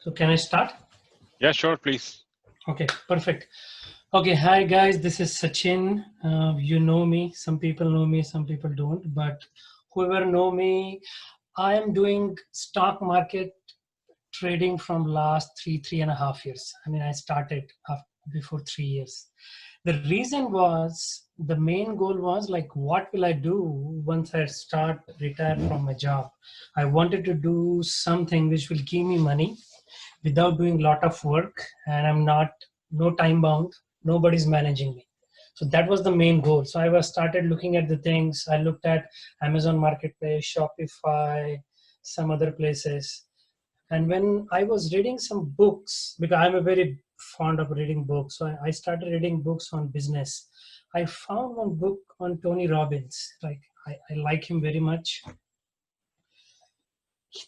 So can I start? Yeah, sure, please. Okay, perfect. Okay, hi guys, this is Sachin. You know me, some people know me, some people don't, but whoever know me, I am doing stock market trading from last 3.5 years. I mean, I started before 3 years. The reason was, the main goal was like, what will I do once I start retire from my job? I wanted to do something which will give me money without doing a lot of work, and I'm not no time bound, nobody's managing me. So that was the main goal. So I was started looking at the things. I looked at Amazon Marketplace, Shopify, some other places. And when I was reading some books, because I'm a very fond of reading books, so I started reading books on business. I found one book on Tony Robbins. Like, I like him very much.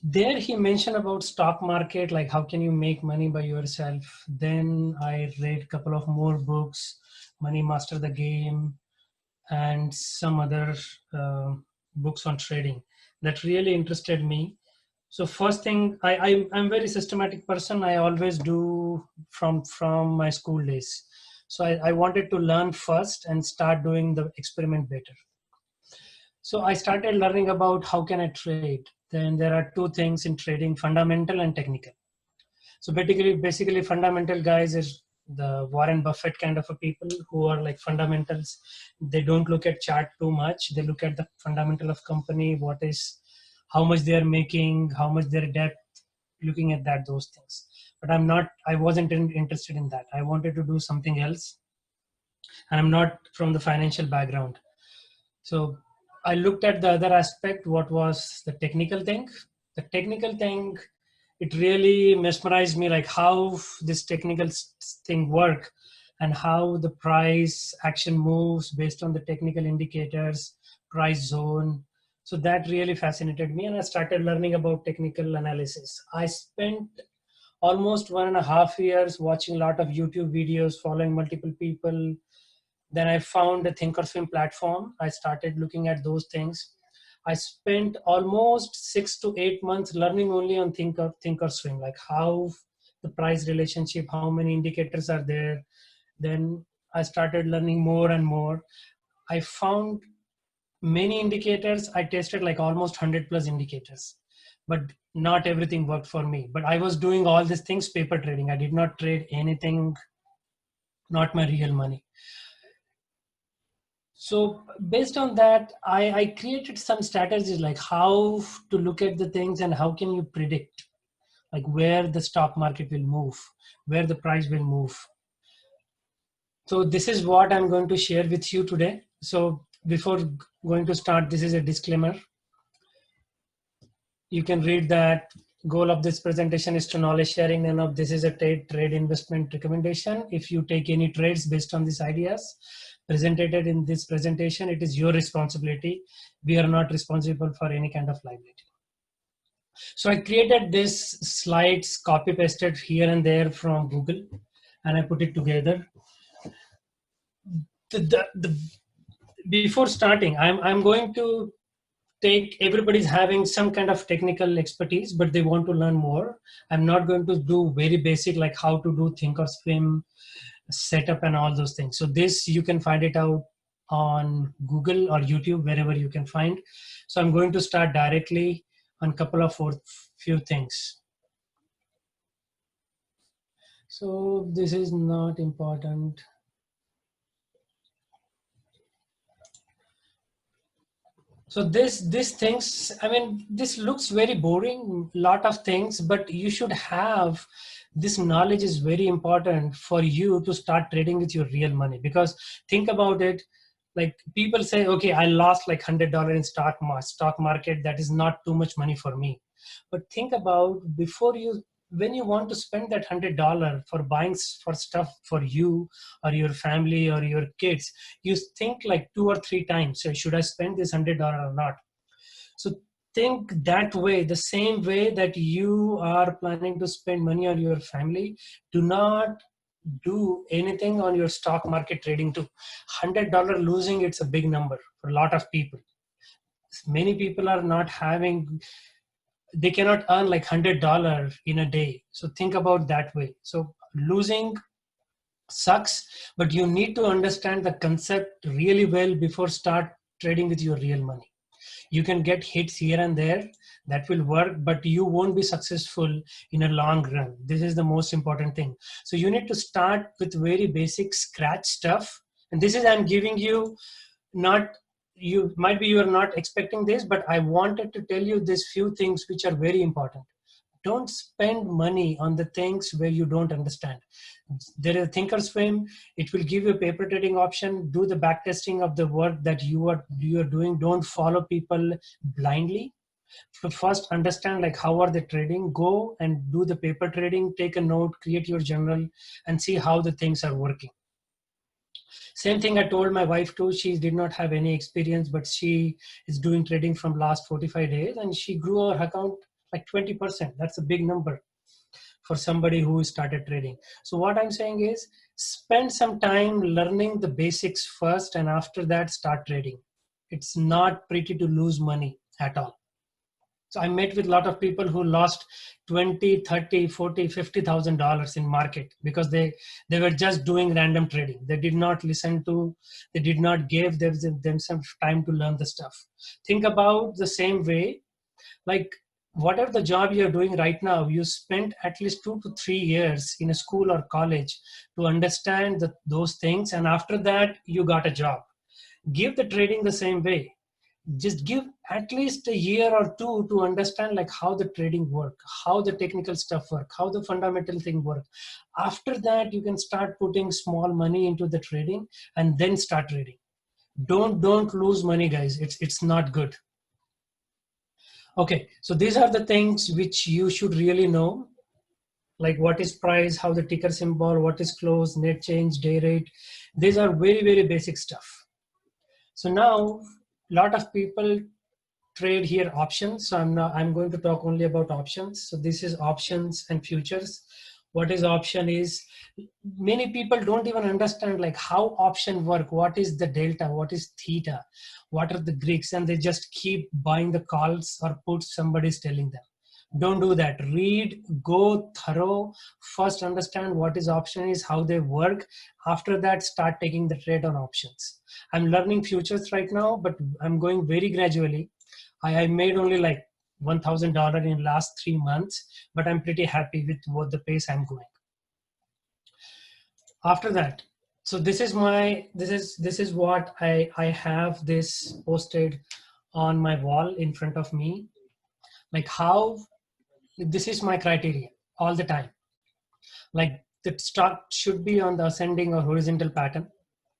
There he mentioned about stock market, like how can you make money by yourself. Then I read a couple of more books, Money Master the Game, and some other books on trading that really interested me. So first thing, I'm very systematic person. I always do from my school days. So I wanted to learn first and start doing the experiment better. So I started learning about how can I trade. Then there are two things in trading: fundamental and technical. So basically fundamental guys is the Warren Buffett kind of a people who are like fundamentals. They don't look at chart too much. They look at the fundamental of company, what is, how much they are making, how much their debt, looking at that, those things. But I wasn't interested in that. I wanted to do something else. And I'm not from the financial background. So I looked at the other aspect, what was the technical thing. The technical thing, it really mesmerized me, like how this technical thing work and how the price action moves based on the technical indicators, price zone. So that really fascinated me, and I started learning about technical analysis. I spent almost 1.5 years watching a lot of YouTube videos, following multiple people. Then I found the Thinkorswim platform. I started looking at those things. I spent almost 6 to 8 months learning only on Thinkorswim, like how the price relationship, how many indicators are there. Then I started learning more and more. I found many indicators. I tested like almost 100 plus indicators, but not everything worked for me. But I was doing all these things paper trading. I did not trade anything, not my real money. So based on that, I created some strategies, like how to look at the things and how can you predict like where the stock market will move, where the price will move. So this is what I'm going to share with you today. So before going to start, this is a disclaimer. You can read that goal of this presentation is to knowledge sharing. None of this is a trade investment recommendation. If you take any trades based on these ideas presented in this presentation, it is your responsibility. We are not responsible for any kind of liability. So I created this slides, copy pasted here and there from Google, and I put it together. Before starting, I'm going to take, everybody's having some kind of technical expertise, but they want to learn more. I'm not going to do very basic, like how to do Thinkorswim setup and all those things. So this, you can find it out on Google or YouTube, wherever you can find. So I'm going to start directly on a couple of few things. So this is not important. So this things, I mean, this looks very boring, lot of things, but you should have this knowledge is very important for you to start trading with your real money. Because think about it, like people say, okay, I lost like $100 in stock market. That is not too much money for me. But think about, before you, when you want to spend that $100 for buying for stuff for you or your family or your kids, you think like 2 or 3 times, so should I spend this $100 or not? So think that way, the same way that you are planning to spend money on your family. Do not do anything on your stock market trading too. $100 losing, it's a big number for a lot of people. Many people are not having they cannot earn like $100 in a day. So think about that way. So losing sucks, but you need to understand the concept really well before start trading with your real money. You can get hits here and there, that will work, but you won't be successful in a long run. This is the most important thing. So you need to start with very basic scratch stuff. And this is, I'm giving you, not, you might be, you are not expecting this, but I wanted to tell you these few things which are very important. Don't spend money on the things where you don't understand. There is thinkorswim. It will give you a paper trading option. Do the back testing of the work that you are doing. Don't follow people blindly. First understand like how are they trading. Go and do the paper trading. Take a note, create your journal, and see how the things are working. Same thing I told my wife too. She did not have any experience, but she is doing trading from last 45 days, and she grew her account like 20%. That's a big number for somebody who started trading. So what I'm saying is, spend some time learning the basics first, and after that start trading. It's not pretty to lose money at all. So I met with a lot of people who lost 20, 30, 40, $50,000 in market because they were just doing random trading. They did not listen to, they did not give themselves time to learn the stuff. Think about the same way, like whatever the job you're doing right now, you spent at least 2 to 3 years in a school or college to understand those things. And after that, you got a job. Give the trading the same way. Just give at least a year or two to understand like how the trading work, how the technical stuff work, how the fundamental thing work. After that, you can start putting small money into the trading and then start trading. Don't lose money, guys. It's not good. Okay, so these are the things which you should really know, like what is price, how the ticker symbol, what is close, net change, day rate. These are very, very basic stuff. So now a lot of people trade here options. So I'm going to talk only about options. So this is options and futures. What is option is, many people don't even understand like how option work. What is the delta? What is theta? What are the Greeks? And they just keep buying the calls or puts somebody's telling them. Don't do that. Read, go thorough. First understand what is option is, how they work. After that, start taking the trade on options. I'm learning futures right now, but I'm going very gradually. I made only like $1,000 in last 3 months, but I'm pretty happy with what the pace I'm going. After that, so this is what I have this posted on my wall in front of me, like how this is my criteria all the time. Like the stock should be on the ascending or horizontal pattern,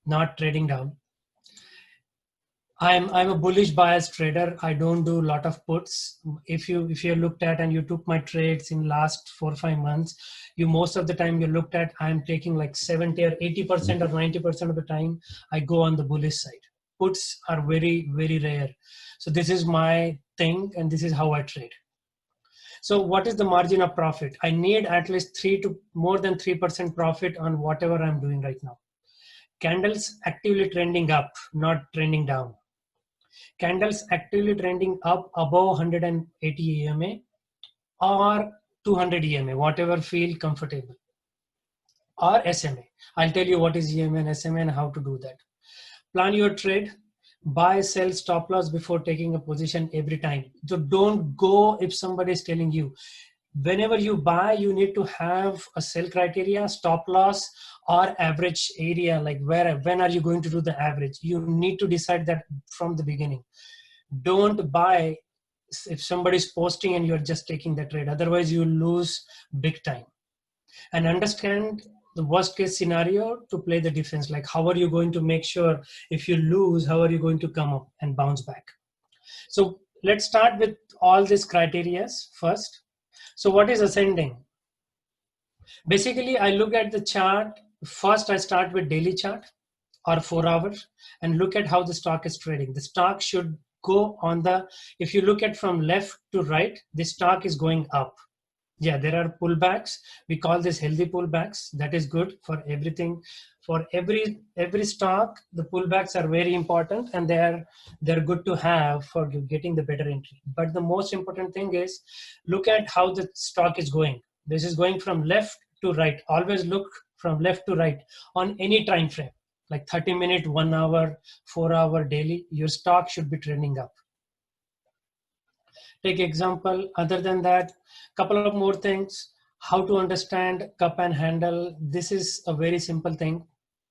not trading down. I'm a bullish bias trader. I don't do a lot of puts. If you looked at and you took my trades in last 4 or 5 months, you most of the time you looked at, I'm taking like 70 or 80% or 90% of the time I go on the bullish side. Puts are very, very rare. So this is my thing and this is how I trade. So what is the margin of profit? I need at least more than 3% profit on whatever I'm doing right now. Candles actively trending up, not trending down. Candles actively trending up above 180 EMA or 200 EMA, whatever feel comfortable, or SMA. I'll tell you what is EMA and SMA and how to do that. Plan your trade. Buy, sell, stop loss before taking a position every time. So don't go if somebody is telling you. Whenever you buy, you need to have a sell criteria, stop loss, or average area, like when are you going to do the average? You need to decide that from the beginning. Don't buy if somebody's posting and you're just taking the trade. Otherwise, you lose big time. And understand the worst case scenario to play the defense. Like how are you going to make sure if you lose, how are you going to come up and bounce back? So let's start with all these criteria first. So what is ascending? Basically, I look at the chart. First, I start with daily chart or 4 hours and look at how the stock is trading. The stock should go on the, if you look at from left to right, the stock is going up. Yeah, there are pullbacks. We call this healthy pullbacks. That is good for everything. For every stock, the pullbacks are very important, and they're good to have for getting the better entry. But the most important thing is look at how the stock is going. This is going from left to right. Always look from left to right on any time frame, like 30-minute, 1 hour, 4 hour daily. Your stock should be trending up. Take example. Other than that, couple of more things. How to understand cup and handle. This is a very simple thing.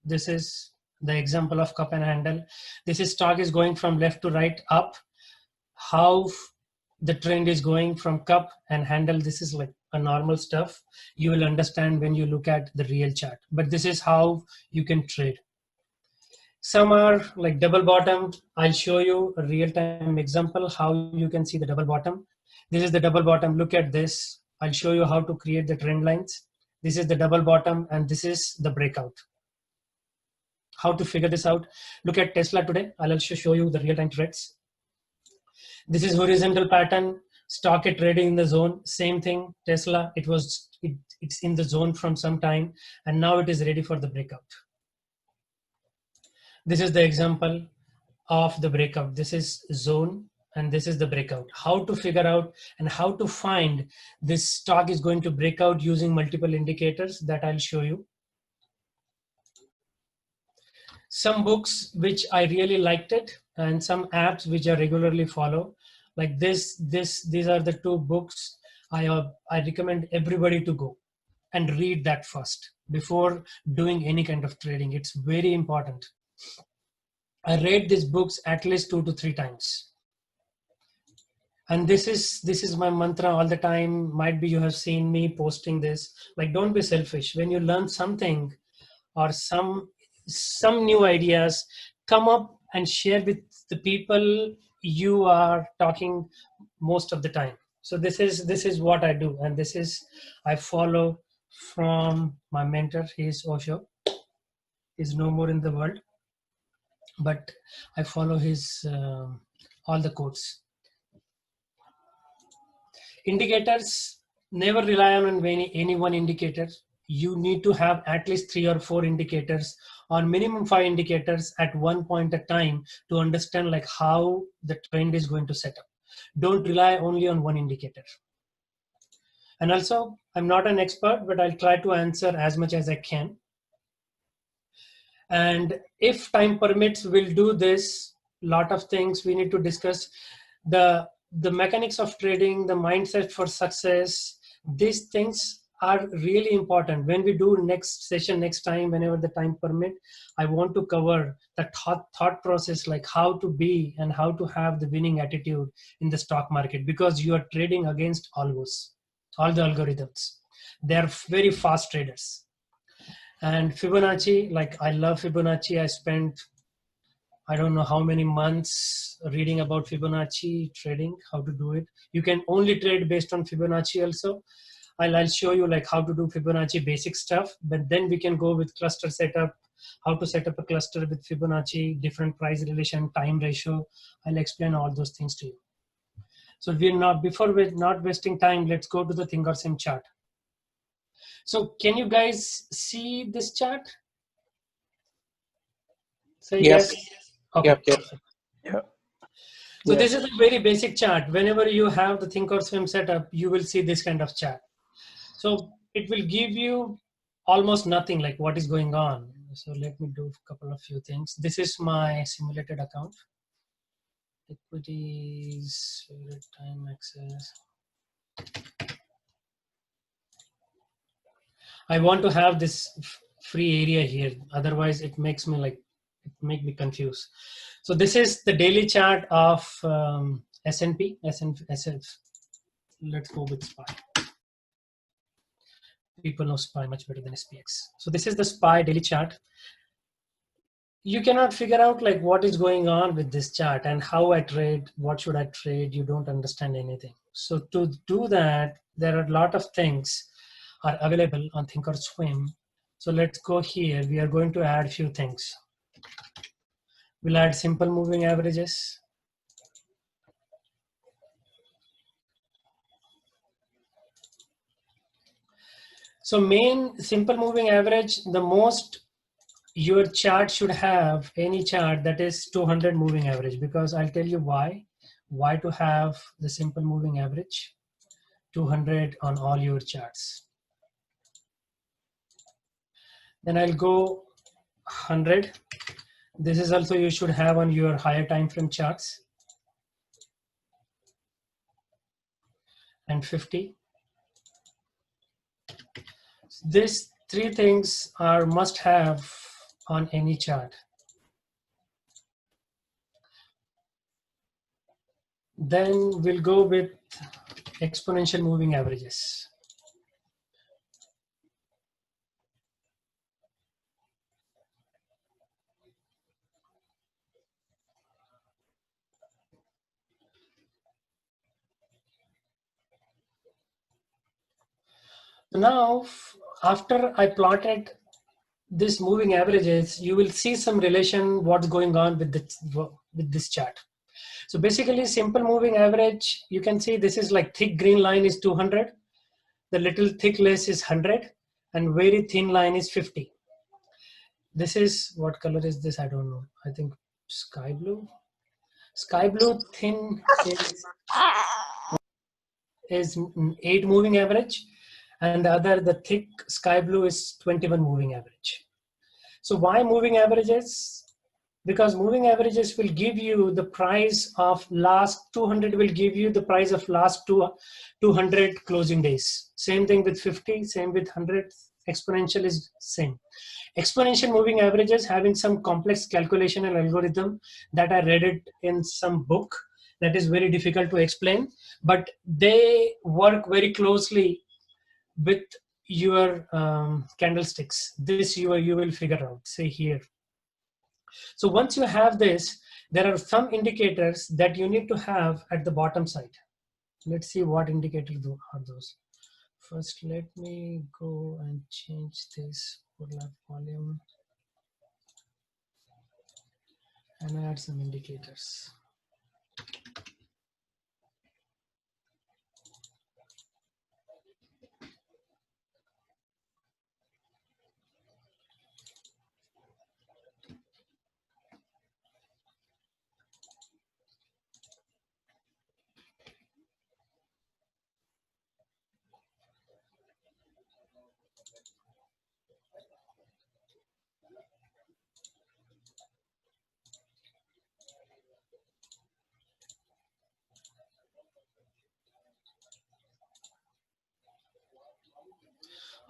This is the example of cup and handle. This is stock is going from left to right up. How the trend is going from cup and handle. This is like a normal stuff. You will understand when you look at the real chart. But this is how you can trade. Some are like double bottom. I'll show you a real-time example how you can see the double bottom. This is the double bottom. Look at this. I'll show you how to create the trend lines. This is the double bottom and this is the breakout. How to figure this out? Look at Tesla today. I'll also show you the real-time trades. This is horizontal pattern. Stock is trading in the zone. Same thing. Tesla. It's in the zone from some time and now it is ready for the breakout. This is the example of the breakout. This is zone and this is the breakout. How to figure out and how to find this stock is going to break out using multiple indicators that I'll show you. Some books which I really liked it and some apps which I regularly follow. Like these are the two books I recommend everybody to go and read that first before doing any kind of trading. It's very important. I read these books at least 2 to 3 times. And this is my mantra all the time. Might be you have seen me posting this. Like, don't be selfish. When you learn something or some new ideas, come up and share with the people you are talking most of the time. So this is what I do, and this is I follow from my mentor. He is Osho. He's no more in the world, but I follow his all the quotes. Indicators, never rely on any one indicator. You need to have at least 3 or 4 indicators or minimum 5 indicators at one point at time to understand like how the trend is going to set up. Don't rely only on one indicator. And also, I'm not an expert, but I'll try to answer as much as I can. And if time permits, we'll do this. Lot of things we need to discuss. The mechanics of trading, the mindset for success, these things are really important. When we do next session, next time, whenever the time permit, I want to cover the thought process, like how to be and how to have the winning attitude in the stock market, because you are trading against all the algorithms. They are very fast traders. And Fibonacci, like I love Fibonacci. I spent I don't know how many months reading about Fibonacci trading, how to do it. You can only trade based on Fibonacci also. I'll show you like how to do Fibonacci basic stuff, but then we can go with cluster setup, how to set up a cluster with Fibonacci, different price relation, time ratio. I'll explain all those things to you. So before we're not wasting time, let's go to the Thinkorswim chart. So can you guys see this chart? Say yes. Okay. Yep. Yeah. So this is a very basic chart. Whenever you have the Thinkorswim setup, you will see this kind of chart. So it will give you almost nothing like what is going on. So let me do a couple of few things. This is my simulated account. Equities, favorite time access. I want to have this free area here. Otherwise it makes me confused. So this is the daily chart of S&P. Let's go with SPY. People know SPY much better than SPX. So this is the SPY daily chart. You cannot figure out like what is going on with this chart and how I trade, what should I trade. You don't understand anything. So to do that, there are a lot of things are available on Thinkorswim. So let's go here. We are going to add few things. We'll add simple moving averages. So main simple moving average, the most your chart should have, any chart, that is 200 moving average, because I'll tell you why to have the simple moving average 200 on all your charts. Then I'll go 100. This is also you should have on your higher time frame charts. And 50. These three things are must have on any chart. Then we'll go with exponential moving averages. Now, after I plotted this moving averages, you will see some relation what's going on with this chart. So basically, simple moving average, you can see this is like thick green line is 200, the little thick less is 100, and very thin line is 50. This is, what color is this? I don't know. I think sky blue. Sky blue thin is 8 moving average, and the other, the thick sky blue, is 21 moving average. So why moving averages? Because moving averages will give you the price of last 200, will give you the price of last 200 closing days. Same thing with 50, same with 100. Exponential is same. Exponential moving averages having some complex calculation and algorithm that I read it in some book that is very difficult to explain, but they work very closely with your candlesticks. This you will figure out, say here. So once you have this, there are some indicators that you need to have at the bottom side. Let's see what indicators are those. First, let me go and change this overlap volume and add some indicators.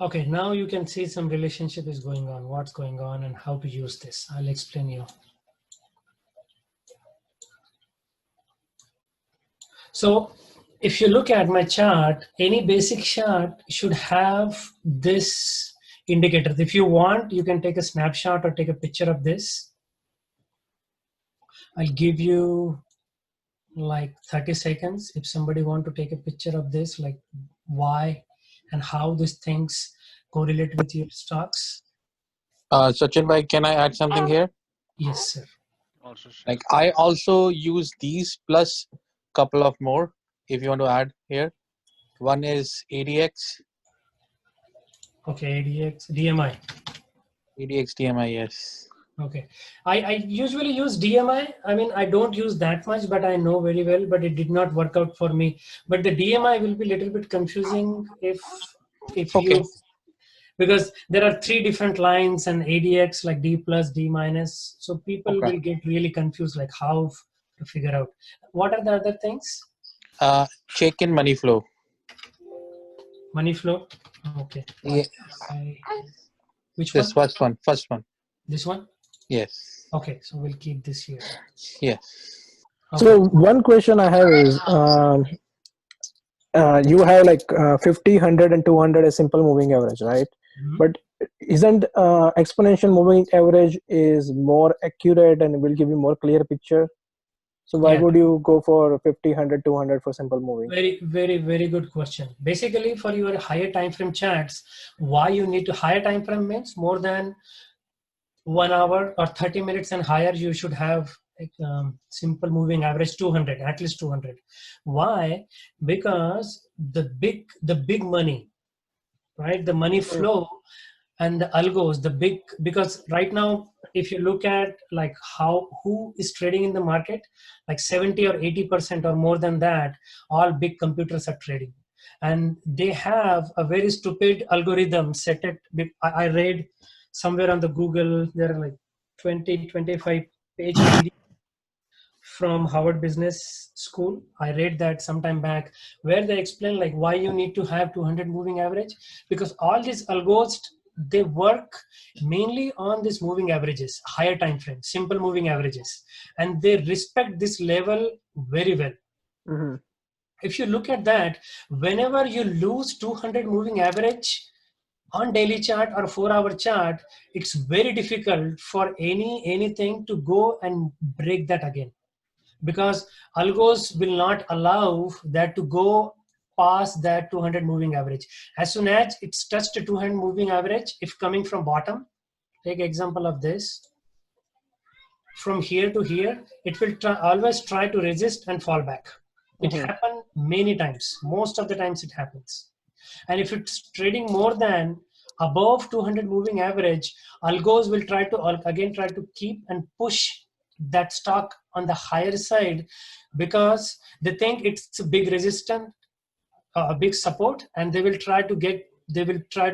Okay, now you can see some relationship is going on, what's going on and how to use this. I'll explain you. So if you look at my chart, any basic chart should have this indicator. If you want, you can take a snapshot or take a picture of this. I'll give you like 30 seconds. If somebody want to take a picture of this, like why and how these things correlate with your stocks. Sachin bhai, can I add something here? Yes, sir. Also share. Like I also use these plus couple of more if you want to add here. One is ADX. Okay, ADX, DMI. ADX DMI, yes. Okay, I usually use DMI. I mean, I don't use that much, but I know very well, but it did not work out for me. But the DMI will be a little bit confusing if Okay. you, because there are 3 different lines and ADX like D plus, D minus. So people Okay. will get really confused, like how to figure out. What are the other things? Check in money flow. Money flow. Okay. Yeah. Which This one? first one. This one? Yes. Okay, so we'll keep this here. Yes. Okay. So one question I have is, you have like 50, 100 and 200 as simple moving average, right? Mhm. But isn't exponential moving average is more accurate and will give you more clear picture? So why Yeah. would you go for 50, 100, 200 for simple moving? Very, very, very good question. Basically, for your higher time frame charts, why you need to higher time frame means more than 1 hour or 30 minutes and higher, you should have simple moving average 200, at least 200. Why? Because the big money right? The money flow and the algos, the big, because right now, if you look at like who is trading in the market, like 70 or 80% or more than that, all big computers are trading. And they have a very stupid algorithm set it. I read somewhere on the Google, there are like 25 page PDF from Harvard Business School. I read that sometime back, where they explain like why you need to have 200 moving average, because all these algos, they work mainly on these moving averages, higher time frame, simple moving averages, and they respect this level very well. Mhm. If you look at that, whenever you lose 200 moving average on daily chart or 4-hour chart, it's very difficult for anything to go and break that again, because algos will not allow that to go past that 200 moving average. As soon as it's touched a 200 moving average, if coming from bottom, take example of this, from here to here, it will always try to resist and fall back. It Mhm. happened many times. Most of the times it happens. And if it's trading more than above 200 moving average, algos will try to keep and push that stock on the higher side, because they think it's a big resistance, a big support, and they will try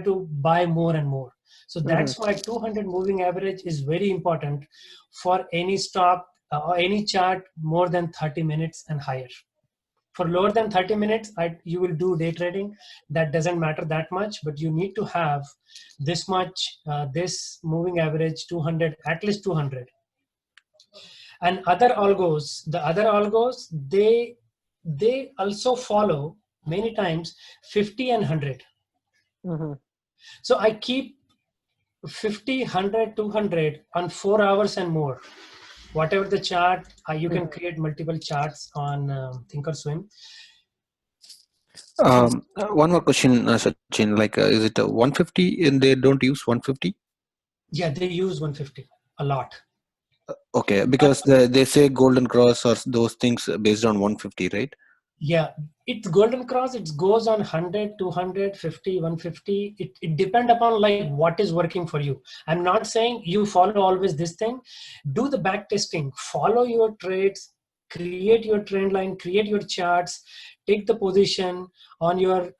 to buy more and more. So Mhm. that's why 200 moving average is very important for any stock or any chart more than 30 minutes and higher. For lower than 30 minutes, you will do day trading. That doesn't matter that much, but you need to have this much, this moving average 200, at least 200. And the other algos, they also follow many times 50 and 100. Mhm. So I keep 50, 100, 200 on 4 hours and more. Whatever the chart, you can create multiple charts on Thinkorswim. One more question, Sachin. Like, is it 150 and they don't use 150? Yeah, they use 150 a lot. Okay, because they say golden cross or those things based on 150, right? Yeah, it's golden cross. It goes on 100, 200, 50, 150. It depends upon like what is working for you. I'm not saying you follow always this thing. Do the back testing, follow your trades, create your trend line, create your charts, take the position on your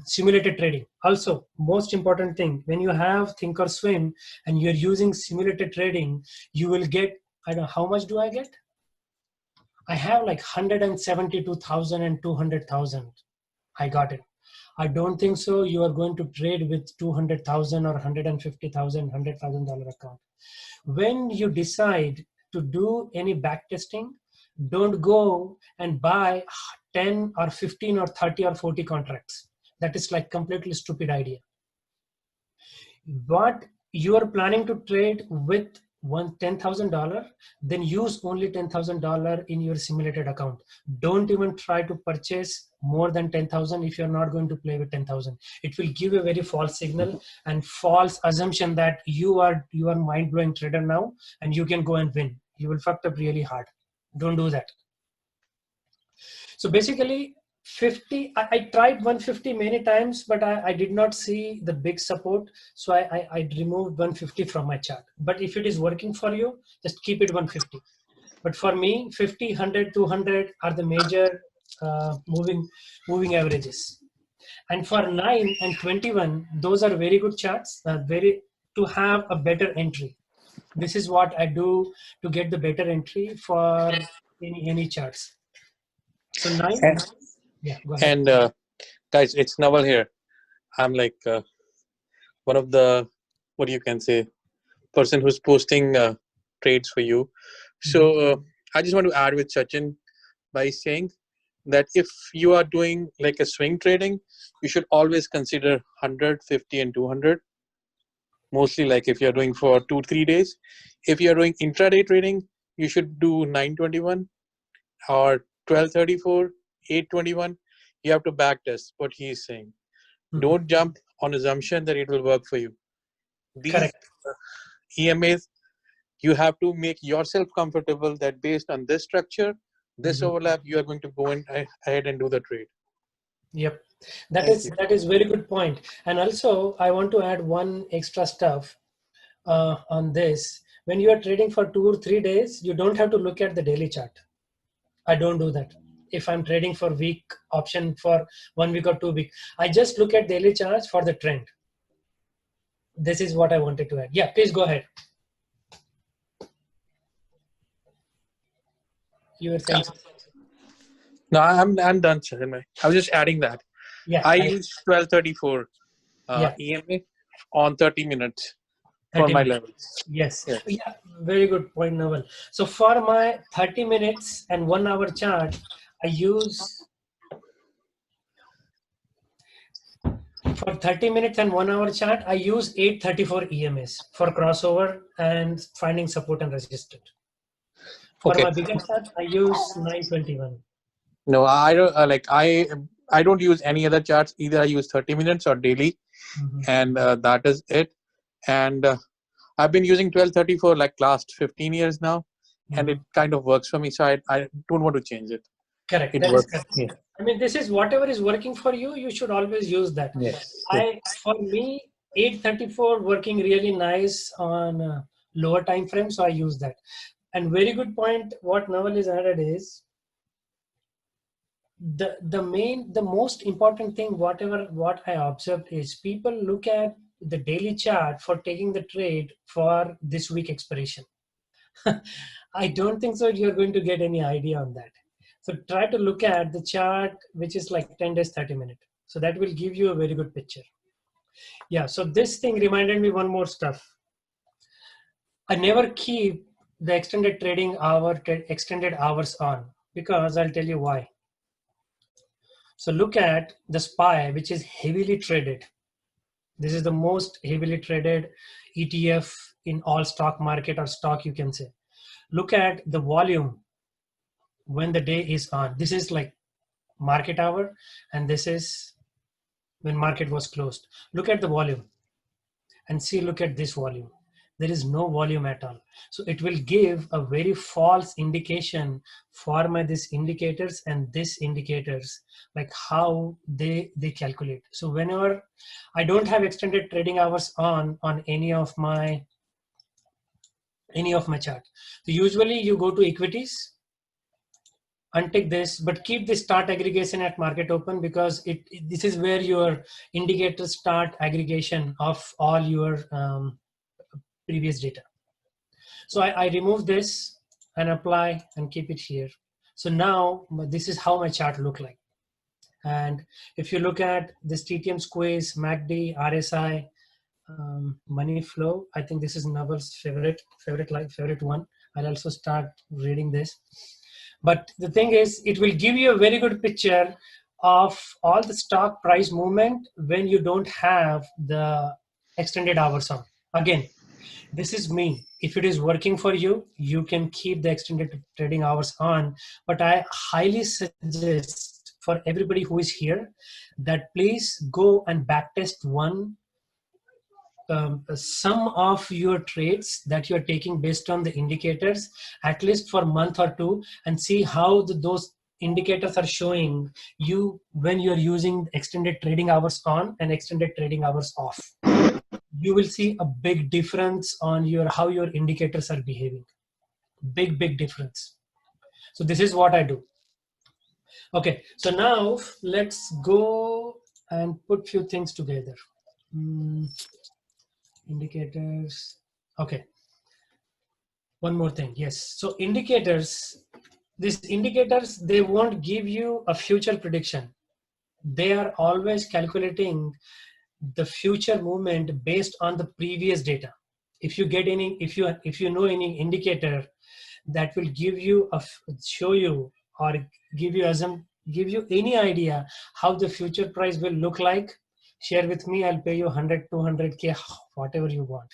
simulated trading. Also, most important thing, when you have Thinkorswim and you're using simulated trading, you will get, I don't know, how much do I get? I have like 172,000 and 200,000. I got it. I don't think so. You are going to trade with 200,000 or 150,000, $100,000 account. When you decide to do any back testing, don't go and buy 10 or 15 or 30 or 40 contracts. That is like completely stupid idea. But you are planning to trade with $10,000, then use only $10,000 in your simulated account. Don't even try to purchase more than 10,000 if you're not going to play with 10,000. It will give a very false signal and false assumption that you are mind-blowing trader now and you can go and win. You will fuck up really hard. Don't do that. So basically 50, I tried 150 many times, but I did not see the big support. So I removed 150 from my chart. But if it is working for you, just keep it 150. But for me, 50, 100, 200 are the major moving averages. And for 9 and 21, those are very good charts, to have a better entry. This is what I do to get the better entry for any charts. So 9, And, yeah, go ahead. and guys, it's Naval here. I'm like one of the, what you can say, person who's posting trades for you. So I just want to add with Sachin by saying that if you are doing like a swing trading, you should always consider 100, 50, and 200. Mostly like if you're doing for 2-3 days. If you're doing intraday trading, you should do 921 or 1234, 821. You have to back test what he's saying. Don't jump on assumption that it will work for you. These Correct. EMAs, you have to make yourself comfortable that based on this structure, this overlap, you are going to go in ahead and do the trade. Yep. That is very good point. And also I want to add one extra stuff on this. When you are trading for 2 or 3 days, you don't have to look at the daily chart. I don't do that. If I'm trading for week option for 1 week or 2 week, I just look at daily charts for the trend. This is what I wanted to add. Yeah, please go ahead. You were saying something. No, I'm done, Sachin. I was just adding that. Yeah, I use 1234 yeah. EMA on 30 minutes for 30 my minutes. levels. Yes. Yes. Yeah, very good point, Naval. So for my 30 minutes and 1 hour chart, I use for 30 minutes and 1 hour chart, I use 834 EMS for crossover and finding support and resistance. For Okay. my bigger chart, I use 921. No, I don't I don't use any other charts. Either I use 30 minutes or daily, and that is it. And I've been using 1230 for like last 15 years now, and it kind of works for me. So I don't want to change it. Correct. It That is works. correct. Yeah. I mean, this is whatever is working for you, you should always use that. Yes. For me, 834 working really nice on lower time frame, so I use that. And very good point. What Naval is added is the most important thing. What I observed is people look at the daily chart for taking the trade for this week expiration. I don't think so. You're going to get any idea on that. So try to look at the chart, which is like 10 days, 30 minutes. So that will give you a very good picture. Yeah. So this thing reminded me one more stuff. I never keep the extended trading extended hours on, because I'll tell you why. So look at the SPY, which is heavily traded. This is the most heavily traded ETF in all stock market or stock, you can say. Look at the volume when the day is on. This is like market hour, and this is when market was closed. Look at the volume and see, look at this volume. There is no volume at all. So it will give a very false indication for this indicators and this indicators, like how they calculate. So whenever I don't have extended trading hours on any of my chart, so usually you go to equities, untick this, but keep the start aggregation at market open, because this is where your indicators start aggregation of all your previous data. So I remove this and apply and keep it here. So now this is how my chart look like. And if you look at this TTM squeeze, MACD, RSI, money flow, I think this is Naval's favorite one. I'll also start reading this. But the thing is, it will give you a very good picture of all the stock price movement when you don't have the extended hours on. Again, this is me. If it is working for you, you can keep the extended trading hours on. But I highly suggest for everybody who is here that please go and backtest some of your trades that you're taking based on the indicators, at least for a month or two, and see how those indicators are showing you when you're using extended trading hours on and extended trading hours off. You will see a big difference on how your indicators are behaving. Big difference. So this is what I do. Okay, so now let's go and put few things together. Indicators. Okay. One more thing. Yes. So indicators, these indicators, they won't give you a future prediction. They are always calculating the future movement based on the previous data. If you know any indicator that will give you show you or give you any idea how the future price will look like, share with me. I'll pay you 100, 200K, whatever you want.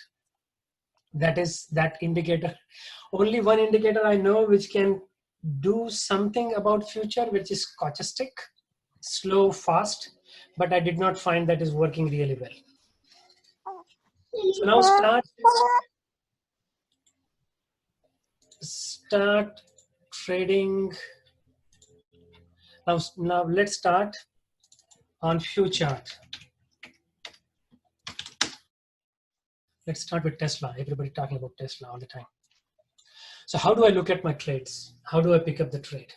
That is that indicator. Only one indicator I know which can do something about future, which is stochastic, slow, fast, but I did not find that is working really well. So now start trading. Now let's start on few chart. Let's start with Tesla. Everybody talking about Tesla all the time. So how do I look at my trades? How do I pick up the trade?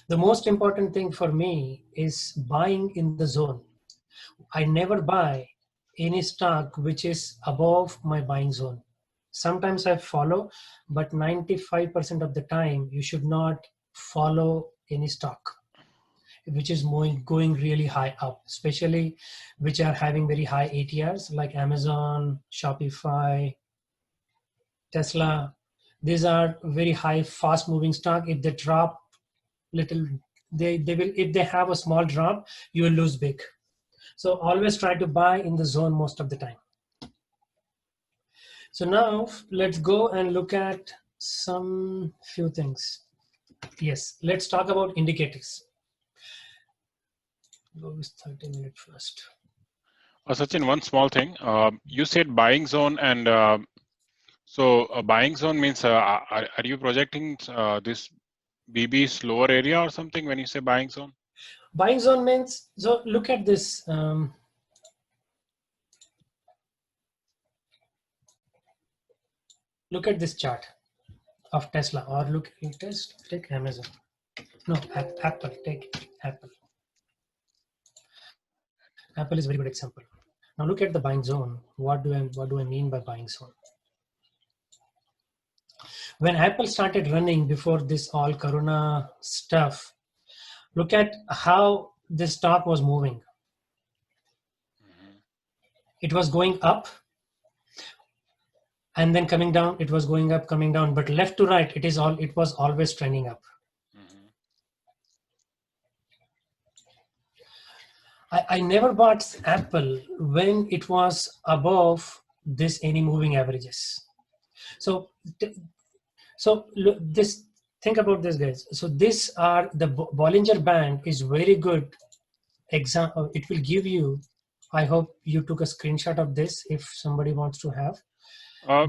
The most important thing for me is buying in the zone. I never buy any stock which is above my buying zone. Sometimes I follow, but 95% of the time you should not follow any stock which is going really high up, especially which are having very high ATRs like Amazon, Shopify, Tesla. These are very high, fast moving stock. If they drop little, they will, if they have a small drop, you will lose big. So always try to buy in the zone most of the time. So now let's go and look at some few things. Yes, let's talk about indicators. Go with 30 minutes first. Sachin, one small thing. You said buying zone, and so buying zone means are you projecting this BB's lower area or something when you say buying zone? Buying zone means, so look at this. Look at this chart of Tesla, or look at this, take Amazon. No, Apple, take Apple. Apple is a very good example. Now look at the buying zone. What do I mean by buying zone? When Apple started running before this all Corona stuff, look at how the stock was moving. It was going up and then coming down. It was going up, coming down, but left to right, it was always trending up. I never bought Apple when it was above this any moving averages. So look, this, think about this, guys. So these are the Bollinger Band is very good example. It will give you, I hope you took a screenshot of this if somebody wants to have.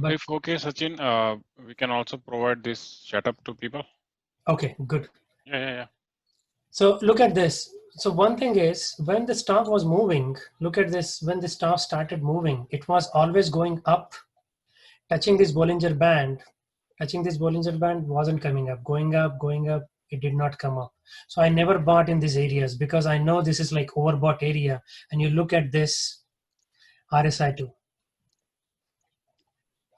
If okay, Sachin, we can also provide this setup to people. Okay, good. Yeah. So look at this. So one thing is, when the stock was moving, look at this, when the stock started moving, it was always going up, touching this Bollinger Band. Touching this Bollinger Band wasn't coming up, going up, it did not come up. So I never bought in these areas because I know this is like overbought area. And you look at this RSI too.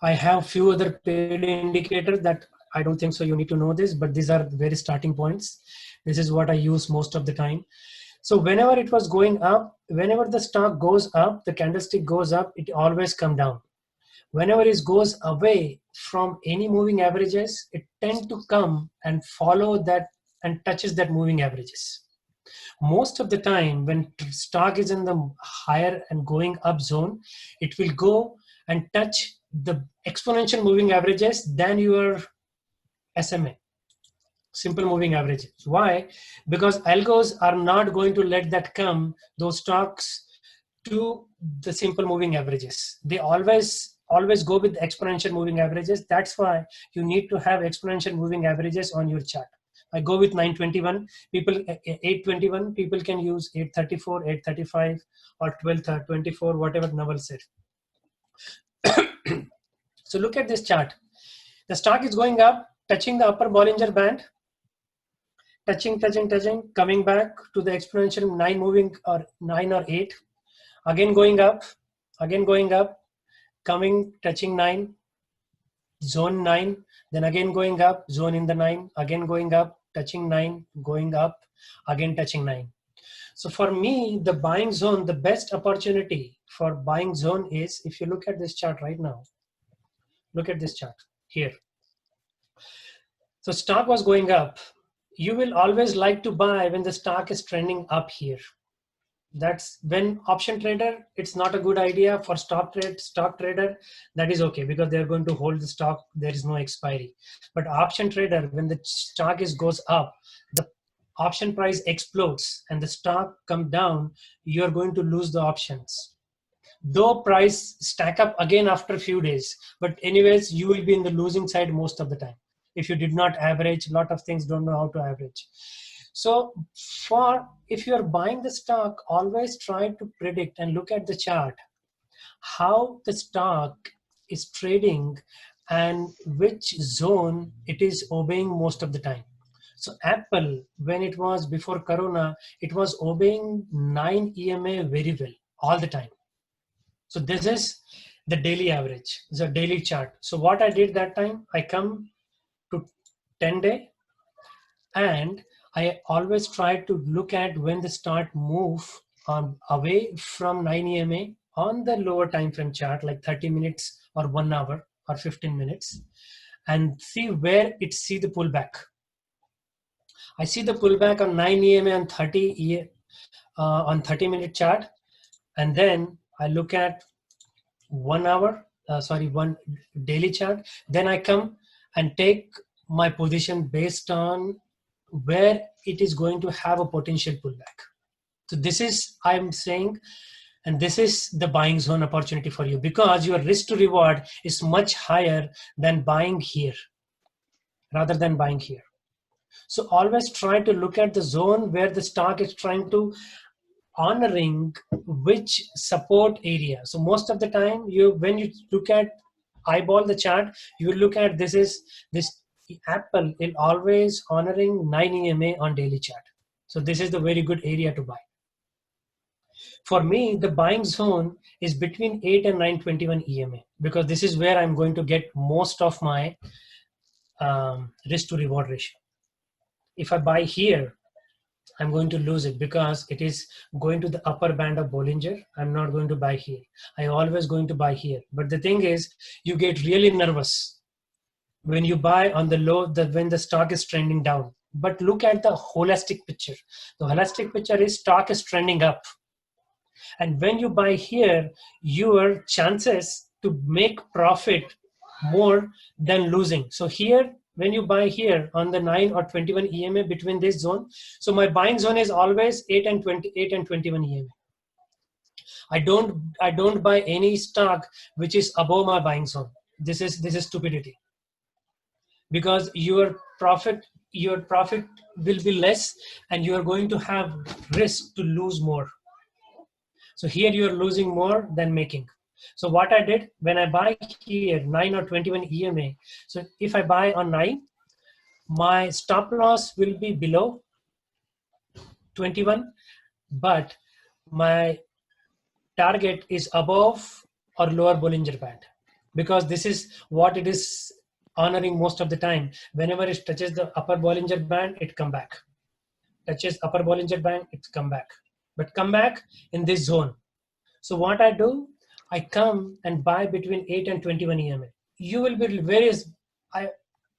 I have few other paid indicators that I don't think so you need to know this, but these are very starting points. This is what I use most of the time. So whenever it was going up, whenever the stock goes up, the candlestick goes up, it always come down. Whenever it goes away from any moving averages, it tend to come and follow that and touches that moving averages. Most of the time when stock is in the higher and going up zone, it will go and touch the exponential moving averages than your SMA, simple moving averages. Why? Because algos are not going to let that come, those stocks, to the simple moving averages. They always go with exponential moving averages. That's why you need to have exponential moving averages on your chart. I go with 921, people 821, people can use 834, 835 or 1224, whatever Naval said. So look at this chart. The stock is going up, touching the upper Bollinger Band, touching, coming back to the exponential 9 moving, or 9 or 8, again going up, coming, touching 9, zone 9, then again going up, zone in the 9, again going up, touching 9, going up, again touching 9. So for me, the buying zone, the best opportunity for buying zone is, if you look at this chart right now, look at this chart here. So stock was going up. You will always like to buy when the stock is trending up here. That's when option trader, it's not a good idea. For stock trader, that is okay because they're going to hold the stock. There is no expiry. But option trader, when the stock goes up, the option price explodes and the stock come down, you're going to lose the options. Though price stack up again after a few days, but anyways, you will be in the losing side most of the time. If you did not average, a lot of things don't know how to average. So if you're buying the stock, always try to predict and look at the chart, how the stock is trading and which zone it is obeying most of the time. So Apple, when it was before Corona, it was obeying 9 EMA very well all the time. So this is the daily average, the daily chart. So what I did that time, I come to 10-day, and I always try to look at when the start move away from 9 EMA on the lower time frame chart, like 30 minutes or 1 hour or 15 minutes, and see where it see the pullback. I see the pullback on 9 EMA on 30-minute chart, and then I look at 1 hour, one daily chart. Then I come and take my position based on where it is going to have a potential pullback. So this is, I'm saying, and this is the buying zone opportunity for you, because your risk to reward is much higher than buying here rather than buying here. So always try to look at the zone where the stock is trying to honoring which support area. So most of the time, when you look at eyeball the chart, you look at this Apple is always honoring 9 EMA on daily chart. So this is the very good area to buy. For me, the buying zone is between 8 and 921 EMA, because this is where I'm going to get most of my risk to reward ratio. If I buy here, I'm going to lose it because it is going to the upper band of Bollinger. I'm not going to buy here. I always going to buy here. But the thing is, you get really nervous when you buy on the low, when the stock is trending down. But look at the holistic picture. The holistic picture is stock is trending up. And when you buy here, your chances to make profit more than losing. So here, when you buy here on the 9 or 21 EMA between this zone, so my buying zone is always 8 and 21 EMA. I don't buy any stock which is above my buying zone. This is stupidity, because your profit will be less, and you are going to have risk to lose more. So here you are losing more than making. So what I did, when I buy here 9 or 21 EMA, so if I buy on 9, my stop loss will be below 21, but my target is above or lower Bollinger Band, because this is what it is honoring most of the time. Whenever it touches the upper Bollinger Band, it come back. Touches upper Bollinger Band, it's come back. But come back in this zone. So what I do, I come and buy between 8 and 21 EMA. You will be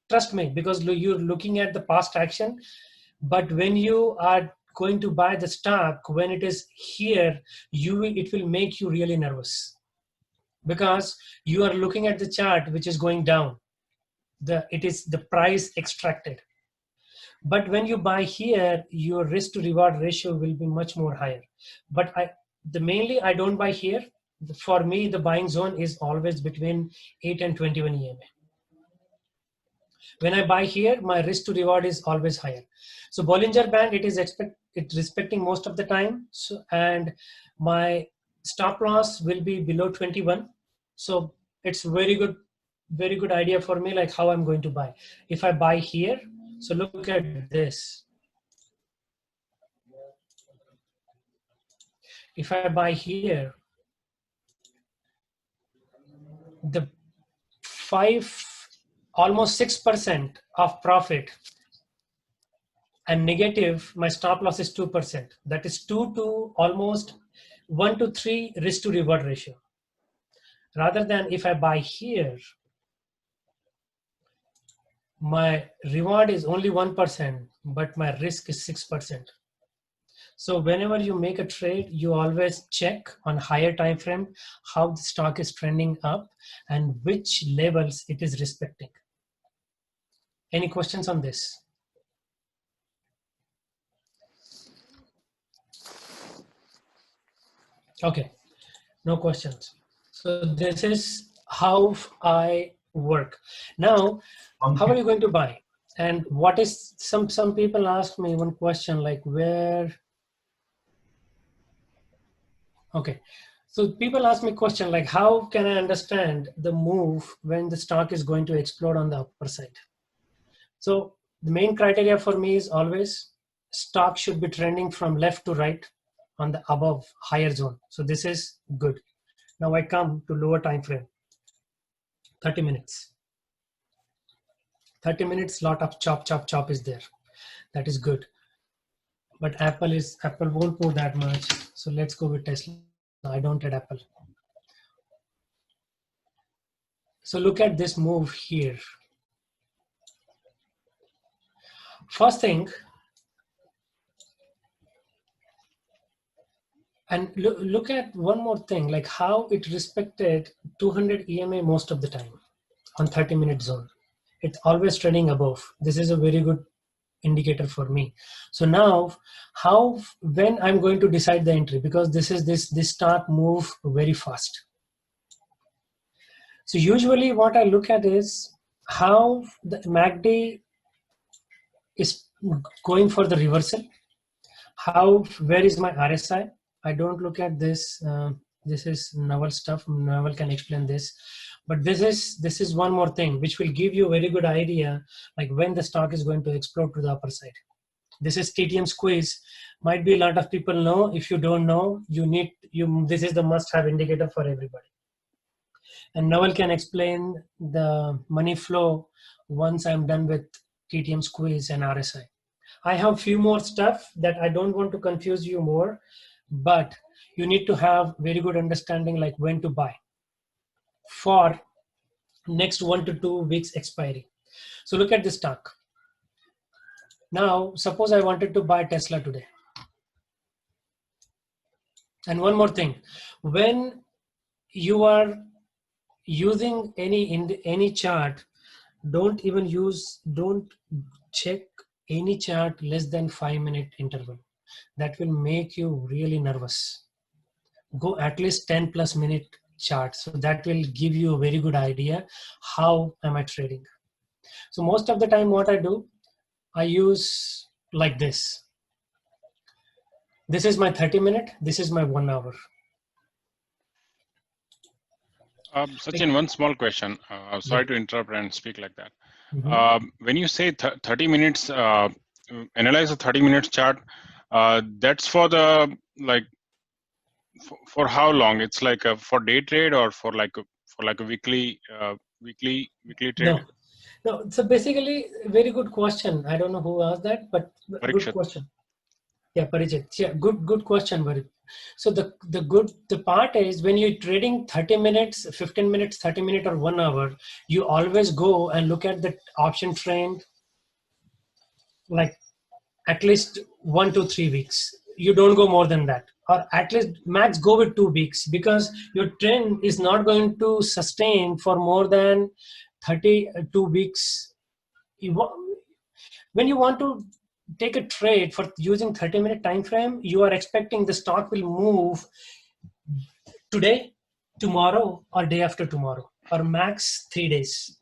trust me, because you're looking at the past action. But when you are going to buy the stock, when it is here, it will make you really nervous, because you are looking at the chart which is going down. It is the price extracted. But when you buy here, your risk to reward ratio will be much more higher. But mainly I don't buy here. For me, the buying zone is always between 8 and 21 EMA. When I buy here, my risk to reward is always higher. So Bollinger Band, it's respecting most of the time. So, and my stop loss will be below 21. So it's very good idea for me, like how I'm going to buy. If I buy here, so look at this. If I buy here, the almost 6% of profit, and negative, my stop loss is 2%. That is 2 to almost 1 to 3 risk to reward ratio. Rather than if I buy here, my reward is only 1%, but my risk is 6%. So whenever you make a trade, you always check on higher time frame how the stock is trending up and which levels it is respecting. Any questions on this? Okay, no questions. So this is how I work. Now, how are you going to buy? And what is, some people ask me one question like where, okay. So people ask me question like, how can I understand the move when the stock is going to explode on the upper side? So the main criteria for me is always stock should be trending from left to right on the above higher zone. So this is good. Now I come to lower time frame, 30 minutes. 30 minutes, lot of chop, chop, chop is there. That is good. But Apple won't move that much. So let's go with Tesla. I don't trade Apple. So look at this move here. First thing, and look at one more thing, like how it respected 200 EMA most of the time on 30-minute zone. It's always trending above. This is a very good indicator for me. So now, when I'm going to decide the entry, because this stock move very fast. So usually what I look at is how the MACD is going for the reversal. Where is my RSI? I don't look at this. This is novel stuff. Novel can explain this. But this is one more thing which will give you a very good idea like when the stock is going to explode to the upper side. This is TTM squeeze. Might be a lot of people know. If you don't know, this is the must-have indicator for everybody. And Noel can explain the money flow once I'm done with TTM squeeze and RSI. I have few more stuff that I don't want to confuse you more, but you need to have very good understanding like when to buy for next 1 to 2 weeks expiry. So look at this stock. Now, suppose I wanted to buy Tesla today. And one more thing, when you are using any chart, don't check any chart less than 5-minute interval. That will make you really nervous. Go at least 10+ minute chart. So that will give you a very good idea how am I trading. So most of the time what I do, I use like this. This is my 30-minute, this is my 1 hour. Sachin, one small question. Sorry to interrupt and speak like that. Mm-hmm. When you say 30 minutes, analyze a 30 minutes chart, that's for the for how long? It's like for day trade or for like a weekly trade? No. So basically, very good question. I don't know who asked that, but good question. Yeah, Parijit. Yeah, good question, Varit. So the part is when you're trading 30 minutes, 15 minutes, 30 minutes, or 1 hour, you always go and look at the option trend like at least 1 to 3 weeks. You don't go more than that, or at least max go with 2 weeks, because your trend is not going to sustain for more than 32 weeks. When you want to take a trade for using 30-minute time frame, you are expecting the stock will move today, tomorrow, or day after tomorrow, or max 3 days.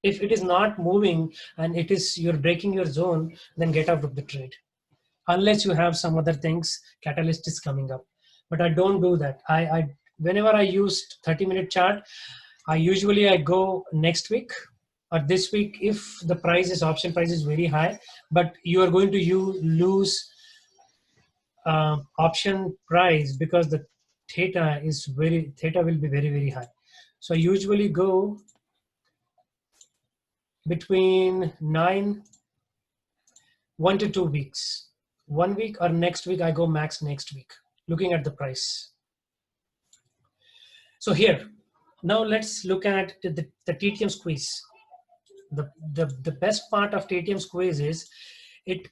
If it is not moving and you're breaking your zone, then get out of the trade, unless you have some other things, catalyst is coming up. But I don't do that. Whenever I use 30-minute chart, I go next week or this week if the option price is very high, but you are going to lose option price because the theta will be very, very high. So I usually go between 1 to 2 weeks. 1 week or next week, I go max next week, looking at the price. So here, now let's look at the TTM squeeze. The best part of TTM squeeze is it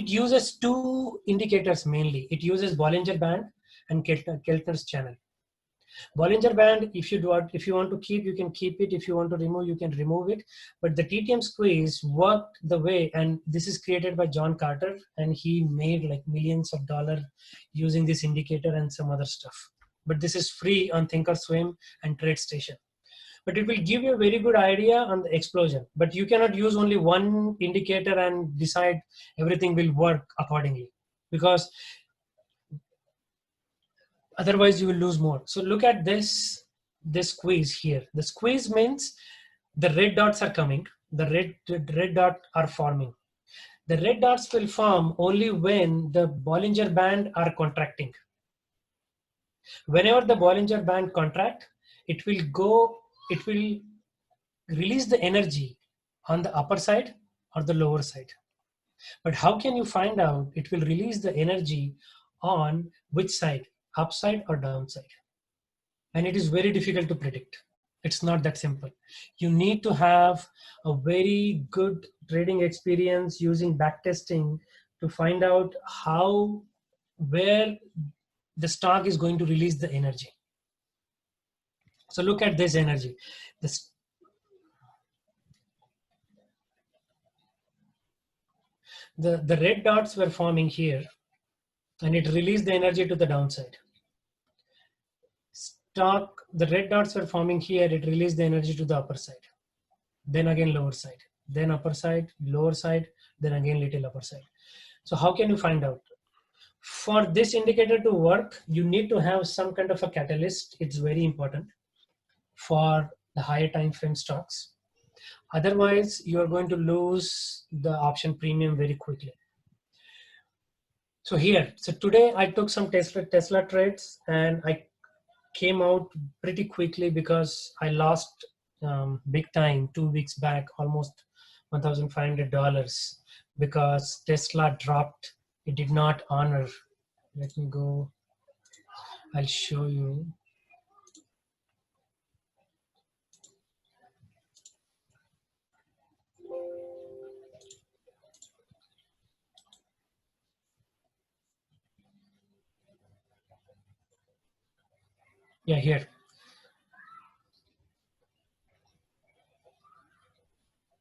uses two indicators mainly. It uses Bollinger Band and Keltner's channel. Bollinger Band, if you want to keep, you can keep it. If you want to remove, you can remove it. But the TTM squeeze worked the way, and this is created by John Carter, and he made like millions of dollars using this indicator and some other stuff. But this is free on Thinkorswim and TradeStation. but it will give you a very good idea on the explosion. But you cannot use only one indicator and decide everything will work accordingly, because otherwise you will lose more. So look at this squeeze here. The squeeze means the red dots are coming, the red dot are forming. The red dots will form only when the Bollinger Band are contracting. Whenever the Bollinger Band contract, it will release the energy on the upper side or the lower side. But how can you find out it will release the energy on which side, upside or downside? And it is very difficult to predict. It's not that simple. You need to have a very good trading experience using backtesting to find out where the stock is going to release the energy. So look at this energy. The red dots were forming here, and it released the energy to the downside. The red dots were forming here, it released the energy to the upper side. Then again lower side, then upper side, lower side, then again little upper side. So how can you find out? For this indicator to work, you need to have some kind of a catalyst. It's very important for the higher time frame stocks. Otherwise, you are going to lose the option premium very quickly. So today I took some Tesla trades, and I came out pretty quickly because I lost big time 2 weeks back, almost $1,500, because Tesla dropped. It did not honor. Let me go. I'll show you. Yeah, here.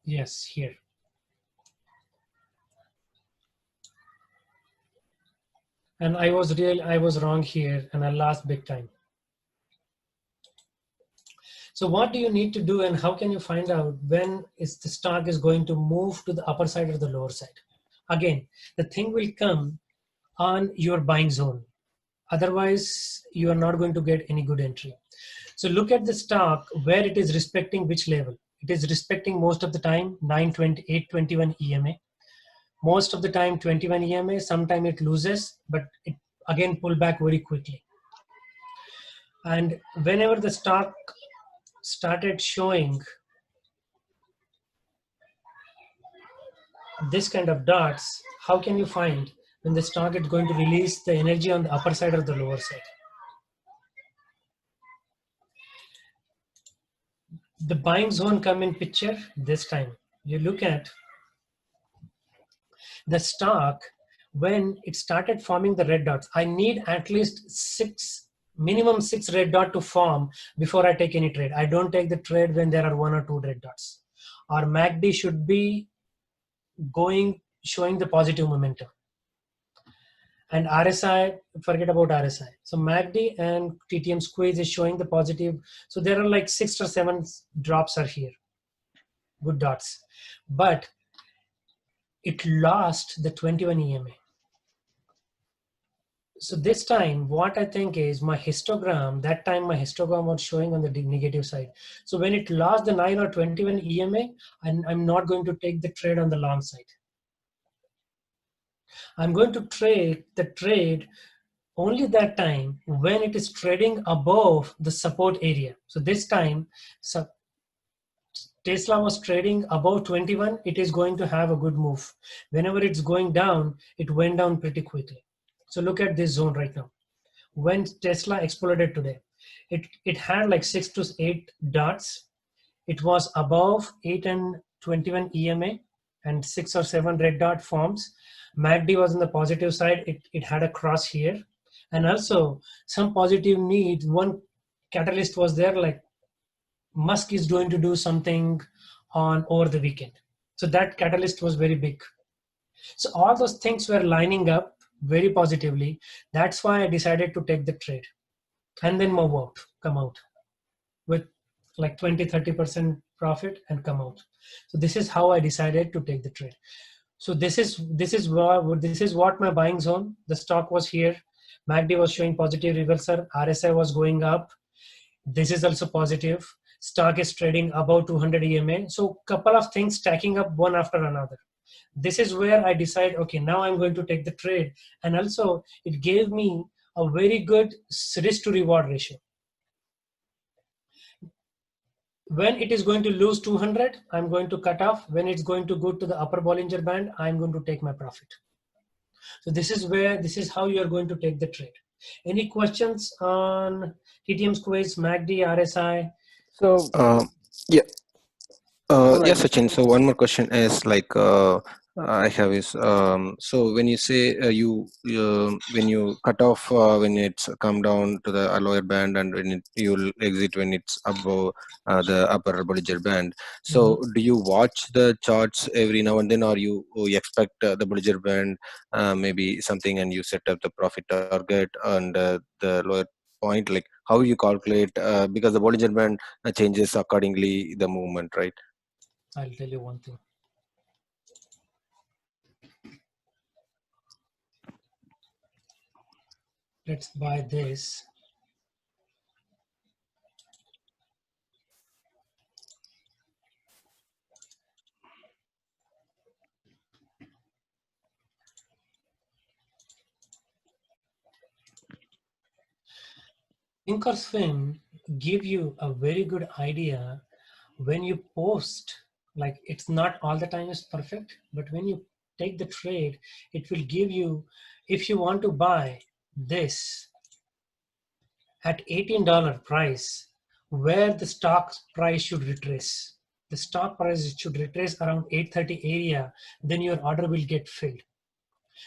Yes, here. And I was wrong here, and I lost big time. So what do you need to do, and how can you find out when the stock is going to move to the upper side or the lower side? Again, the thing will come on your buying zone. Otherwise, you are not going to get any good entry. So look at the stock where it is respecting which level. It is respecting most of the time 821 EMA. Most of the time 21 EMA. Sometime it loses, but it again pull back very quickly. And whenever the stock started showing this kind of dots, how can you find when the stock is going to release the energy on the upper side or the lower side? The buying zone come in picture this time. You look at the stock when it started forming the red dots. I need at least minimum six red dot to form before I take any trade. I don't take the trade when there are 1 or 2 red dots. Our MACD should be showing the positive momentum. And RSI, forget about RSI. So MACD and TTM squeeze is showing the positive. So there are like 6 or 7 drops are here, good dots. But it lost the 21 EMA. So this time, what I think is my histogram, that time my histogram was showing on the negative side. So when it lost the 9 or 21 EMA, I'm not going to take the trade on the long side. I'm going to trade the trade only that time when it is trading above the support area. So this time, Tesla was trading above 21, it is going to have a good move. Whenever it's going down, it went down pretty quickly. So look at this zone right now. When Tesla exploded today, it had like 6 to 8 dots. It was above 8 and 21 EMA and 6 or 7 red dot forms. MACD was on the positive side. It had a cross here. And also some positive needs. One catalyst was there, like Musk is going to do something over the weekend. So that catalyst was very big. So all those things were lining up very positively. That's why I decided to take the trade and then come out with like 20-30% profit and come out. So this is how I decided to take the trade. So this is what my buying zone. The stock was here. MACD was showing positive reversal. RSI was going up. This is also positive. Stock is trading above 200 EMA. So couple of things stacking up one after another. This is where I decide, okay, now I'm going to take the trade. And also it gave me a very good risk to reward ratio. When it is going to lose 200, I'm going to cut off. When it's going to go to the upper Bollinger Band, I'm going to take my profit. So this is how you are going to take the trade. Any questions on TTM squares, MACD, RSI? So Yeah. Right. Yes, Sachin. So one more question is like I have is so when you say when you cut off when it's come down to the lower band and when you'll exit when it's above the upper Bollinger Band. So do you watch the charts every now and then, or you expect the Bollinger Band maybe something and you set up the profit target and the lower point? Like how you calculate because the Bollinger Band changes accordingly the movement, right? I'll tell you one thing. Let's buy this. Thinkorswim give you a very good idea when you post. Like it's not all the time is perfect, but when you take the trade, it will give you, if you want to buy this at $18 price, where the stock price should retrace. The stock price should retrace around 830 area, then your order will get filled.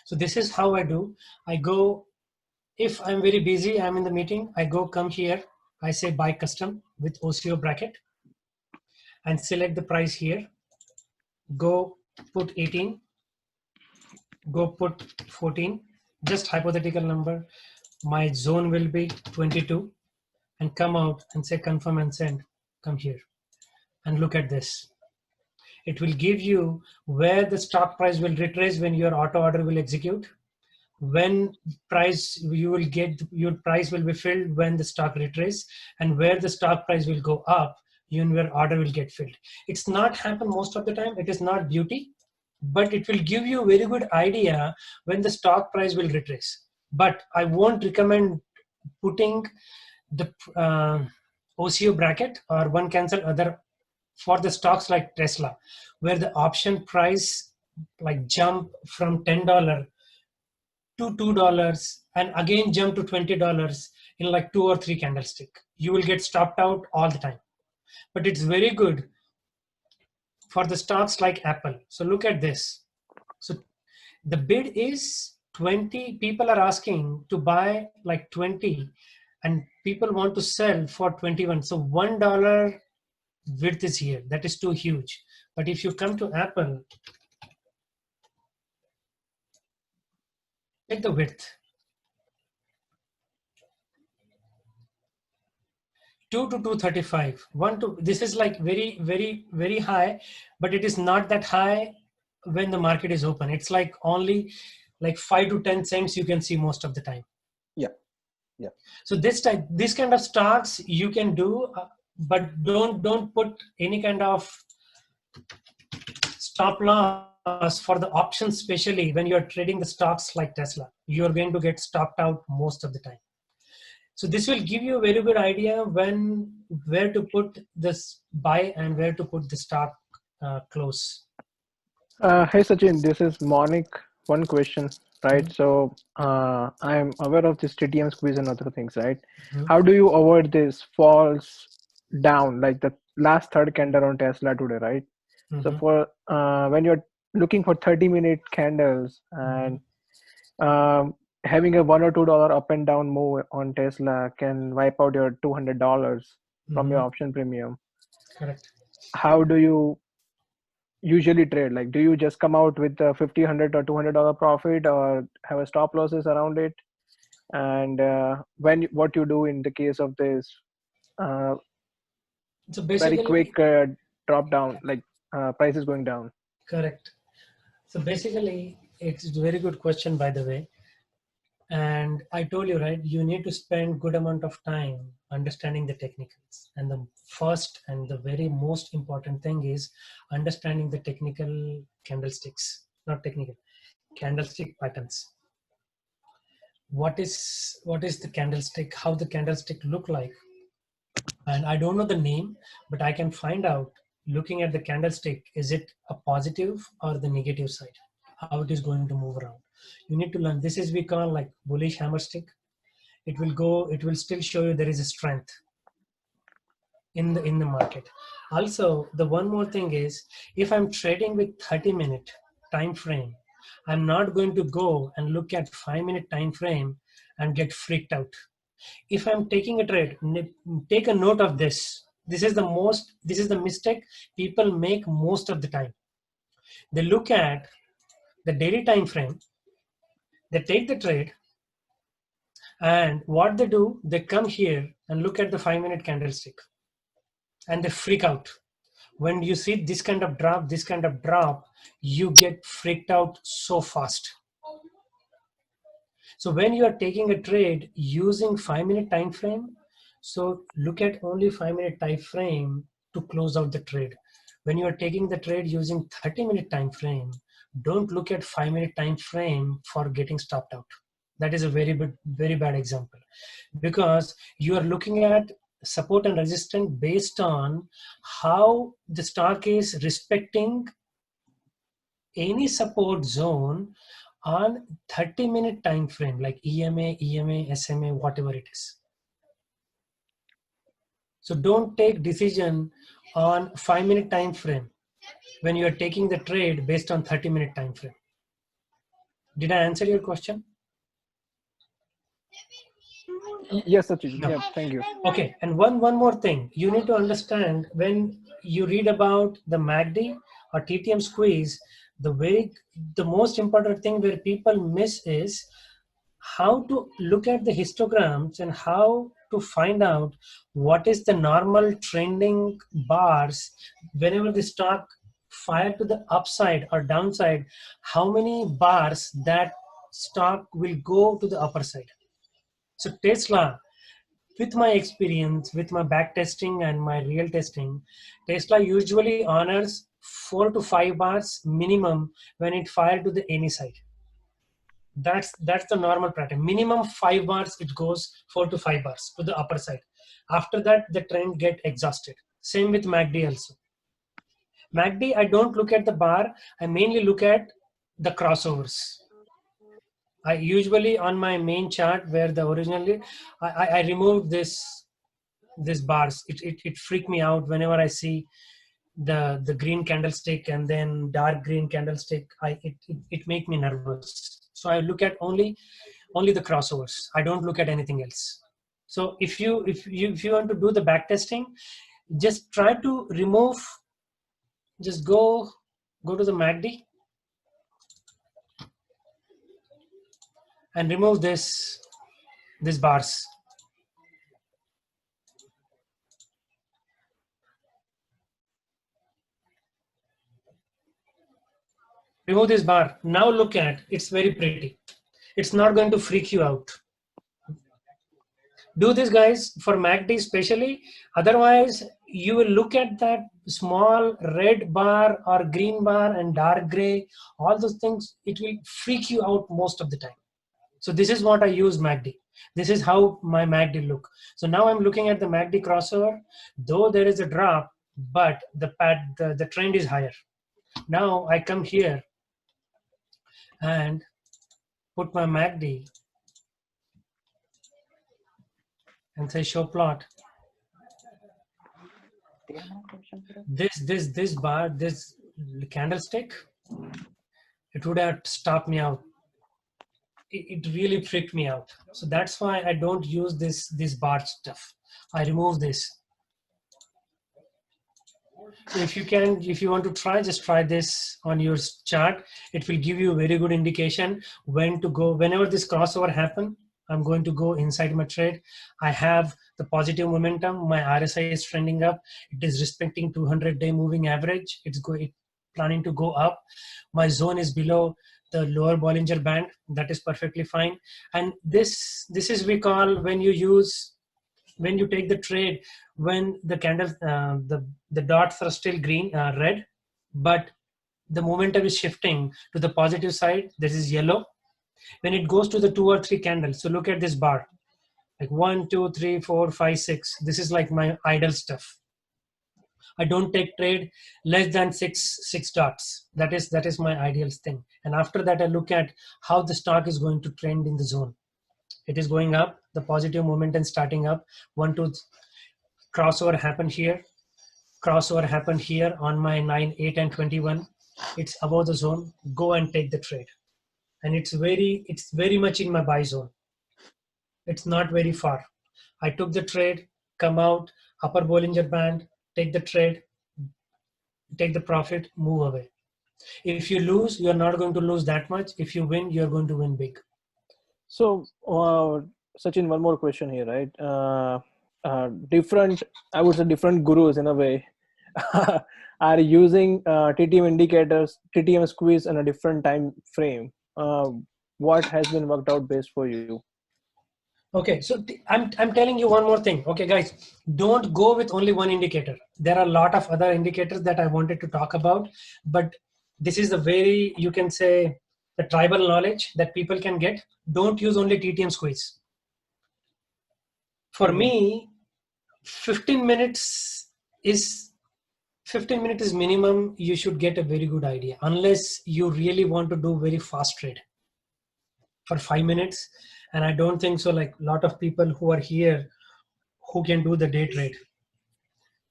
So this is how I do. I go, if I'm very busy, I'm in the meeting, I go come here, I say buy custom with OCO bracket and select the price here. Go put 18, go put 14, just hypothetical number. My zone will be 22 and come out and say confirm and send. Come here and look at this. It will give you where the stock price will retrace when your auto order will execute. When price you will get, your price will be filled when the stock retrace, and where the stock price will go up, your order will get filled. It's not happen most of the time. It is not beauty, but it will give you a very good idea when the stock price will retrace. But I won't recommend putting the OCO bracket, or one cancel other for the stocks like Tesla, where the option price like jump from $10 to $2 and again jump to $20 in like 2 or 3 candlestick. You will get stopped out all the time. But it's very good for the stocks like Apple. So look at this. So the bid is 20. People are asking to buy like 20 and people want to sell for 21. So $1 width is here. That is too huge. But if you come to Apple, check the width. 2 to 235. 1 to, this is like very, very, very high, but it is not that high when the market is open. It's like only like 5 to 10 cents you can see most of the time. Yeah. Yeah. So this kind of stocks you can do, but don't put any kind of stop loss for the options, especially when you're trading the stocks like Tesla. You're going to get stopped out most of the time. So this will give you a very good idea where to put this buy and where to put the stock close. Hey Sachin, this is Monik. One question, right? So I'm aware of this TTM squeeze and other things, right? How do you avoid this falls down, like the last third candle on Tesla today, right? So for when you're looking for 30-minute candles and having a $1 or $2 up and down move on Tesla can wipe out your $200 from your option premium. Correct. How do you usually trade? Like, do you just come out with a $50, $100 or $200 profit, or have a stop losses around it? And what you do in the case of this So Very basically, quick drop down, like price is going down. correct. So basically, it's a very good question, by the way. And I told you, right, you need to spend good amount of time understanding the technicals. And the first and the very most important thing is understanding the technical candlesticks, not technical, candlestick patterns. What is the candlestick, how the candlestick look like? And I don't know the name, but I can find out looking at the candlestick, is it a positive or the negative side? How it is going to move around. You need to learn. This is we call like bullish hammer stick. It will go, it will still show you there is a strength in the market. Also, the one more thing is, if I'm trading with 30-minute time frame, I'm not going to go and look at 5-minute time frame and get freaked out. If I'm taking a trade, take a note of this. This is the mistake people make most of the time. They look at the daily time frame, they take the trade, and what they do, they come here and look at the 5-minute candlestick and they freak out. When you see this kind of drop, you get freaked out so fast. So when you are taking a trade using 5-minute time frame, so look at only 5-minute time frame to close out the trade. When you are taking the trade using 30-minute time frame, don't look at 5-minute time frame for getting stopped out. That is a very bad example, because you are looking at support and resistance based on how the stock is respecting any support zone on 30-minute time frame, like EMA, SMA, whatever it is. So don't take decision on 5-minute time frame when you are taking the trade based on 30-minute time frame. Did I answer your question? Yes, Sachin. No. Yeah, thank you. Okay, and one more thing. You need to understand, when you read about the MACD or TTM squeeze, the most important thing where people miss is how to look at the histograms and how to find out what is the normal trending bars whenever the stock fire to the upside or downside, how many bars that stock will go to the upper side. So Tesla, with my experience, with my back testing and my real testing, Tesla usually honors 4 to 5 bars minimum when it fire to the any side. That's the normal pattern. Minimum 5 bars, it goes 4 to 5 bars to the upper side. After that, the trend get exhausted. Same with MACD also. MACD, I don't look at the bar. I mainly look at the crossovers. I usually on my main chart where the originally, I remove this bars. It freaked me out whenever I see the green candlestick and then dark green candlestick. It make me nervous. So I look at only the crossovers. I don't look at anything else. So if you want to do the back testing, just try to remove, just go to the MACD and remove this bars. Remove this bar. Now look at, it's very pretty. It's not going to freak you out. Do this, guys, for MACD especially. Otherwise, you will look at that small red bar or green bar and dark gray, all those things, it will freak you out most of the time. So this is what I use MACD. This is how my MACD look. So now I'm looking at the MACD crossover, though there is a drop, but the trend is higher. Now I come here and put my MACD and say show plot. This bar, this candlestick, it would have stopped me out. It really freaked me out. So that's why I don't use this bar stuff. I remove this. So if you want to try, just try this on your chart. It will give you a very good indication when to go. Whenever this crossover happen, I'm going to go inside my trade. I have the positive momentum. My RSI is trending up. It is respecting 200-day moving average. It's planning to go up. My zone is below the lower Bollinger Band. That is perfectly fine. And this is we call when you take the trade when the candles the dots are still green red, but the momentum is shifting to the positive side. This is yellow. When it goes to the 2 or 3 candles, so look at this bar, like 1 2 3 4 5 6. This is like my idle stuff. I don't take trade less than six dots. That is my ideal thing. And after that, I look at how the stock is going to trend in the zone. It is going up, the positive momentum starting up. 1 2 crossover happened here. Crossover happened here on my 9 8 and 21. It's above the zone. Go and take the trade. And it's very much in my buy zone. It's not very far. I took the trade, come out, upper Bollinger Band, take the trade, take the profit, move away. If you lose, you're not going to lose that much. If you win, you're going to win big. So, Sachin, one more question here, right? Different, I would say, different gurus in a way are using TTM indicators, TTM squeeze in a different time frame. What has been worked out best for you? Okay, so I'm telling you one more thing. Okay, guys, don't go with only one indicator. There are a lot of other indicators that I wanted to talk about, but this is the very, you can say, the tribal knowledge that people can get. Don't use only TTM squeeze. For me, 15 minutes is minimum. You should get a very good idea, unless you really want to do very fast trade for 5 minutes. And I don't think so, like a lot of people who are here who can do the day trade.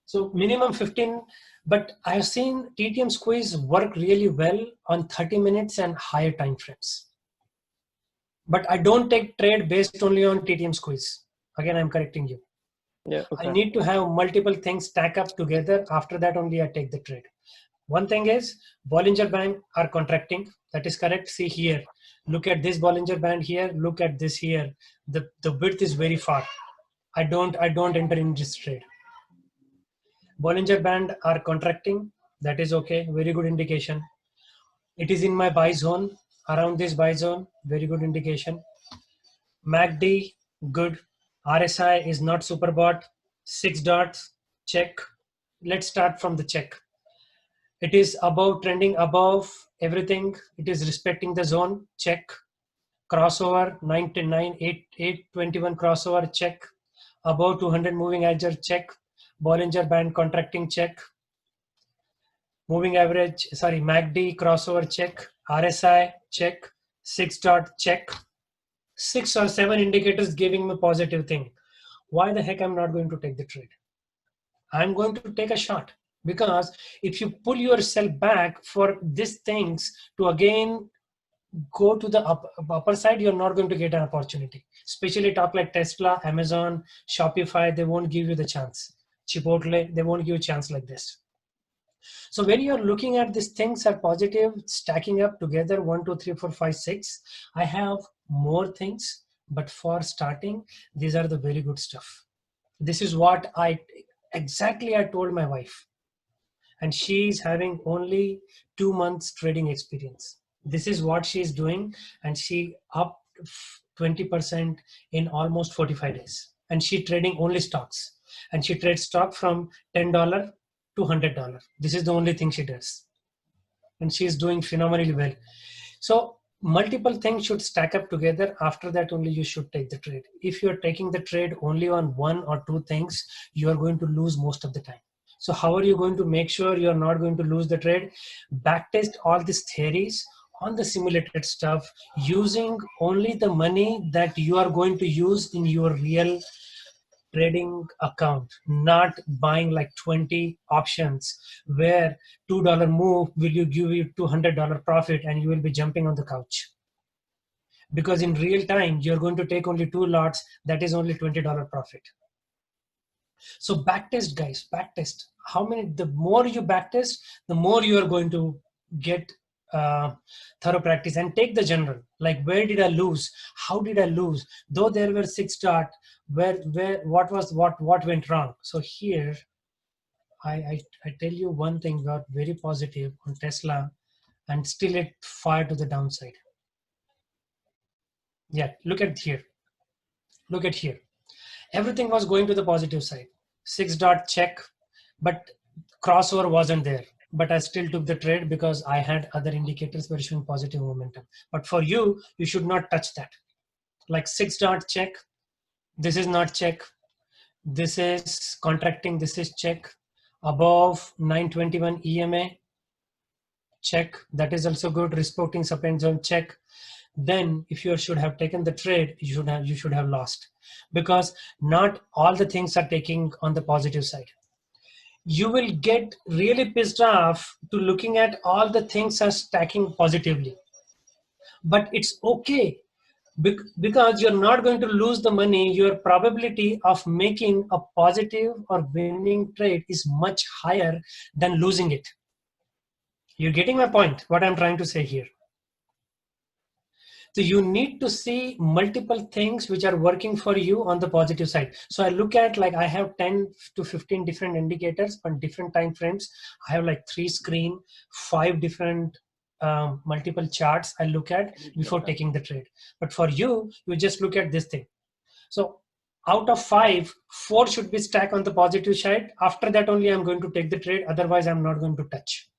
So minimum 15, but I've seen TTM squeeze work really well on 30 minutes and higher time frames. But I don't take trade based only on TTM squeeze. Again, I'm correcting you. Yeah, okay. I need to have multiple things stack up together. After that only I take the trade. One thing is Bollinger Band are contracting. That is correct. See here. Look at this Bollinger Band here. Look at this here. The width is very far. I don't enter in this trade. Bollinger Band are contracting. That is okay. Very good indication. It is in my buy zone. Around this buy zone. Very good indication. MACD good. RSI is not superbought. 6 dots. Check. Let's start from the check. It is above, trending above everything. It is respecting the zone. Check. Crossover 99 821 crossover. Check. Above 200 moving average. Check. Bollinger Band contracting. Check. Moving average, sorry, MACD crossover. Check. RSI. Check. 6 dot. Check. 6 or 7 indicators giving me positive thing. Why the heck I'm not going to take the trade? I'm going to take a shot. Because if you pull yourself back for these things to again go to the upper side, you're not going to get an opportunity. Especially talk like Tesla, Amazon, Shopify, they won't give you the chance. Chipotle, they won't give you a chance like this. So when you're looking at these things are positive, stacking up together, 1, 2, 3, 4, 5, 6. I have more things, but for starting, these are the very good stuff. This is what I told my wife. And she's having only 2 months trading experience. This is what she's doing, and she up 20% in almost 45 days. And she trading only stocks, and she trades stock from $10 to $100. This is the only thing she does, and she's doing phenomenally well. So multiple things should stack up together. After that only you should take the trade. If you're taking the trade only on 1 or 2 things, you are going to lose most of the time. So how are you going to make sure you're not going to lose the trade? Backtest all these theories on the simulated stuff using only the money that you are going to use in your real trading account, not buying like 20 options where $2 move will you give you $200 profit and you will be jumping on the couch. Because in real time, you're going to take only 2 lots, that is only $20 profit. So backtest, guys, backtest. The more you backtest, the more you are going to get thorough practice and take the general, like where did I lose, how did I lose, though there were 6 dot, where what went wrong. So here I tell you one thing got very positive on Tesla, and still it fired to the downside. Yeah, look at here, everything was going to the positive side. 6 dot check, but crossover wasn't there, but I still took the trade because I had other indicators were showing positive momentum. But for you, you should not touch that. Like 6 dot check, this is not check, this is contracting, this is check. Above 921 EMA, check, that is also good. Respecting supply zone, check. Then if you should have taken the trade, you should have lost, because not all the things are taking on the positive side. You will get really pissed off to looking at all the things are stacking positively, but it's okay, because you're not going to lose the money. Your probability of making a positive or winning trade is much higher than losing it. You're getting my point, what I'm trying to say here. So you need to see multiple things which are working for you on the positive side. So I look at, like, I have 10 to 15 different indicators on different time frames. I have like 3 screen, 5 different multiple charts I look at before taking the trade. But for you, you just look at this thing. So out of 5, 4 should be stacked on the positive side. After that only I'm going to take the trade. Otherwise I'm not going to touch.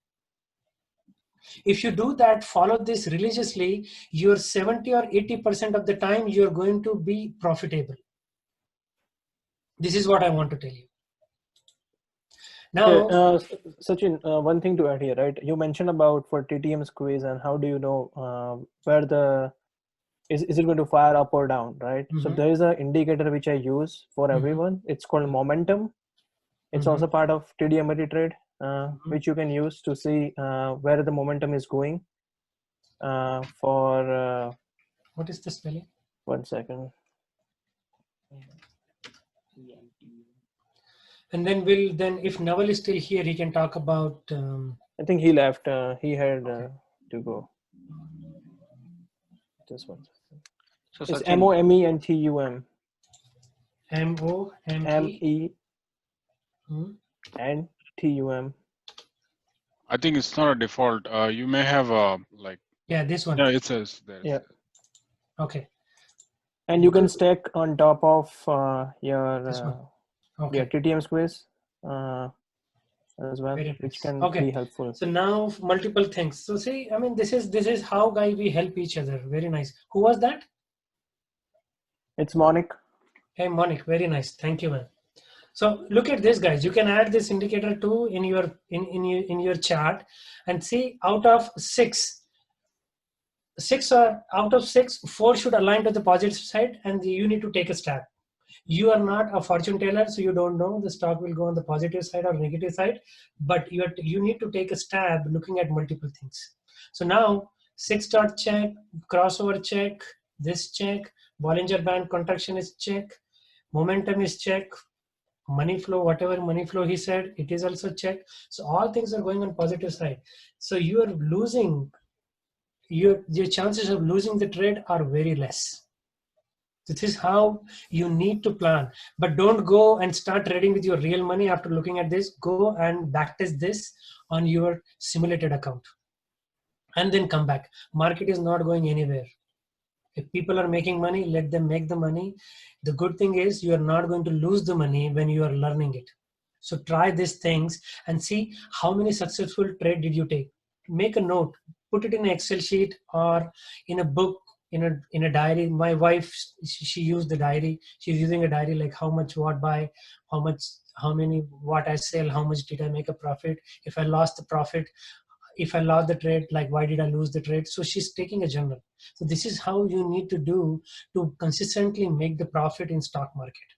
If you do that, follow this religiously, you're 70 or 80% of the time you're going to be profitable. This is what I want to tell you. Now, Sachin, one thing to add here, right? You mentioned about for TTM squeeze and how do you know where the is it going to fire up or down, right? So there is an indicator which I use for everyone. It's called momentum. It's also part of TD trade, which you can use to see where the momentum is going. For what is the spelling? 1 second. And then if Naval is still here, he can talk about. I think he left. He had to go. Just 1 second. So it's MOMENTUM. MENTUM. I think it's not a default. You may have like. Yeah, this one. Yeah, it says there. Yeah. Okay. And you can stack on top of your TTM squeeze as well, which can be helpful. So now multiple things. So see, I mean, this is how we help each other. Very nice. Who was that? It's Monique. Hey, Monique. Very nice. Thank you, man. So look at this, guys. You can add this indicator too in your chart and see out of 6, 4 should align to the positive side, and you need to take a stab. You are not a fortune teller, so you don't know the stock will go on the positive side or negative side, but you need to take a stab looking at multiple things. So now 6 dot check, crossover check, this check, Bollinger Band contraction is check, momentum is check, money flow, whatever money flow he said, it is also check. So all things are going on positive side. So you are losing, your chances of losing the trade are very less. This is how you need to plan. But don't go and start trading with your real money after looking at this. Go and backtest this on your simulated account and then come back. Market is not going anywhere. If people are making money, let them make the money. The good thing is you are not going to lose the money when you are learning it. So try these things and see how many successful trade did you take. Make a note, put it in an Excel sheet or in a book, in a diary. My wife, she used the diary. She's using a diary, like how much what buy, how many what I sell, how much did I make a profit, if I lost the profit, if I lost the trade, like why did I lose the trade. So she's taking a journal. So this is how you need to do to consistently make the profit in stock market.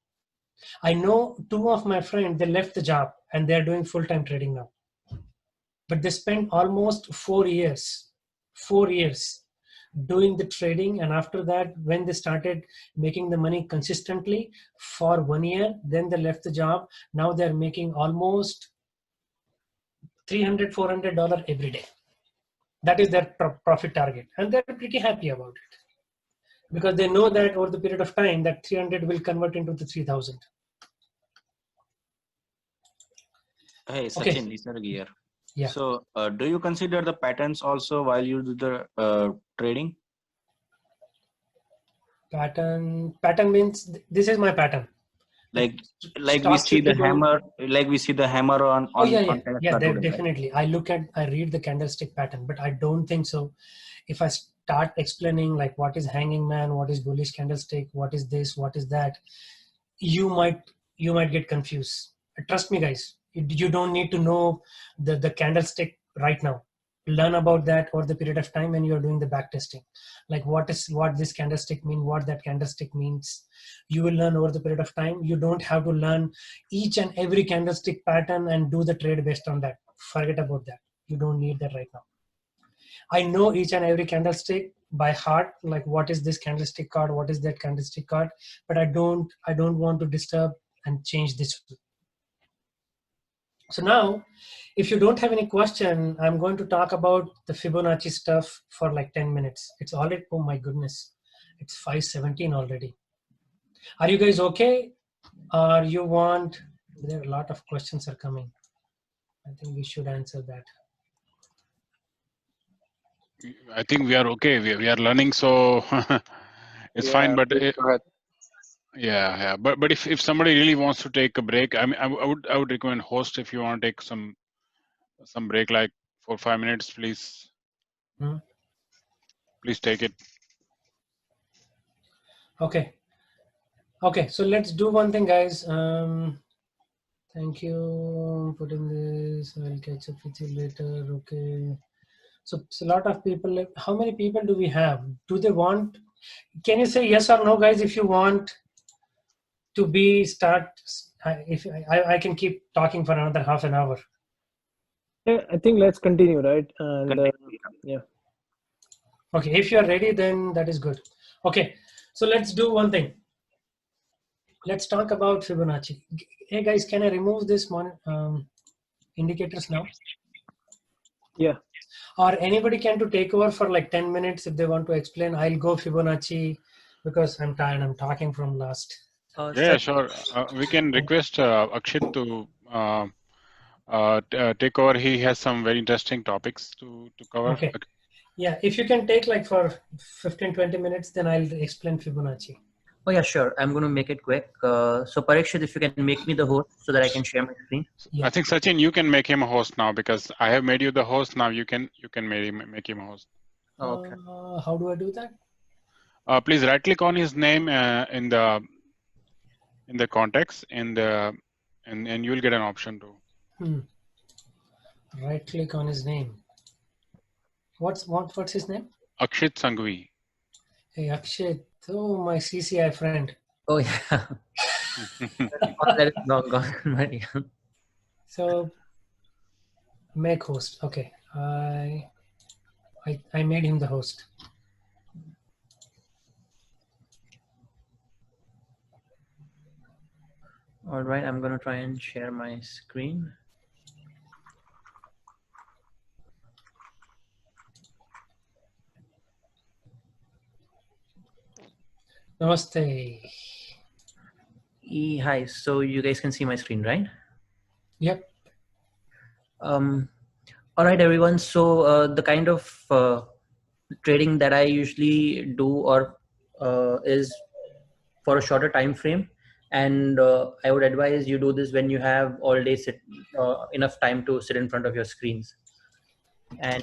I know 2 of my friends, they left the job and they're doing full-time trading now, but they spent almost 4 years doing the trading. And after that, when they started making the money consistently for 1 year, then they left the job. Now they're making almost $300-400 every day. That is their profit target, and they're pretty happy about it because they know that over the period of time that 300 will convert into the 3000. Hey, Okay. Sachin, Nisarg here. Yeah. So, do you consider the patterns also while you do the trading? Pattern means this is my pattern. Like we Stock see the typical- hammer, like we see the hammer on today, definitely. right? I read the candlestick pattern, but I don't think so. If I start explaining like what is hanging man, what is bullish candlestick, what is this, what is that, you might get confused. Trust me, guys. You don't need to know the candlestick right now. Learn about that over the period of time when you're doing the back testing. Like what this candlestick mean, what that candlestick means. You will learn over the period of time. You don't have to learn each and every candlestick pattern and do the trade based on that. Forget about that. You don't need that right now. I know each and every candlestick by heart, like what is this candlestick card, what is that candlestick card, but I don't want to disturb and change this. So now, if you don't have any question, I'm going to talk about the Fibonacci stuff for like 10 minutes. It's already, oh my goodness, it's 5:17 already. Are you guys okay? Or you want, there are a lot of questions are coming. I think we should answer that. I think we are okay. We are learning, so it's fine. But but if somebody really wants to take a break, I mean, I would recommend host if you want to take some break, like 4 or 5 minutes, please. Please take it. Okay. So let's do one thing, guys. Thank you for putting this. I'll catch up with you later. Okay. So it's a lot of people. How many people do we have? Do they want? Can you say yes or no, guys? If you want to be start, if I can keep talking for another half an hour. Yeah, I think let's continue, right? And yeah. Okay, if you are ready, then that is good. Okay, so let's do one thing. Let's talk about Fibonacci. Hey guys, can I remove this indicators now? Yeah. Or anybody can to take over for like 10 minutes if they want to explain. I'll go Fibonacci because I'm tired. I'm talking from last. Yeah, sure. We can request Akshit to take over. He has some very interesting topics to cover. Okay. Yeah, if you can take like for 15-20 minutes, then I'll explain Fibonacci. Oh yeah, sure. I'm going to make it quick. So Parikshit, if you can make me the host so that I can share my screen. Yeah. I think Sachin, you can make him a host now because I have made you the host. Now you can make him a host. Okay. How do I do that? Please right click on his name in the context and you'll get an option to. Right click on his name. What's his name? Akshit Sanghvi. Hey Akshit, oh my CCI friend. Oh yeah. That is long gone. So make host. Okay, I made him the host. All right, I'm going to try and share my screen. Namaste. Hi, so you guys can see my screen, right? Yep. All right, everyone. So the kind of trading that I usually do or is for a shorter time frame, and I would advise you do this when you have all day enough time to sit in front of your screens. And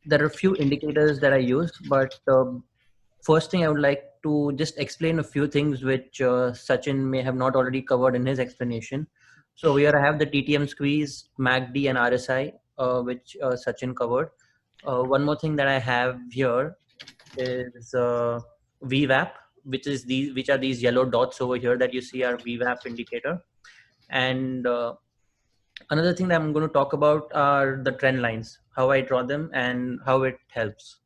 there are a few indicators that I use, but first thing I would like to just explain a few things which Sachin may have not already covered in his explanation. So here I have the TTM squeeze, MACD and RSI, which Sachin covered. One more thing that I have here is VWAP, which are these yellow dots over here that you see are VWAP indicator. And another thing that I'm going to talk about are the trend lines, how I draw them and how it helps.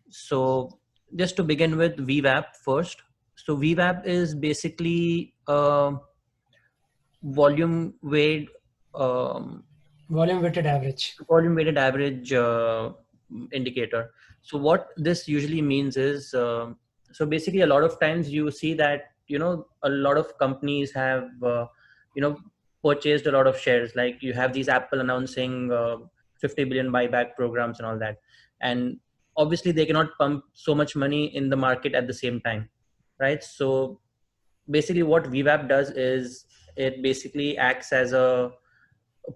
So just to begin with VWAP first. So VWAP is basically volume weight Volume weighted average. Volume weighted average indicator. So what this usually means is, so basically a lot of times you see that, you know, a lot of companies have, you know, purchased a lot of shares. Like you have these Apple announcing 50 billion buyback programs and all that. And obviously they cannot pump so much money in the market at the same time, right? So basically what VWAP does is it basically acts as a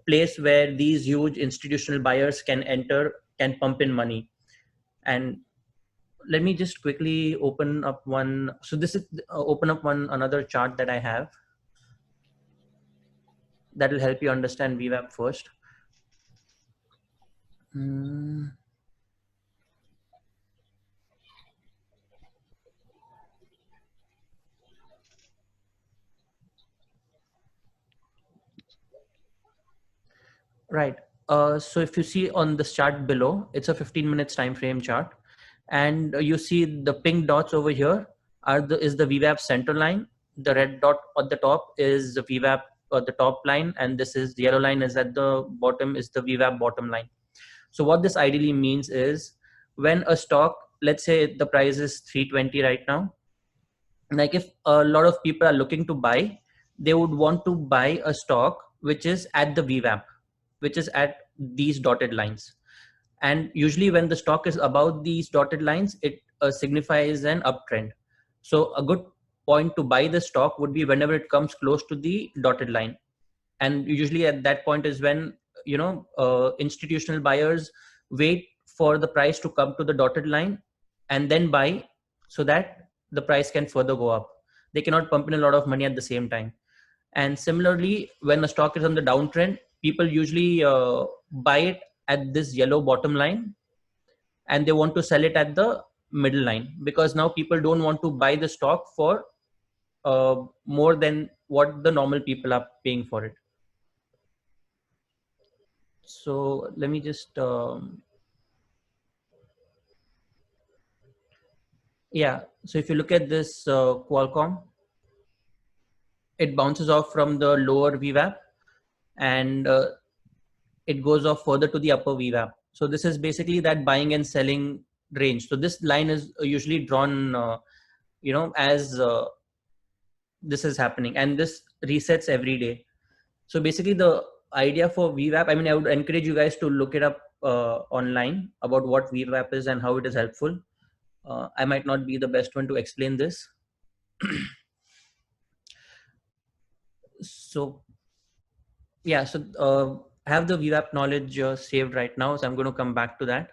place where these huge institutional buyers can enter, can pump in money. And let me just quickly open up one. So this is open up another chart that I have that will help you understand VWAP first. Right. So if you see on this chart below, it's a 15 minutes time frame chart, and you see the pink dots over here is the VWAP center line. The red dot at the top is the VWAP the top line, and this is the yellow line is at the bottom is the VWAP bottom line. So what this ideally means is when a stock, let's say the price is 320 right now, like if a lot of people are looking to buy, they would want to buy a stock which is at the VWAP, which is at these dotted lines. And usually when the stock is above these dotted lines, it signifies an uptrend. So a good point to buy the stock would be whenever it comes close to the dotted line. And usually at that point is when, you know, institutional buyers wait for the price to come to the dotted line and then buy, so that the price can further go up. They cannot pump in a lot of money at the same time. And similarly, when a stock is on the downtrend, people usually buy it at this yellow bottom line, and they want to sell it at the middle line, because now people don't want to buy the stock for more than what the normal people are paying for it. So let me just yeah, so if you look at this Qualcomm, it bounces off from the lower VWAP and it goes off further to the upper VWAP. So this is basically that buying and selling range. So this line is usually drawn you know, as this is happening, and this resets every day. So basically the idea for VWAP, I mean, I would encourage you guys to look it up online about what VWAP is and how it is helpful. I might not be the best one to explain this. So yeah, so I have the VWAP knowledge saved right now, so I'm going to come back to that.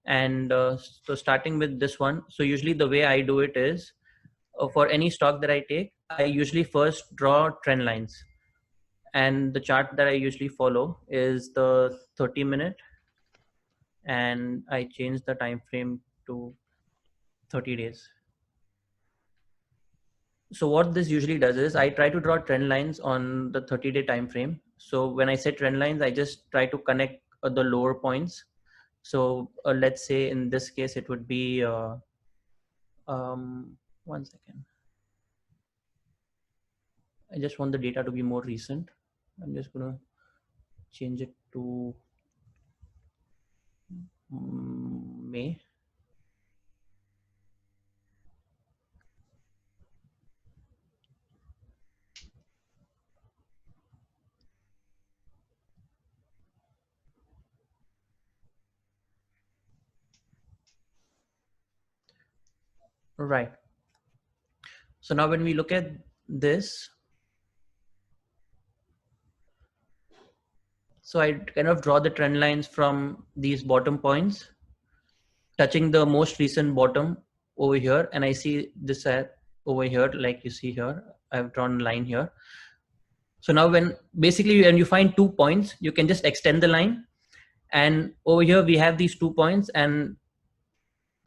And so starting with this one, so usually the way I do it is for any stock that I take, I usually first draw trend lines. And the chart that I usually follow is the 30-minute, and I change the time frame to 30 days. So what this usually does is I try to draw trend lines on the 30-day time frame. So when I say trend lines, I just try to connect the lower points. So let's say in this case, it would be, 1 second. I just want the data to be more recent. I'm just gonna change it to May. Right. So now when we look at this, so I kind of draw the trend lines from these bottom points, touching the most recent bottom over here. And I see this over here, like you see here, I've drawn a line here. So now when you find 2 points, you can just extend the line. And over here, we have these 2 points, and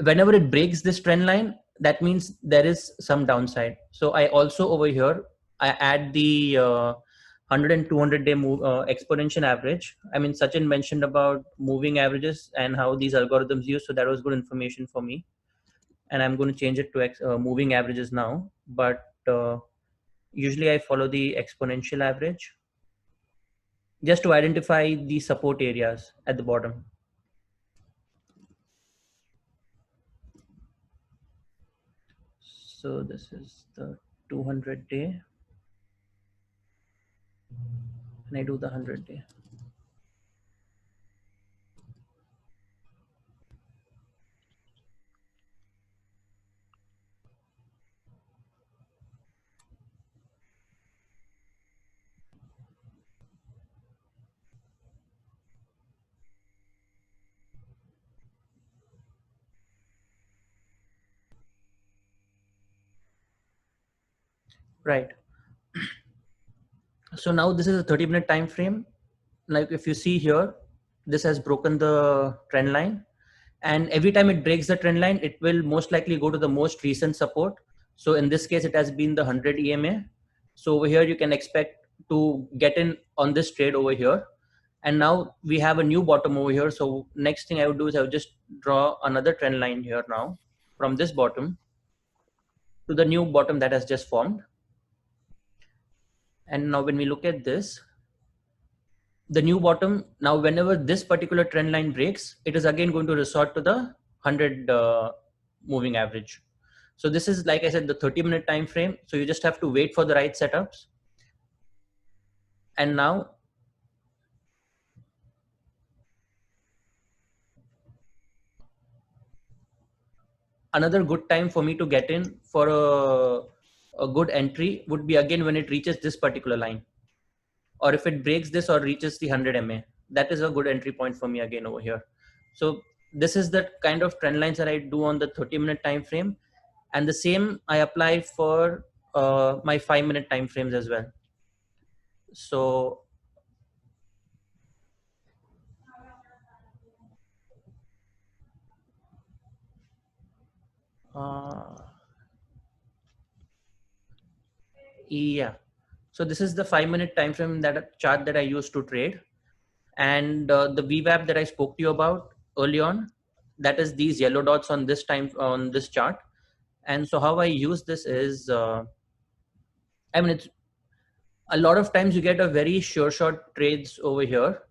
whenever it breaks this trend line, that means there is some downside. So I also over here, I add the 100 and 200 day exponential average. I mean, Sachin mentioned about moving averages and how these algorithms use. So that was good information for me. And I'm going to change it to moving averages now. But usually I follow the exponential average. just to identify the support areas at the bottom. So this is the 200-day, and I do the 100-day. Right. So now this is a 30-minute time frame. Like if you see here, this has broken the trend line, and every time it breaks the trend line, it will most likely go to the most recent support. So in this case, it has been the 100 EMA. So over here, you can expect to get in on this trade over here. And now we have a new bottom over here. So next thing I would do is I would just draw another trend line here now from this bottom to the new bottom that has just formed. And now when we look at this, the new bottom, now whenever this particular trend line breaks, it is again going to resort to the 100 moving average. So this is, like I said, the 30-minute time frame. So you just have to wait for the right setups. And now another good time for me to get in for a good entry would be again when it reaches this particular line, or if it breaks this or reaches the 100 MA. That is a good entry point for me again over here. So this is the kind of trend lines that I do on the 30-minute time frame, and the same I apply for my 5-minute time frames as well. So yeah, so this is the 5-minute time frame that chart that I use to trade, and the VWAP that I spoke to you about early on, that is these yellow dots on this chart. And so how I use this is, I mean, it's a lot of times you get a very sure shot trades over here,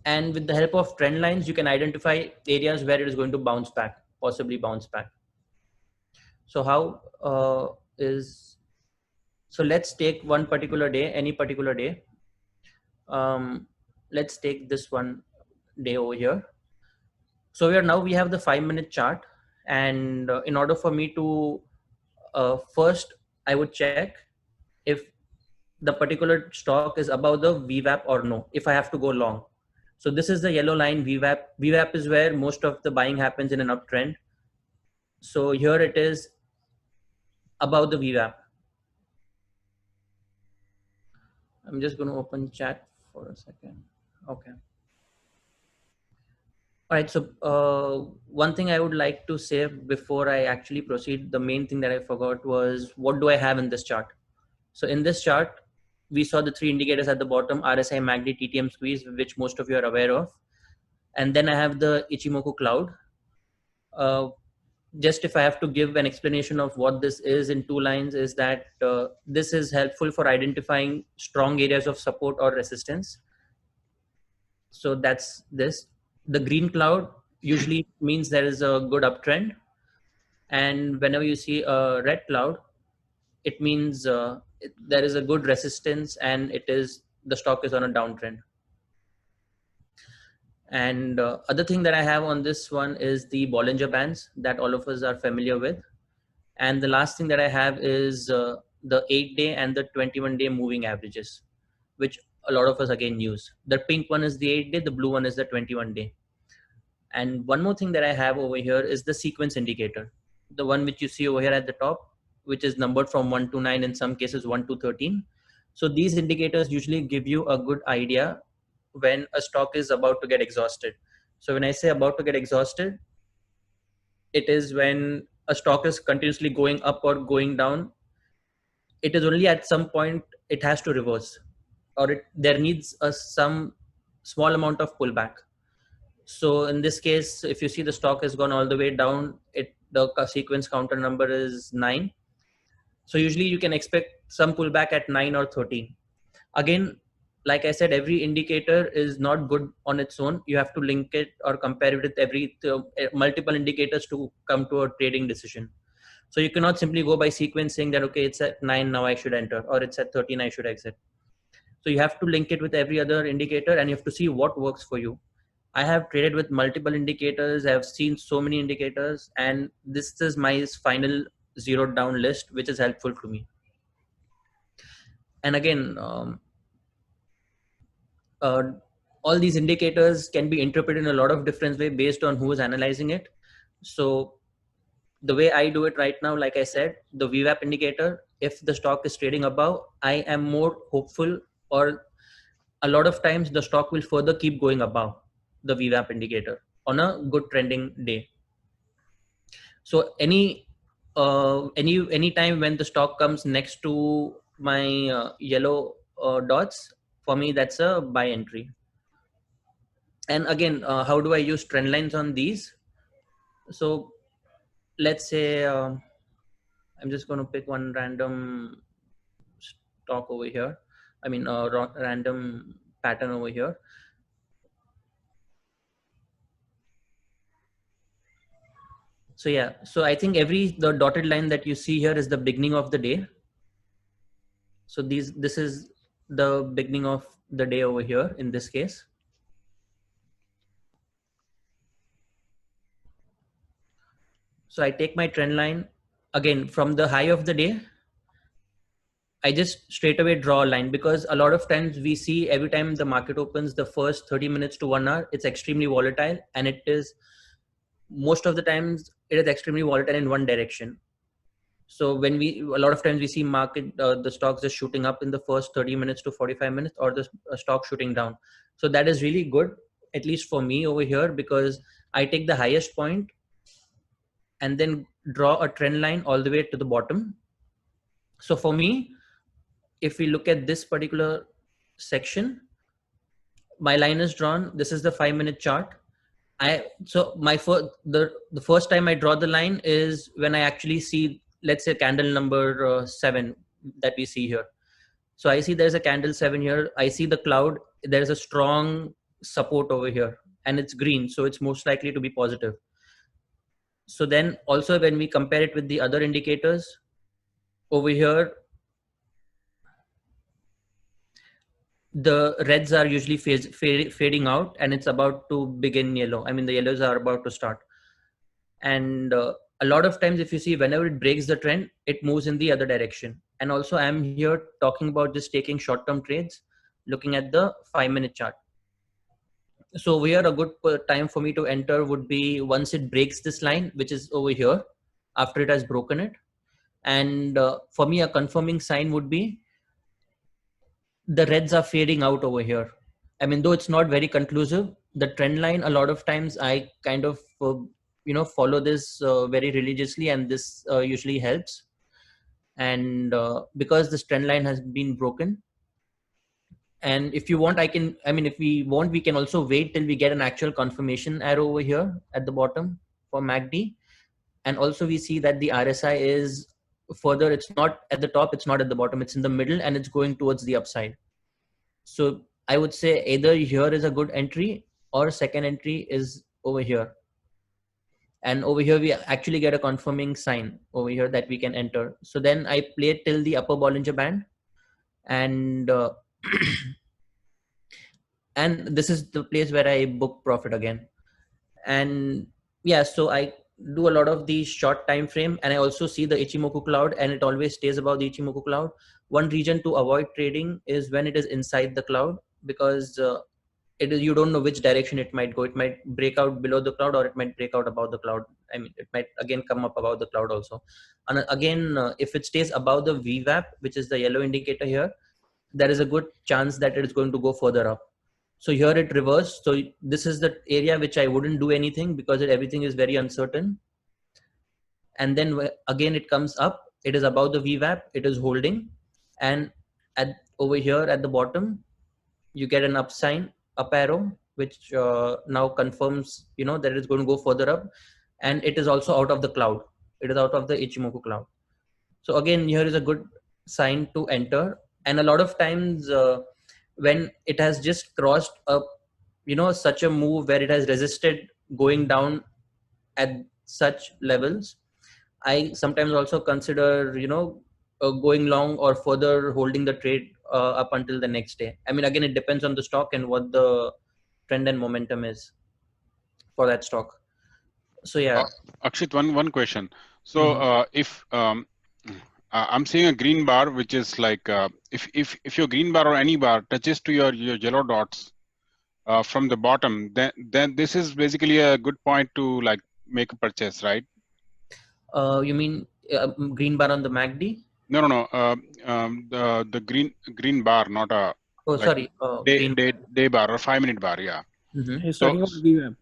and with the help of trend lines, you can identify areas where it is going to bounce back, possibly bounce back. So how so let's take one particular day, any particular day. Let's take this one day over here. So we have the 5-minute chart, and in order for me to first, I would check if the particular stock is above the VWAP or no, if I have to go long. So this is the yellow line VWAP. VWAP is where most of the buying happens in an uptrend. So here it is above the VWAP. I'm just going to open chat for a second. Okay. All right. So one thing I would like to say before I actually proceed, the main thing that I forgot was, what do I have in this chart? So in this chart, we saw the 3 indicators at the bottom: RSI, MACD, TTM squeeze, which most of you are aware of. And then I have the Ichimoku Cloud. Just if I have to give an explanation of what this is in 2 lines, is that this is helpful for identifying strong areas of support or resistance. So that's this. The green cloud usually means there is a good uptrend. And whenever you see a red cloud, it means there is a good resistance and the stock is on a downtrend. And other thing that I have on this one is the Bollinger Bands that all of us are familiar with. And the last thing that I have is the 8-day and the 21-day moving averages, which a lot of us again use. The pink one is the 8-day, the blue one is the 21-day. And one more thing that I have over here is the sequence indicator, the one which you see over here at the top, which is numbered from 1 to 9, in some cases 1 to 13. So these indicators usually give you a good idea when a stock is about to get exhausted. So when I say about to get exhausted, it is when a stock is continuously going up or going down. It is only at some point it has to reverse, or there needs some small amount of pullback. So in this case, if you see the stock has gone all the way down, the sequence counter number is 9. So usually you can expect some pullback at 9 or 13. Again, like I said, every indicator is not good on its own. You have to link it or compare it with multiple indicators to come to a trading decision. So you cannot simply go by sequencing that, okay, it's at 9, now I should enter, or it's at 13, I should exit. So you have to link it with every other indicator and you have to see what works for you. I have traded with multiple indicators. I have seen so many indicators, and this is my final zeroed down list, which is helpful to me. And again, all these indicators can be interpreted in a lot of different ways based on who is analyzing it. So the way I do it right now, like I said, the VWAP indicator, if the stock is trading above, I am more hopeful, or a lot of times the stock will further keep going above the VWAP indicator on a good trending day. So any time when the stock comes next to my yellow dots, for me that's a buy entry. And again, how do I use trend lines on these? So let's say I'm just going to pick one random stock over here. I mean, random pattern over here. So yeah, so I think the dotted line that you see here is the beginning of the day. So this is the beginning of the day over here in this case. So I take my trend line again from the high of the day. I just straight away draw a line, because a lot of times we see every time the market opens, the first 30 minutes to 1 hour, it's extremely volatile, and it is most of the times it is extremely volatile in one direction. So when a lot of times we see market, the stocks just shooting up in the first 30 minutes to 45 minutes, or the stock shooting down. So that is really good, at least for me over here, because I take the highest point and then draw a trend line all the way to the bottom. So for me, if we look at this particular section, my line is drawn. This is the 5-minute chart. So the first time I draw the line is when I actually see, let's say, candle number 7 that we see here. So I see there's a candle 7 here. I see the cloud. There's a strong support over here, and it's green, so it's most likely to be positive. So then also when we compare it with the other indicators over here, the reds are usually fading out, and it's about to begin yellow. I mean, the yellows are about to start. And a lot of times, if you see, whenever it breaks the trend, it moves in the other direction. And also I'm here talking about just taking short-term trades, looking at the 5-minute chart. So here a good time for me to enter would be once it breaks this line, which is over here, after it has broken it. And for me, a confirming sign would be the reds are fading out over here. I mean, though it's not very conclusive, the trend line, a lot of times I kind of, follow this very religiously, and this usually helps. And because this trend line has been broken, and if you want, if we want, we can also wait till we get an actual confirmation arrow over here at the bottom for MACD. And also we see that the RSI is further, it's not at the top, it's not at the bottom, it's in the middle, and it's going towards the upside. So I would say either here is a good entry, or second entry is over here. And over here, we actually get a confirming sign over here that we can enter. So then I play it till the upper Bollinger Band. And and this is the place where I book profit again. And yeah, so I do a lot of the short time frame, and I also see the Ichimoku Cloud, and it always stays above the Ichimoku Cloud. One reason to avoid trading is when it is inside the cloud, because you don't know which direction it might go. It might break out below the cloud, or it might break out above the cloud. I mean, it might again come up above the cloud also. And again, if it stays above the VWAP, which is the yellow indicator here, there is a good chance that it is going to go further up. So here it reversed. So this is the area which I wouldn't do anything, because everything is very uncertain. And then again, it comes up. It is above the VWAP. It is holding. And over here at the bottom, you get an up sign, up arrow, which now confirms, that it is going to go further up. And it is also out of the cloud. It is out of the Ichimoku Cloud. So again, here is a good sign to enter. And a lot of times when it has just crossed up, such a move where it has resisted going down at such levels, I sometimes also consider, going long or further holding the trade up until the next day. I mean, again, it depends on the stock and what the trend and momentum is for that stock. So yeah. Akshit, one question. So if I'm seeing a green bar, which is like if your green bar or any bar touches to your yellow dots from the bottom, then this is basically a good point to like make a purchase, right? You mean green bar on the MACD? No. The green bar, not a Oh, like sorry. day bar or 5-minute bar. Yeah. He's So talking about VWAP.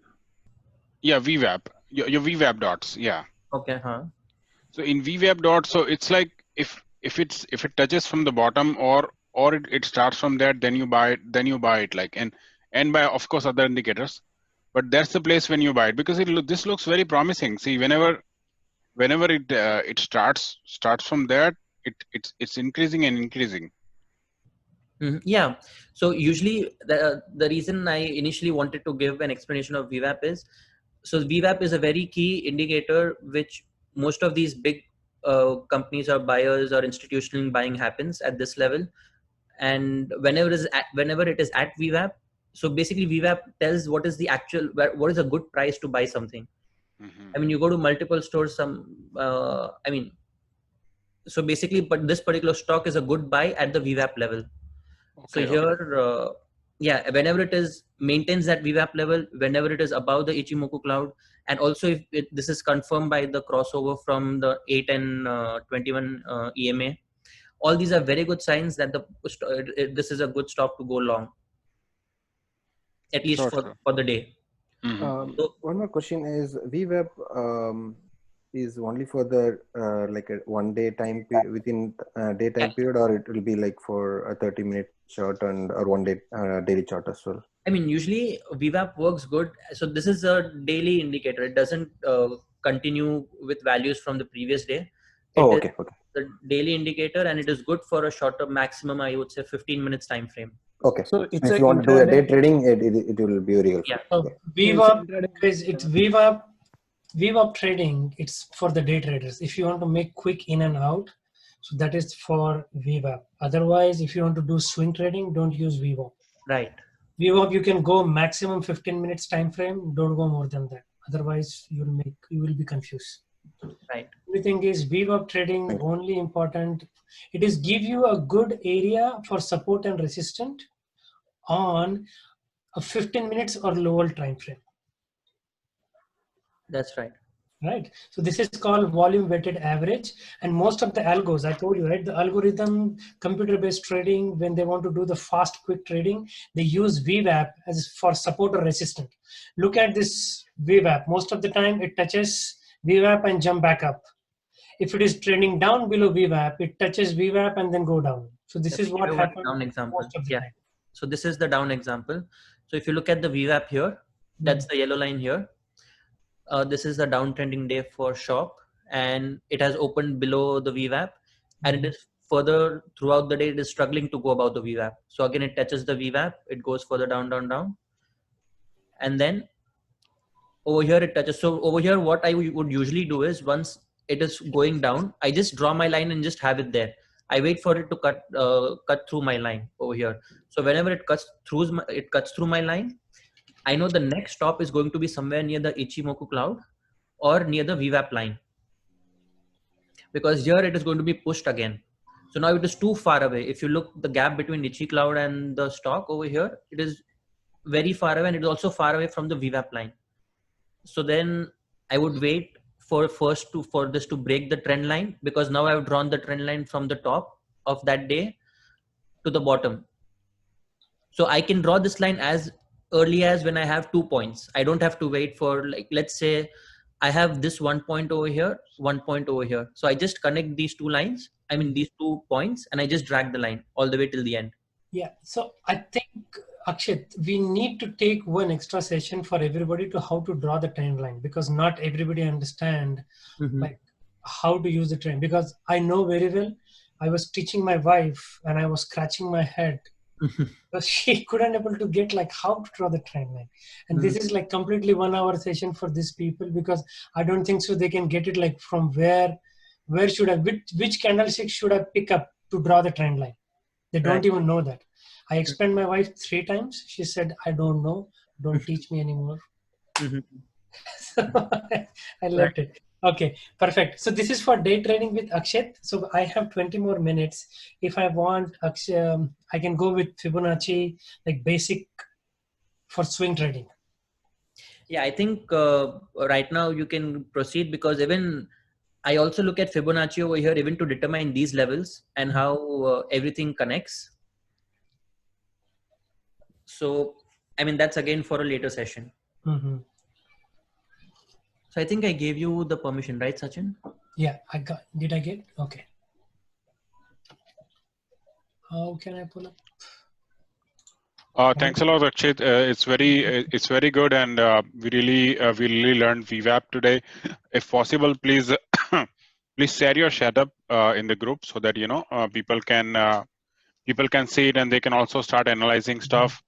yeah, VWAP. Your VWAP dots. Yeah. Okay. So in VWAP dot, so it's like if it touches from the bottom or it starts from there, then you buy it like and by of course other indicators, but that's the place when you buy it because this looks very promising. See, whenever it starts from there, it's increasing and increasing. Yeah. So usually the reason I initially wanted to give an explanation of VWAP is, so VWAP is a very key indicator which most of these big companies or buyers or institutional buying happens at this level. And whenever it is at VWAP, so basically VWAP tells what is the actual, what is a good price to buy something. I mean, you go to multiple stores, so basically, but this particular stock is a good buy at the VWAP level. So here, whenever it is maintains that VWAP level, whenever it is above the Ichimoku Cloud, and also if this is confirmed by the crossover from the 8 and 21 EMA, all these are very good signs that this is a good stock to go long, at least for the day. So, one more question is VWAP is only for the like a 1 day time within day time period, or it will be like for a 30-minute chart or 1 day daily chart as well? I mean, usually VWAP works good. So this is a daily indicator. It doesn't continue with values from the previous day. It is the daily indicator, and it is good for a shorter maximum, I would say 15 minutes time frame. Okay. So if you want to do a day trading, it will be real. Yeah. So VWAP trading, it's for the day traders. If you want to make quick in and out, so that is for VWAP. Otherwise, if you want to do swing trading, don't use VWAP. Right. VWAP, you can go maximum 15 minutes time frame. Don't go more than that. Otherwise, you will be confused. Right. The thing is, VWAP trading only important. It is give you a good area for support and resistance on a 15 minutes or lower time frame. That's right. Right. So this is called volume weighted average. And most of the algos, I told you, right, the algorithm, computer-based trading, when they want to do the fast, quick trading, they use VWAP as for support or resistance. Look at this VWAP. Most of the time it touches VWAP and jump back up. If it is trending down below VWAP, it touches VWAP and then go down. So this is what happened. Down example. Time. So this is the down example. So if you look at the VWAP here, that's the yellow line here. This is the downtrending day for shop, and it has opened below the VWAP, and it is further throughout the day. It is struggling to go above the VWAP. So again, it touches the VWAP. It goes further down, and then over here it touches. So over here, what I would usually do is once it is going down, I just draw my line and just have it there. I wait for it to cut through my line over here. So whenever it cuts through my line, I know the next stop is going to be somewhere near the Ichimoku Cloud or near the VWAP line, because here it is going to be pushed again. So now it is too far away. If you look the gap between Ichi Cloud and the stock over here, it is very far away, and it is also far away from the VWAP line. So then I would wait for this to break the trend line, because now I have drawn the trend line from the top of that day to the bottom. So I can draw this line as early as when I have 2 points. I don't have to wait for, like, let's say I have this 1 point over here, 1 point over here. So I just connect these two lines, these 2 points, and I just drag the line all the way till the end. Yeah. So I think, Akshit, we need to take one extra session for everybody to how to draw the trend line, because not everybody understand like how to use the trend. Because I know very well I was teaching my wife and I was scratching my head because she couldn't able to get like how to draw the trend line. And this is like completely 1 hour session for these people, because I don't think so they can get it like from where should I, which candlestick should I pick up to draw the trend line. They don't even know that. I explained my wife 3 times. She said, I don't know. Don't teach me anymore. So I left it. Okay, perfect. So this is for day trading with Akshit. So I have 20 more minutes. If I want, I can go with Fibonacci, like basic for swing trading. Yeah, I think right now you can proceed, because even I also look at Fibonacci over here, even to determine these levels and how everything connects. So, I mean, that's again for a later session. So I think I gave you the permission, right, Sachin? Yeah, I got. Did I get? Okay. How can I pull up? Thanks a lot, Akshit. It's very good, and we really learned VWAP today. If possible, please please share your setup in the group so that people can see it and they can also start analyzing stuff.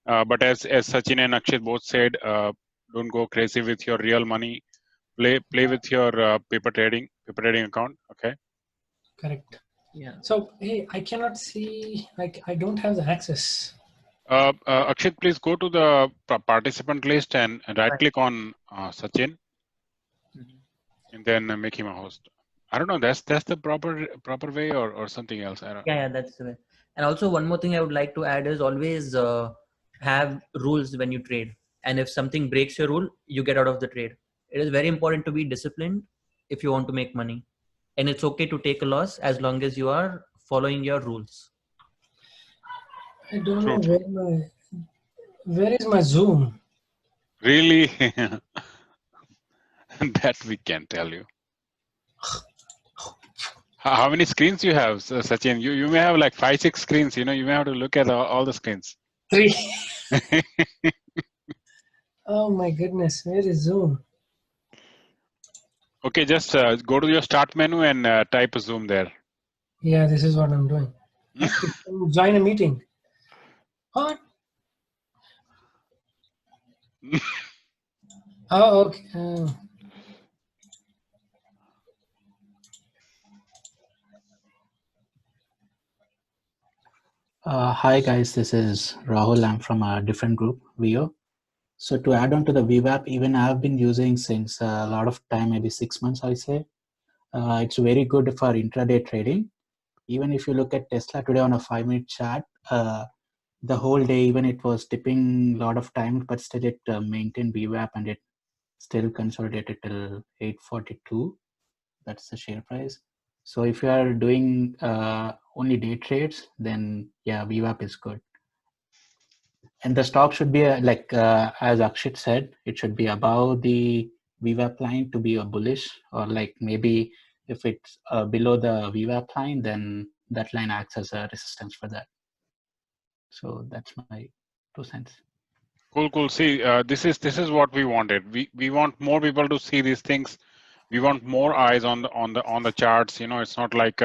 But as Sachin and Akshit both said, don't go crazy with your real money. Play with your paper trading account. Okay. Correct. Yeah. So hey, I cannot see. Like I don't have the access. Akshit, please go to the participant list and right-click on Sachin, and then make him a host. I don't know. That's the proper way, or something else. I don't. Yeah, that's the way. And also one more thing I would like to add is always have rules when you trade. And if something breaks your rule, you get out of the trade. It is very important to be disciplined if you want to make money. And it's okay to take a loss as long as you are following your rules. I don't know where is my Zoom? Really? That we can tell you. How many screens you have, Sachin? You may have like 5-6 screens. You may have to look at all the screens. 3. Oh my goodness, where is Zoom? Okay, just go to your start menu and type Zoom there. Yeah, this is what I'm doing. Join a meeting. What? Oh, okay. Hi guys, this is Rahul. I'm from a different group, VO. So to add on to the VWAP, even I've been using since a lot of time, maybe 6 months, I say. It's very good for intraday trading. Even if you look at Tesla today on a 5-minute chart, the whole day, even it was dipping a lot of time, but still it maintained VWAP and it still consolidated till 842. That's the share price. So if you are doing only day trades, then yeah, VWAP is good. And the stock should be as Akshit said, it should be above the VWAP line to be a bullish, or like maybe if it's below the VWAP line, then that line acts as a resistance for that. So that's my 2 cents. Cool. See, this is what we wanted. We want more people to see these things. We want more eyes on the charts. It's not like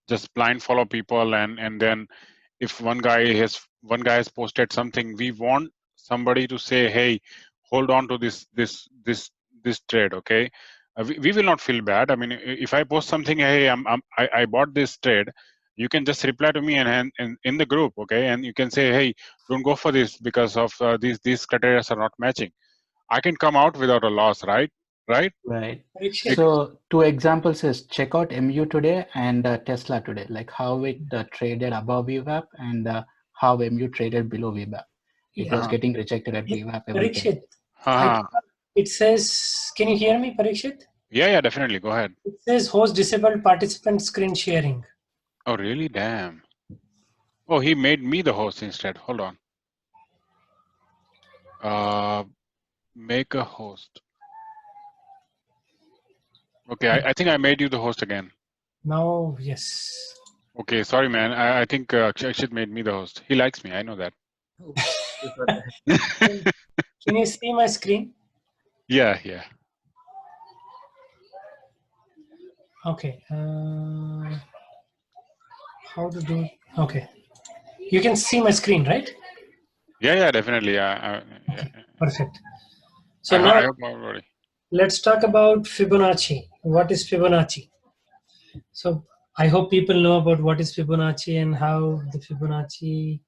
just blind follow people and then if one guy has posted something, we want somebody to say, hey, hold on to this trade. Okay, we will not feel bad. I mean, if I post something, hey, I bought this trade, you can just reply to me and in the group. Okay, and you can say, hey, don't go for this because of these criteria are not matching. I can come out without a loss, right? Right. Parikshit. So 2 examples is check out MU today and Tesla today, like how it traded above VWAP and how MU traded below VWAP. It was getting rejected at VWAP every time. Parikshit, it says, can you hear me, Parikshit? Yeah, definitely. Go ahead. It says host disabled participant screen sharing. Oh, really? Damn. Oh, he made me the host instead. Hold on. Make a host. Okay, I think I made you the host again. Now, yes. Okay, sorry, man. I think Akshit made me the host. He likes me. I know that. Can you see my screen? Yeah. Okay. how to do, okay. You can see my screen, right? Yeah, definitely. Yeah. Perfect. So now I hope already. let's talk about Fibonacci. What is Fibonacci? So I hope people know about what is Fibonacci and how the Fibonacci.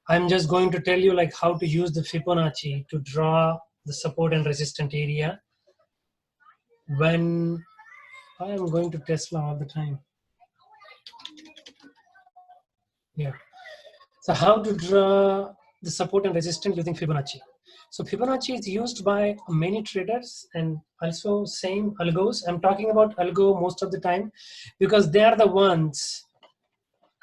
I'm just going to tell you like how to use the Fibonacci to draw the support and resistance area when I am going to Tesla all the time. Yeah. So how to draw the support and resistance using Fibonacci. So Fibonacci is used by many traders and also same algos. I'm talking about algo most of the time because they are the ones,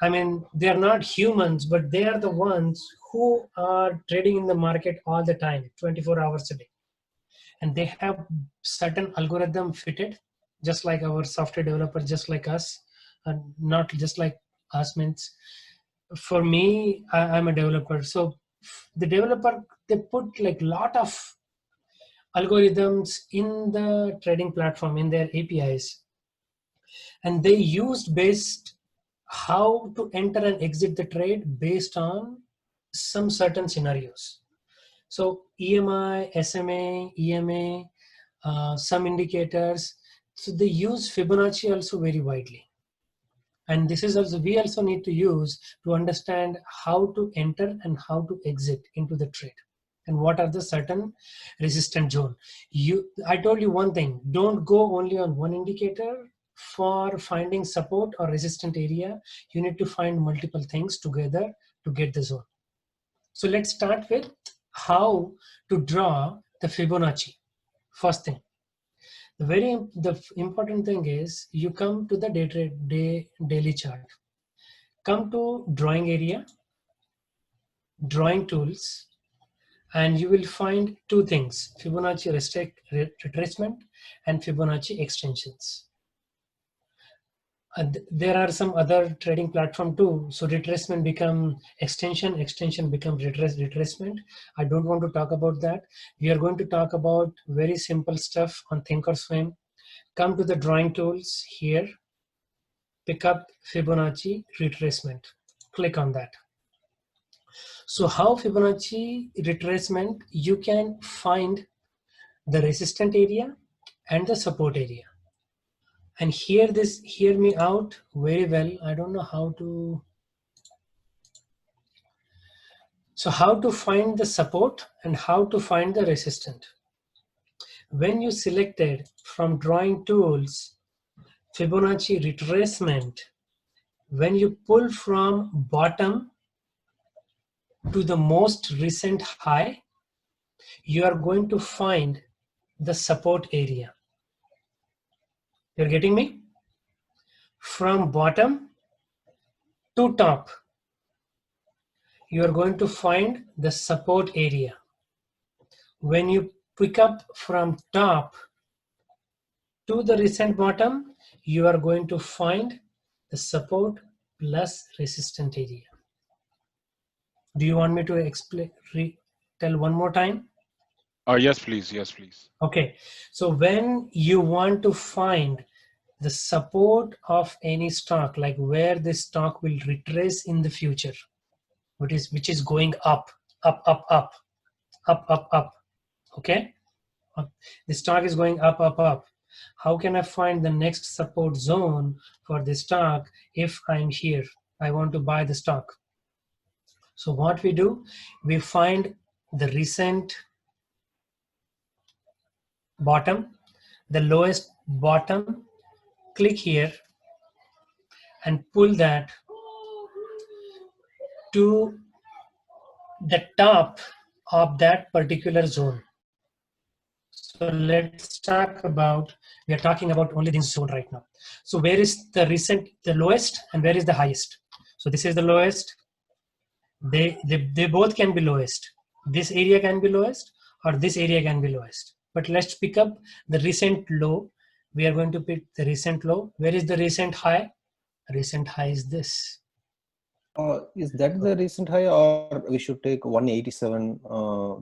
I mean, they are not humans, but they are the ones who are trading in the market all the time, 24 hours a day. And they have certain algorithm fitted, just like our software developer, just like us, and not just like us means. For me, I'm a developer. So the developer, they put like lot of algorithms in the trading platform, in their APIs. And they used based how to enter and exit the trade based on some certain scenarios. So EMI, SMA, EMA, some indicators. So they use Fibonacci also very widely. And this is also, we also need to use to understand how to enter and how to exit into the trade. And what are the certain resistance zone. I told you one thing, don't go only on one indicator for finding support or resistant area. You need to find multiple things together to get the zone. So let's start with how to draw the Fibonacci. First thing, the important thing is you come to the daily chart. Come to drawing area, drawing tools, and you will find two things, Fibonacci retracement and Fibonacci extensions. And there are some other trading platform too. So retracement become extension, extension become retracement. I don't want to talk about that. We are going to talk about very simple stuff on Thinkorswim. Come to the drawing tools here, pick up Fibonacci retracement, click on that. So how Fibonacci retracement, you can find the resistance area and the support area. And hear me out very well. I don't know how to. So how to find the support and how to find the resistance. When you selected from drawing tools, Fibonacci retracement, when you pull from bottom to the most recent high, you are going to find the support area. You're getting me? From bottom to top, you are going to find the support area. When you pick up from top to the recent bottom, you are going to find the support plus resistance area. Do you want me to explain, tell one more time? Yes, please. Yes, please. Okay. So when you want to find the support of any stock, like where this stock will retrace in the future, which is going up, up, up, up, up, up, up. Okay. The stock is going up, up, up. How can I find the next support zone for the stock if I'm here? I want to buy the stock. So what we do, we find the recent bottom, the lowest bottom, click here and pull that to the top of that particular zone. So let's talk about, we are talking about only this zone right now. So where is the lowest and where is the highest? So this is the lowest. They both can be lowest. This area can be lowest or this area can be lowest. But let's pick up the recent low. We are going to pick the recent low. Where is the recent high? Recent high is this. Is that the recent high, or we should take 187,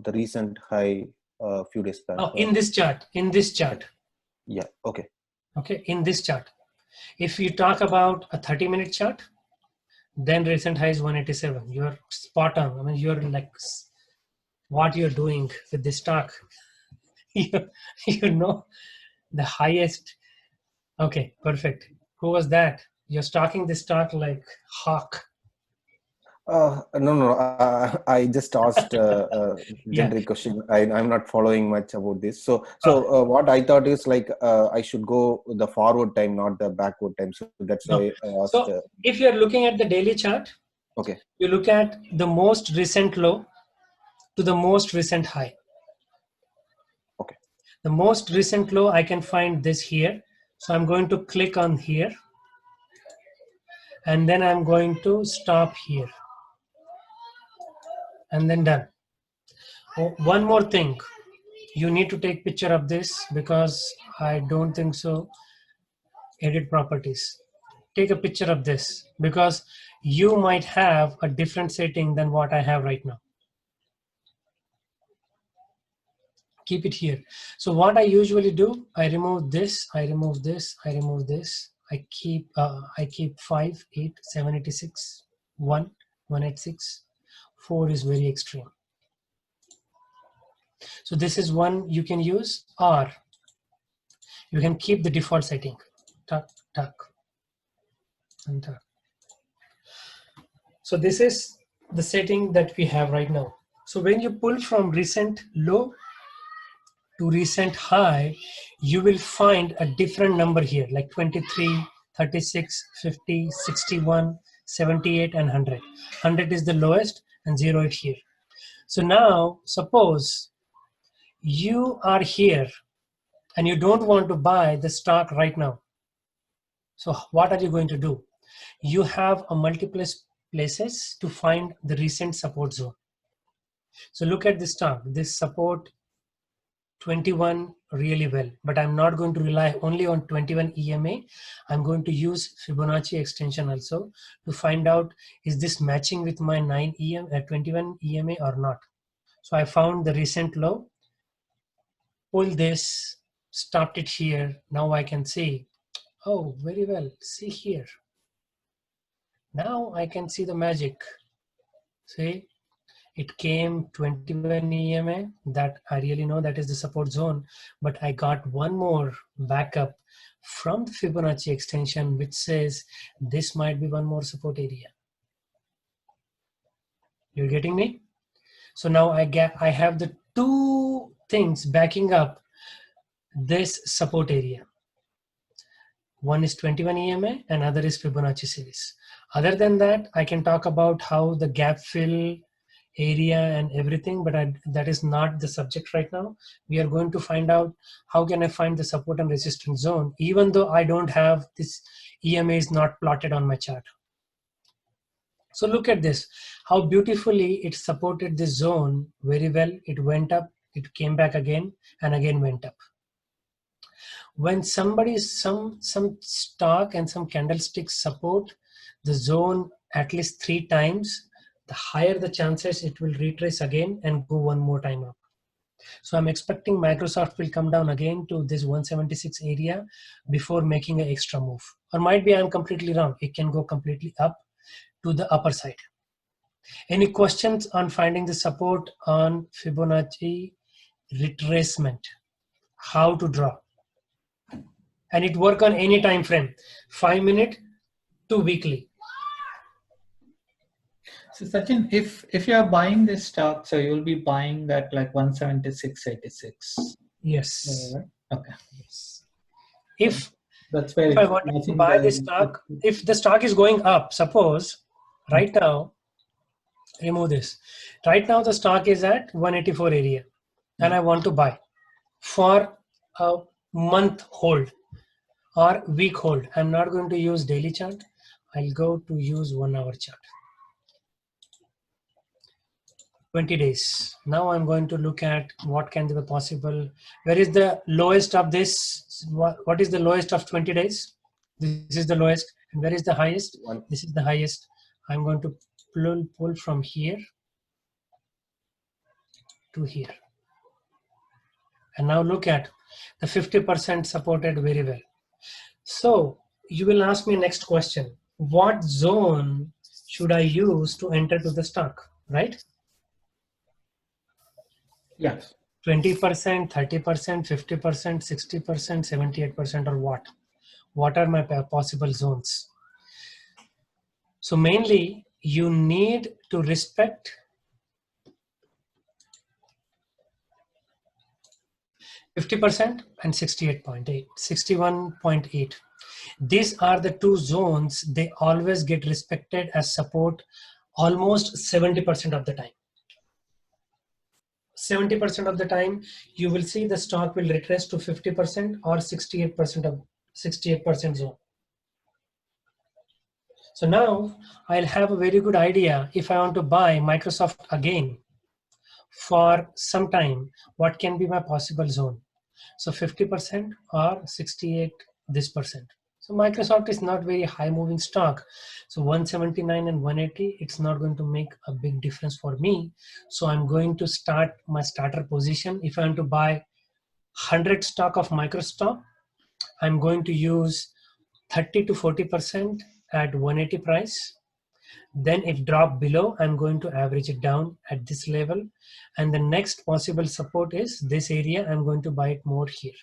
the recent high few days back? Oh, in this chart. Yeah, okay. Okay, in this chart. If you talk about a 30-minute chart, Then recent high is 187. You're spot on. I mean, you're like what you're doing with this stock. you know the highest. Okay, perfect. Who was that? You're stalking this stock like hawk. No. I just asked a Yeah. generic question. I'm not following much about this. So Oh. what I thought is like I should go the forward time, not the backward time. So that's No. why I asked. So if you're looking at the daily chart, Okay. you look at the most recent low to the most recent high. Okay. The most recent low, I can find this here. So I'm going to click on here. And then I'm going to stop here. And then done. Oh, one more thing. You need to take picture of this because I don't think so. Edit properties. Take a picture of this because you might have a different setting than what I have right now. Keep it here. So what I usually do, I remove this, I remove this, I remove this. I keep 5, 8, 786, 1, 186, 4 is very extreme. So this is one you can use, or you can keep the default setting. Tuck, tuck, and tuck. So this is the setting that we have right now. So when you pull from recent low to recent high, you will find a different number here, like 23, 36, 50, 61, 78, and 100. 100 is the lowest and 0 is here. So now suppose you are here and you don't want to buy the stock right now. So what are you going to do? You have a multiple places to find the recent support zone. So look at this stock, this support 21 really well, but I'm not going to rely only on 21 EMA. I'm going to use Fibonacci extension also to find out, is this matching with my 21 EMA or not? So I found the recent low, pull this, stopped it here. Now I can see, oh, very well, see here. Now I can see the magic. See, it came 21 EMA, that I really know that is the support zone, but I got one more backup from the Fibonacci extension which says this might be one more support area. You're getting me? So now I have the two things backing up this support area. One is 21 EMA, another is Fibonacci series. Other than that, I can talk about how the gap fill area and everything, but that is not the subject right now. We are going to find out how can I find the support and resistance zone, even though I don't have this EMA is not plotted on my chart. So look at this, how beautifully it supported this zone very well. It went up, it came back again, and again went up. When somebody, some stock and some candlesticks support the zone at least 3 times, the higher the chances it will retrace again and go one more time up. So I'm expecting Microsoft will come down again to this 176 area before making an extra move. Or might be I'm completely wrong. It can go completely up to the upper side. Any questions on finding the support on Fibonacci retracement? How to draw? And it work on any time frame, 5 minute to weekly. So Sachin, if you are buying this stock, so you'll be buying that like 176.86. Yes. Okay. Yes. If that's where if I want to buy this stock, if the stock is going up, suppose right now, remove this. Right now the stock is at 184 area, and I want to buy for a month hold or week hold. I'm not going to use daily chart. I'll go to use 1 hour chart. 20 days. Now I'm going to look at what can be the possible. Where is the lowest of this? What is the lowest of 20 days? This is the lowest. And where is the highest? This is the highest. I'm going to pull from here to here. And now look at the 50% supported very well. So you will ask me next question. What zone should I use to enter to the stock, right? Yeah. 20%, 30%, 50%, 60%, 78%, or what? What are my possible zones? So mainly you need to respect 50% and 68.8, 61.8. These are the two zones. They always get respected as support almost 70% of the time. 70% of the time, you will see the stock will retrace to 50% or 68% zone. So now I'll have a very good idea if I want to buy Microsoft again for some time, what can be my possible zone? So 50% or 68 this percent. So Microsoft is not very high moving stock. So 179 and 180, it's not going to make a big difference for me. So I'm going to start my starter position. If I want to buy 100 stock of Microsoft, I'm going to use 30 to 40% at 180 price. Then if drop below, I'm going to average it down at this level. And the next possible support is this area. I'm going to buy it more here.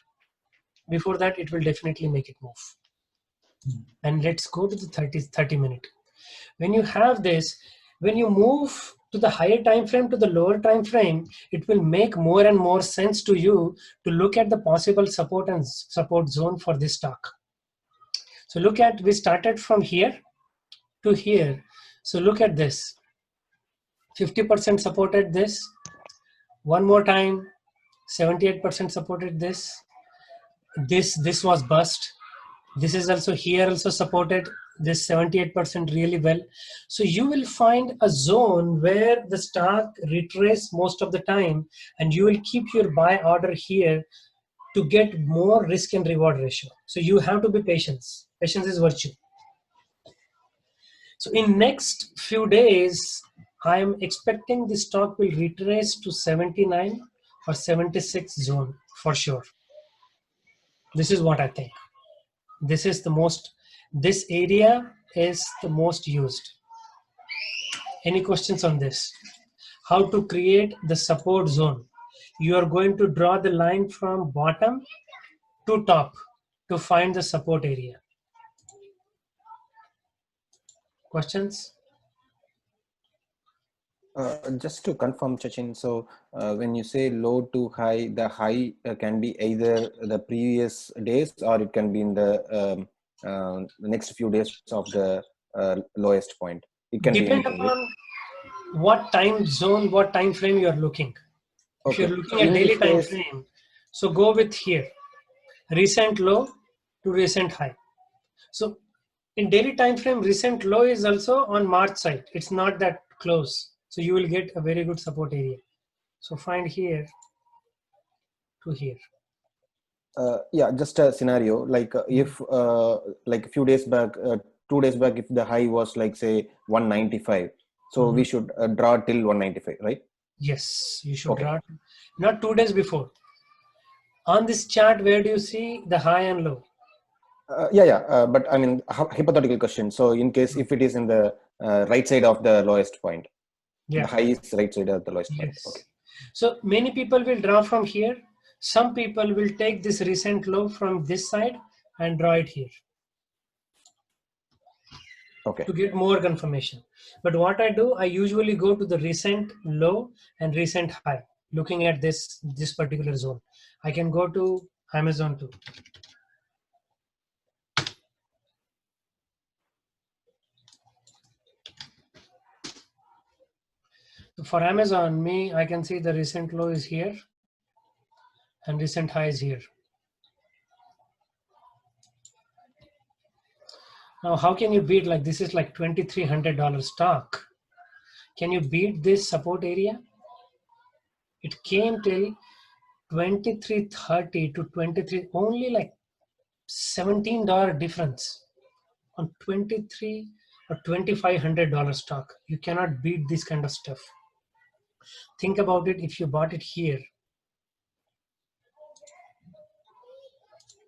Before that, it will definitely make it move. And let's go to the 30 minute. When you have this, when you move to the higher time frame to the lower time frame, it will make more and more sense to you to look at the possible support and support zone for this stock. So look at, we started from here to here. So look at this, 50% supported this, one more time, 78% supported this, this was bust, this is also here also supported this 78% really well. So you will find a zone where the stock retrace most of the time, and you will keep your buy order here to get more risk and reward ratio. So you have to be patient. Patience is virtue. So in next few days, I am expecting the stock will retrace to 79 or 76 zone for sure. This is what I think. This is the most, this area is the most used. Any questions on this? How to create the support zone? You are going to draw the line from bottom to top to find the support area. Questions? Just to confirm, Sachin, so when you say low to high, the high can be either the previous days or it can be in the next few days of the lowest point. It can Depend be anything, upon what time zone, what time frame you are looking. If okay. you're looking at daily time frame, so go with here, recent low to recent high. So in daily time frame, recent low is also on March side. It's not that close. So you will get a very good support area. So find here to here. Yeah, just a scenario like if like a few days back, 2 days back, if the high was like say 195, so we should draw till 195, right? Yes, you should draw. Not 2 days before. On this chart, where do you see the high and low? But I mean, hypothetical question. So in case if it is in the right side of the lowest point, the high is right side of the lowest point. Okay. So many people will draw from here. Some people will take this recent low from this side and draw it here. Okay. To get more confirmation. But what I do, I usually go to the recent low and recent high, looking at this particular zone. I can go to Amazon too. So for Amazon, I can see the recent low is here and recent high is here. Now, how can you beat, like this is like $2,300 stock. Can you beat this support area? It came till 2330 to 23, only like $17 difference on 23 or $2,500 stock. You cannot beat this kind of stuff. Think about it. If you bought it here,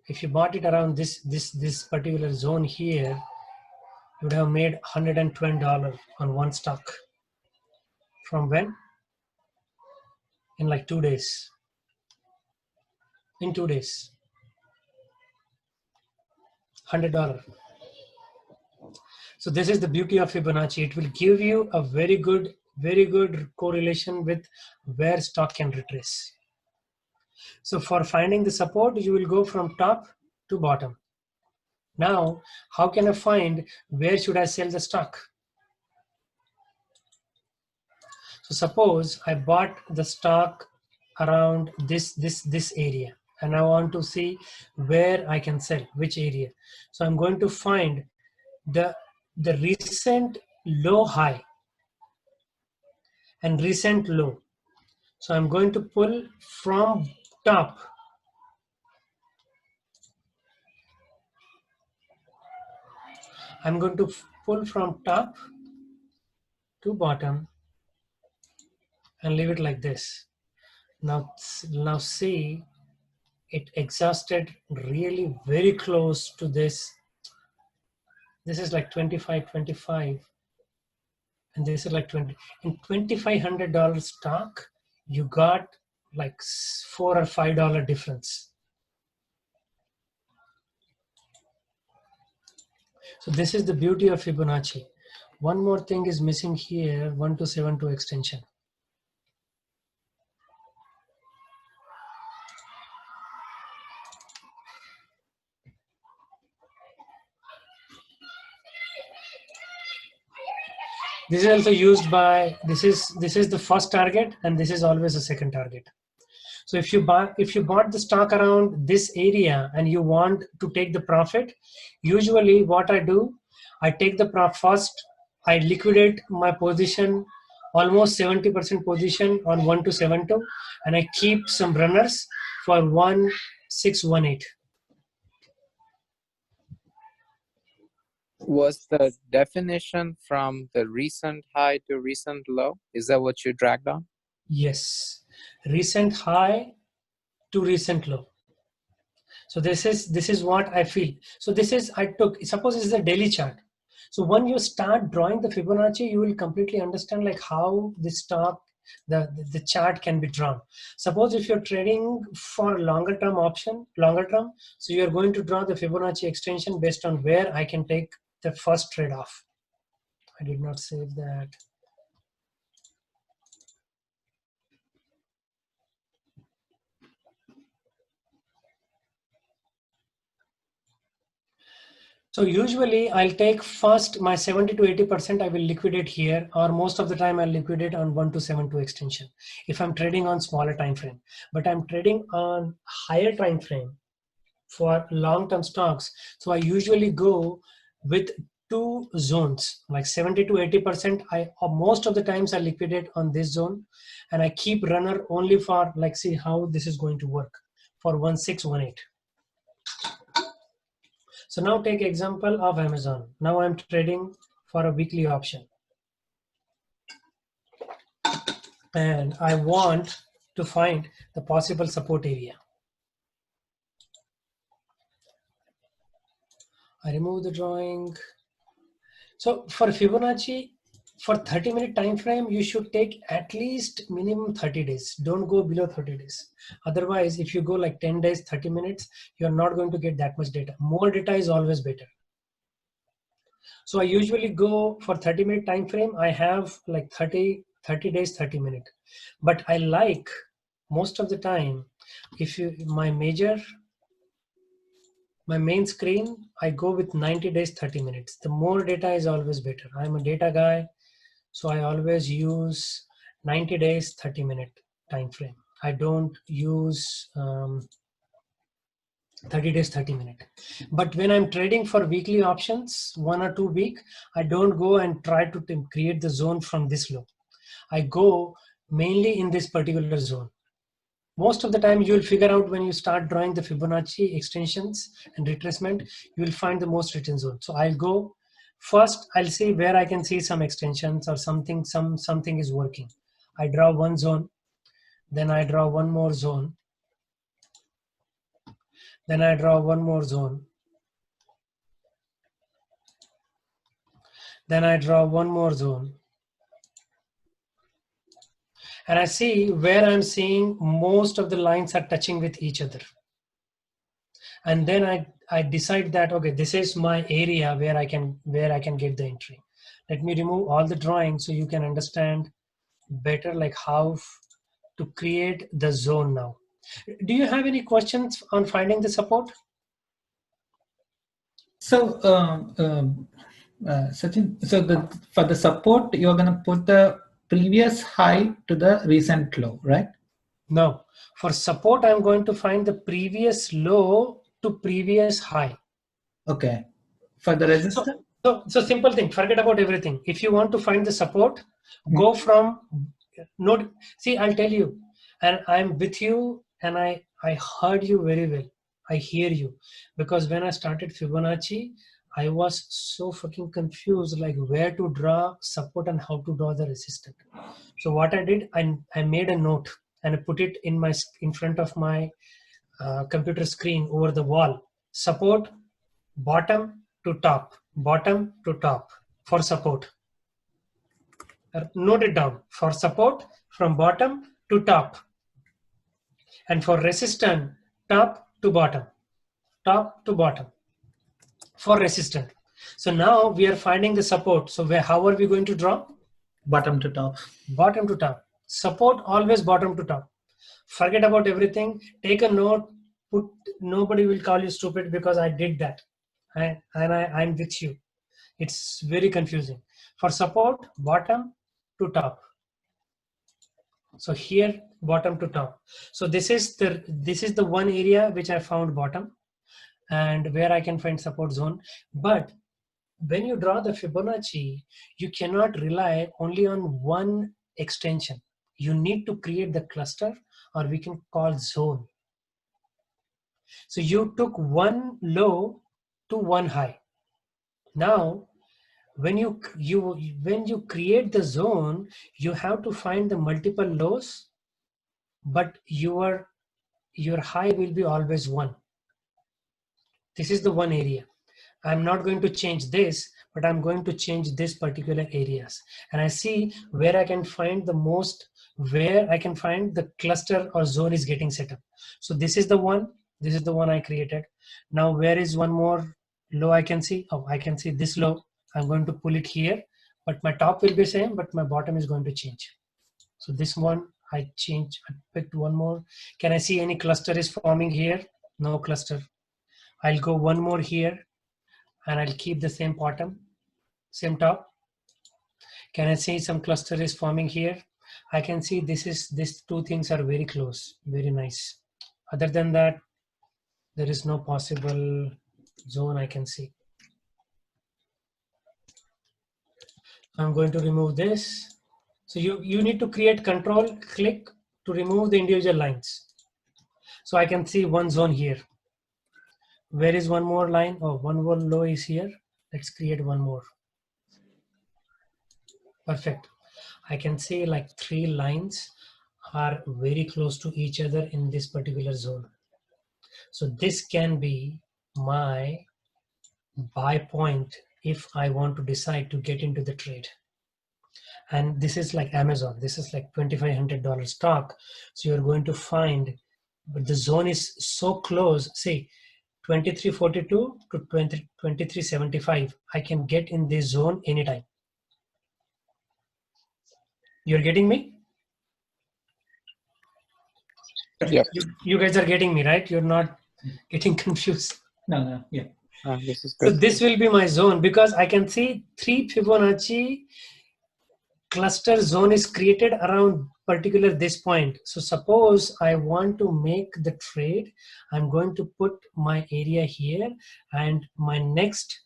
if you bought it around this particular zone here, you would have made $120 on one stock. From when? In like 2 days. In 2 days. $100. So this is the beauty of Fibonacci. It will give you a very good correlation with where stock can retrace. So for finding the support, you will go from top to bottom. Now, how can I find where should I sell the stock? So suppose I bought the stock around this area, and I want to see where I can sell, which area. So I'm going to find the recent low high and recent low. So I'm going to pull from top. I'm going to pull from top to bottom and leave it like this. Now see, it exhausted really very close to this. This is like 25, and this is like 20. In $2,500 stock, you got like $4 or $5 difference. So this is the beauty of Fibonacci. One more thing is missing here, 1272 extension. This is also used by, this is the first target, and this is always a second target. So if you bought the stock around this area and you want to take the profit, usually what I do, I take the profit first, I liquidate my position, almost 70% position on 1272, and I keep some runners for 1618. Was the definition from the recent high to recent low? Is that what you dragged on? Yes, recent high to recent low. So this is what I feel. So this is, I took, suppose this is a daily chart. So when you start drawing the Fibonacci, you will completely understand like how the stock, the chart can be drawn. Suppose if you're trading for longer term, so you're going to draw the Fibonacci extension based on where I can take the first trade off. I did not save that. So usually I'll take first my 70 to 80% I will liquidate here, or most of the time I'll liquidate on 1272 extension if I'm trading on smaller time frame. But I'm trading on higher time frame for long-term stocks. So I usually go with two zones, like 70 to 80%. Most of the times I liquidate on this zone, and I keep runner only for, like, see how this is going to work for 1618. So now take example of Amazon. Now I'm trading for a weekly option, and I want to find the possible support area. I remove the drawing. So for Fibonacci, for 30-minute time frame, you should take at least minimum 30 days. Don't go below 30 days. Otherwise, if you go like 10 days, 30 minutes, you're not going to get that much data. More data is always better. So I usually go for 30-minute time frame. I have like 30 days, 30 minutes. But I like most of the time, if you, my main screen, I go with 90 days, 30 minutes. The more data is always better. I'm a data guy, so I always use 90 days, 30-minute time frame. I don't use 30 days, 30 minutes. But when I'm trading for weekly options, 1 or 2 week, I don't go and try to create the zone from this low. I go mainly in this particular zone. Most of the time you will figure out when you start drawing the Fibonacci extensions and retracement, you will find the most written zone. So I'll go first, I'll see where I can see some extensions or something is working. I draw one zone, then I draw one more zone, then I draw one more zone, Then I draw one more zone. And I see where I'm seeing most of the lines are touching with each other. And then I decide that, okay, this is my area where I can get the entry. Let me remove all the drawings so you can understand better like how to create the zone now. Do you have any questions on finding the support? So, Sachin, so for the support, you're going to put the previous high to the recent low, right? No. For support, I'm going to find the previous low to previous high. Okay. For the resistance? So simple thing, forget about everything. If you want to find the support, go from node. See, I'll tell you, and I'm with you, and I heard you very well. I hear you, because when I started Fibonacci, I was so fucking confused, like where to draw support and how to draw the resistance. So what I did, I made a note and I put it in front of my computer screen over the wall. Support, bottom to top, bottom to top for support. Note it down. For support, from bottom to top. And for resistance, top to bottom. Top to bottom. For resistance. So now we are finding the support. So how are we going to draw? Bottom to top. Bottom to top. Support always bottom to top. Forget about everything. Take a note. Nobody will call you stupid because I did that. I'm with you. It's very confusing. For support, bottom to top. So here, bottom to top. So this is the one area which I found bottom, and where I can find support zone. But when you draw the Fibonacci, you cannot rely only on one extension. You need to create the cluster, or we can call zone. So you took one low to one high. Now, when you create the zone, you have to find the multiple lows, but your high will be always one. This is the one area. I'm not going to change this, but I'm going to change this particular areas. And I see where I can find where I can find the cluster or zone is getting set up. So this is the one I created. Now where is one more low I can see? Oh, I can see this low. I'm going to pull it here, but my top will be same, but my bottom is going to change. So this one I picked one more. Can I see any cluster is forming here? No cluster. I'll go one more here, and I'll keep the same bottom, same top. Can I see some cluster is forming here? I can see these two things are very close, very nice. Other than that, there is no possible zone I can see. I'm going to remove this. So you need to create control click to remove the individual lines. So I can see one zone here. Where is one more line? Oh, one more low is here. Let's create one more. Perfect. I can see like 3 lines are very close to each other in this particular zone. So this can be my buy point if I want to decide to get into the trade. And this is like Amazon. This is like $2,500 stock. So you're going to find, but the zone is so close. See, 2342 to 2375. I can get in this zone anytime. You're getting me? Yep. You guys are getting me, right? You're not getting confused. No, yeah. This is So good. this will be my zone because I can see 3 Fibonacci cluster zone is created around particular this point. So suppose I want to make the trade, I'm going to put my area here, and my next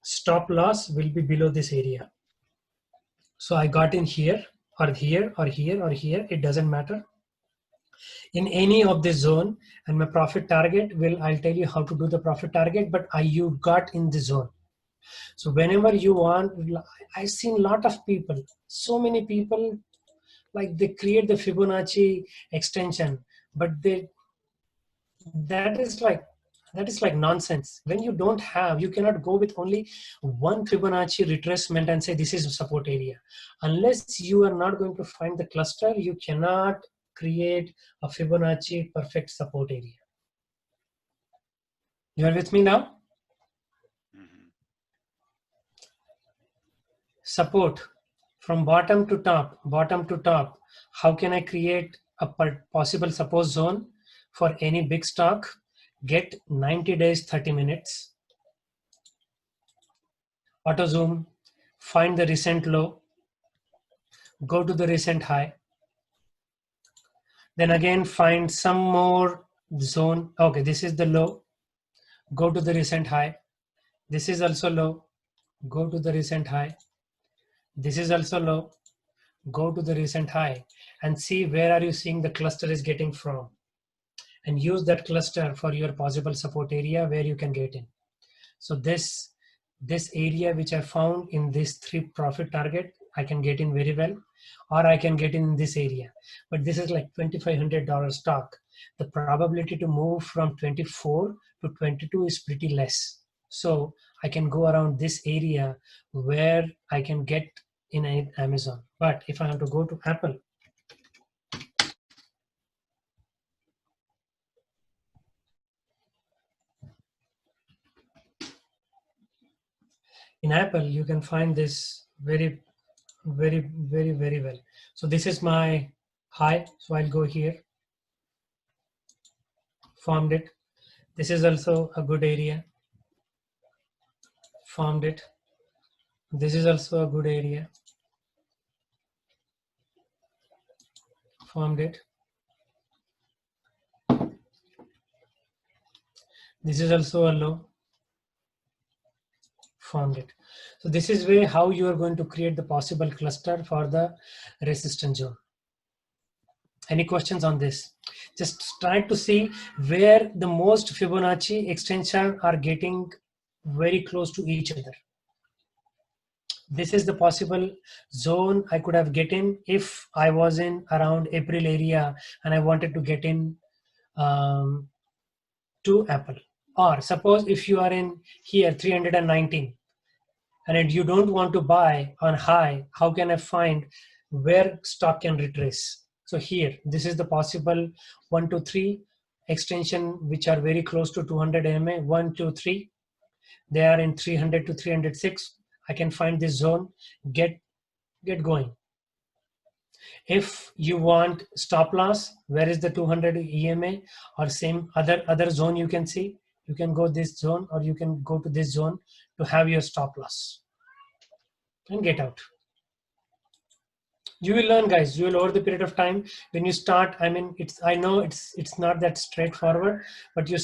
stop loss will be below this area. So I got in here or here or here or here, it doesn't matter, in any of this zone, and my profit target I'll tell you how to do the profit target, but you got in the zone. So whenever you want, I've seen a lot of people, so many people, like they create the Fibonacci extension, but that is like, That is like nonsense. When you don't have, you cannot go with only one Fibonacci retracement and say this is a support area. Unless you are not going to find the cluster, you cannot create a Fibonacci perfect support area. You are with me now? Support from bottom to top, bottom to top. How can I create a possible support zone for any big stock? Get 90 days, 30 minutes. Auto zoom, find the recent low, go to the recent high. Then again find some more zone. Okay, this is the low. Go to the recent high. This is also low. Go to the recent high. This is also low. Go to the recent high and see where are you seeing the cluster is getting from, and use that cluster for your possible support area where you can get in. So this area which I found in this 3 profit target, I can get in very well, or I can get in this area. But this is like $2,500 stock. The probability to move from 24 to 22 is pretty less. So I can go around this area where I can get in Amazon. But if I have to go to Apple, in Apple, you can find this very well. So this is my high. So I'll go here, formed it. This is also a good area, formed it. This is also a good area, formed it. This is also a low, formed it. So this is way how you are going to create the possible cluster for the resistance zone. Any questions on this? Just try to see where the most Fibonacci extension are getting very close to each other. This is the possible zone I could have get in if I was in around April area and I wanted to get in to Apple. Or suppose if you are in here 319 and you don't want to buy on high, how can I find where stock can retrace? So here, this is the possible 1, 2, 3 extension which are very close to 200 EMA. 1, 2, 3. They are in 300 to 306. I can find this zone, get going. If you want stop loss, where is the 200 EMA or same other zone you can see? You can go this zone or you can go to this zone to have your stop loss and get out. You will learn, guys. You will, over the period of time, when you start, I mean, I know it's not that straightforward, but you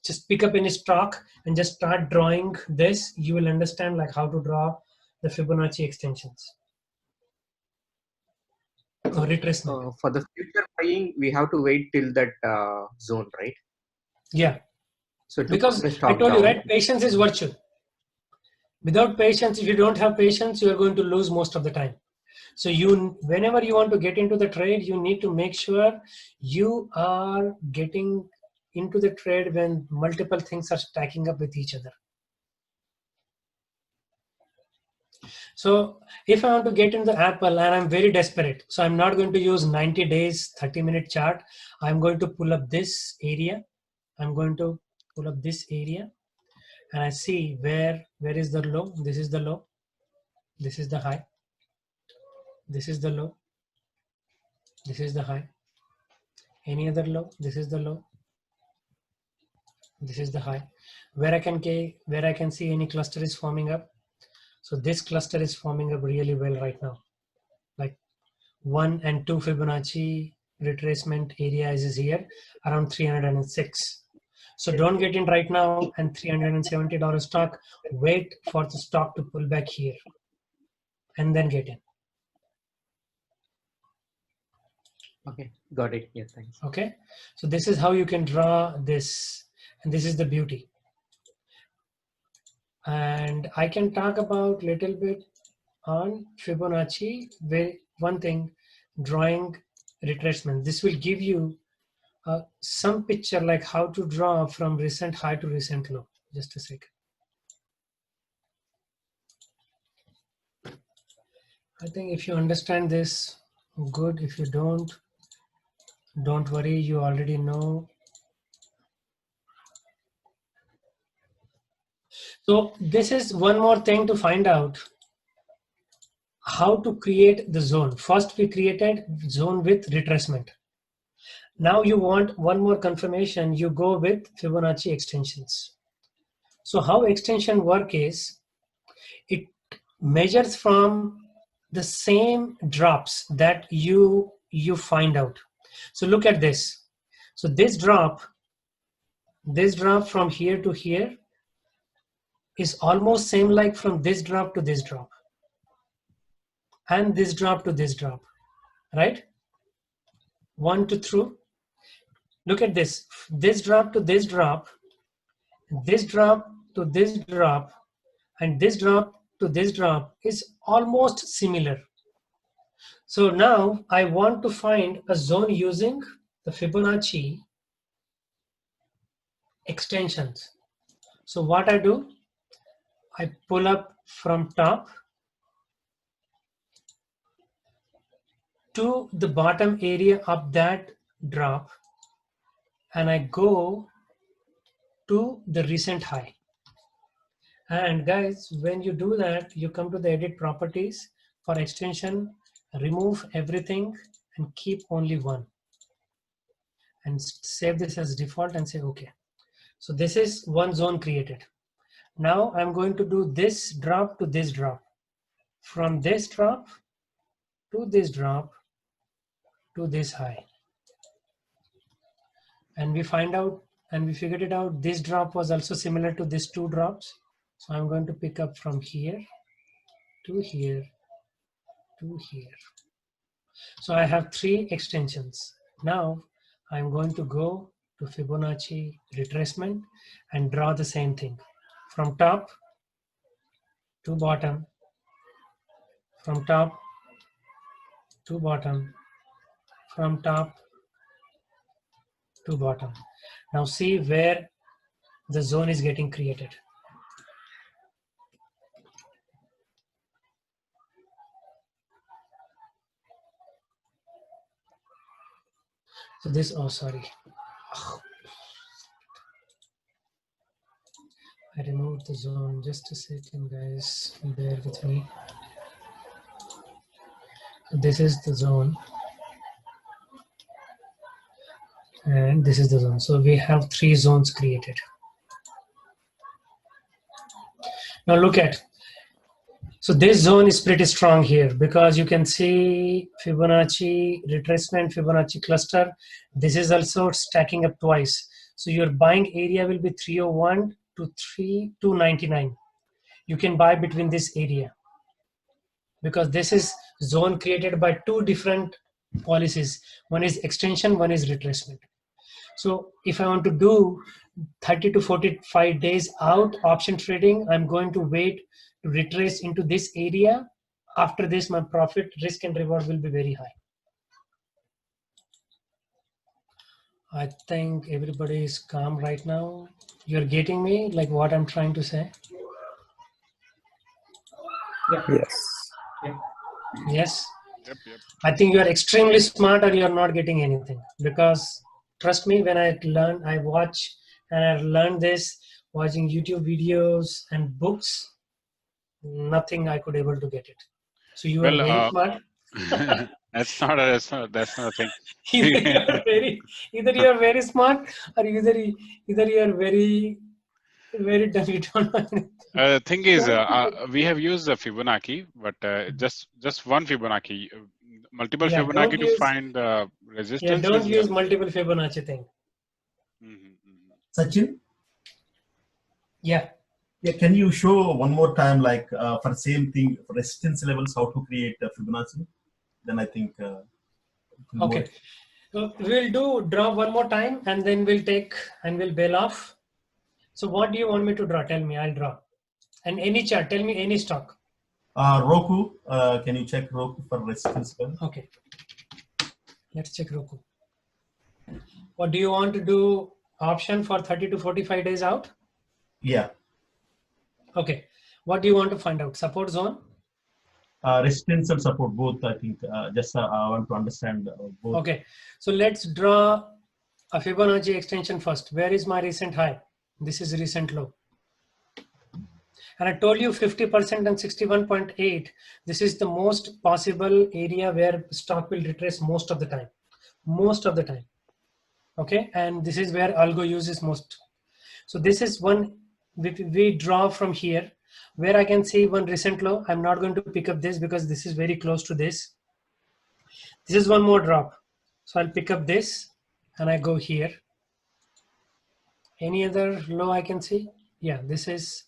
just pick up any stock and just start drawing this. You will understand like how to draw the Fibonacci extensions or retracement. For the future buying, we have to wait till that zone, right? Yeah. So because I told you, right? Patience is virtue. Without patience, if you don't have patience, you are going to lose most of the time. So whenever you want to get into the trade, you need to make sure you are getting into the trade when multiple things are stacking up with each other. So if I want to get into Apple and I'm very desperate, so I'm not going to use 90 days, 30-minute chart. I'm going to pull up this area. I'm going to pull up this area and I see where is the low. This is the low. This is the high. This is the low. This is the high. Any other low? This is the low. This is the high. Where I can see any cluster is forming up. So this cluster is forming up really well right now. Like 1 and 2 Fibonacci retracement areas is here around 306. So don't get in right now and $370 stock. Wait for the stock to pull back here and then get in. Okay, got it. Yeah, thanks. Okay, so this is how you can draw this, and this is the beauty. And I can talk about little bit on Fibonacci. One thing, drawing retracement. This will give you some picture like how to draw from recent high to recent low. Just a second. I think if you understand this, good. If you don't worry, you already know. So this is one more thing to find out how to create the zone. First we created zone with retracement. Now you want one more confirmation, you go with Fibonacci extensions. So how extension work is, it measures from the same drops that you find out. So look at this. So this drop from here to here is almost same like from this drop to this drop and this drop to this drop, right? 1 to 2. Look at this. This drop to this drop, this drop to this drop, and this drop to this drop is almost similar. So now I want to find a zone using the Fibonacci extensions. So what I do, I pull up from top to the bottom area of that drop and I go to the recent high. And guys, when you do that, you come to the edit properties for extension, remove everything and keep only one and save this as default and say okay. So this is one zone created. Now I'm going to do this drop to this drop, from this drop to this drop to this high. And we find out and we figured it out, this drop was also similar to these two drops. So I'm going to pick up from here to here to here. So I have 3 extensions. Now I'm going to go to Fibonacci retracement and draw the same thing from top to bottom, from top to bottom, from top to bottom. Now see where the zone is getting created. So this, oh sorry, I removed the zone. Just a second guys, bear with me. This is the zone and this is the zone. So we have 3 zones created. Now look at, so this zone is pretty strong here because you can see Fibonacci retracement, Fibonacci cluster. This is also stacking up twice. So your buying area will be 301 to 299. You can buy between this area because this is zone created by 2 different policies. One is extension, one is retracement. So if I want to do 30 to 45 days out option trading, I'm going to wait to retrace into this area. After this, my profit, risk and reward will be very high. I think everybody is calm right now. You're getting me, like what I'm trying to say? Yes. Yes? Yep, yep. I think you are extremely smart or you're not getting anything, because trust me, when I learn, I watch and I learned this watching YouTube videos and books, nothing I could able to get it. So you are very smart. that's not a thing. either you are very smart or either you are very dumb. You don't know anything. The thing is, we have used the Fibonacci, but just one Fibonacci. Multiple Fibonacci to find the resistance. Yeah, don't use multiple Fibonacci thing. Sachin? Yeah. Yeah, can you show one more time, like for same thing, resistance levels, how to create Fibonacci? Then I think. Okay. So we'll draw one more time and then we'll take and we'll bail off. So what do you want me to draw? Tell me, I'll draw. And any chart, tell me any stock. Roku, can you check Roku for resistance level? Okay. Let's check Roku. Or do you want to do option for 30 to 45 days out? Yeah. Okay. What do you want to find out? Support zone? Resistance and support both. I think just I want to understand both. Okay. So let's draw a Fibonacci extension first. Where is my recent high? This is recent low. And I told you 50% and 61.8. This is the most possible area where stock will retrace most of the time. Most of the time. Okay. And this is where algo uses most. So this is one we draw from here where I can see one recent low. I'm not going to pick up this because this is very close to this. This is one more drop. So I'll pick up this and I go here. Any other low I can see? Yeah, this is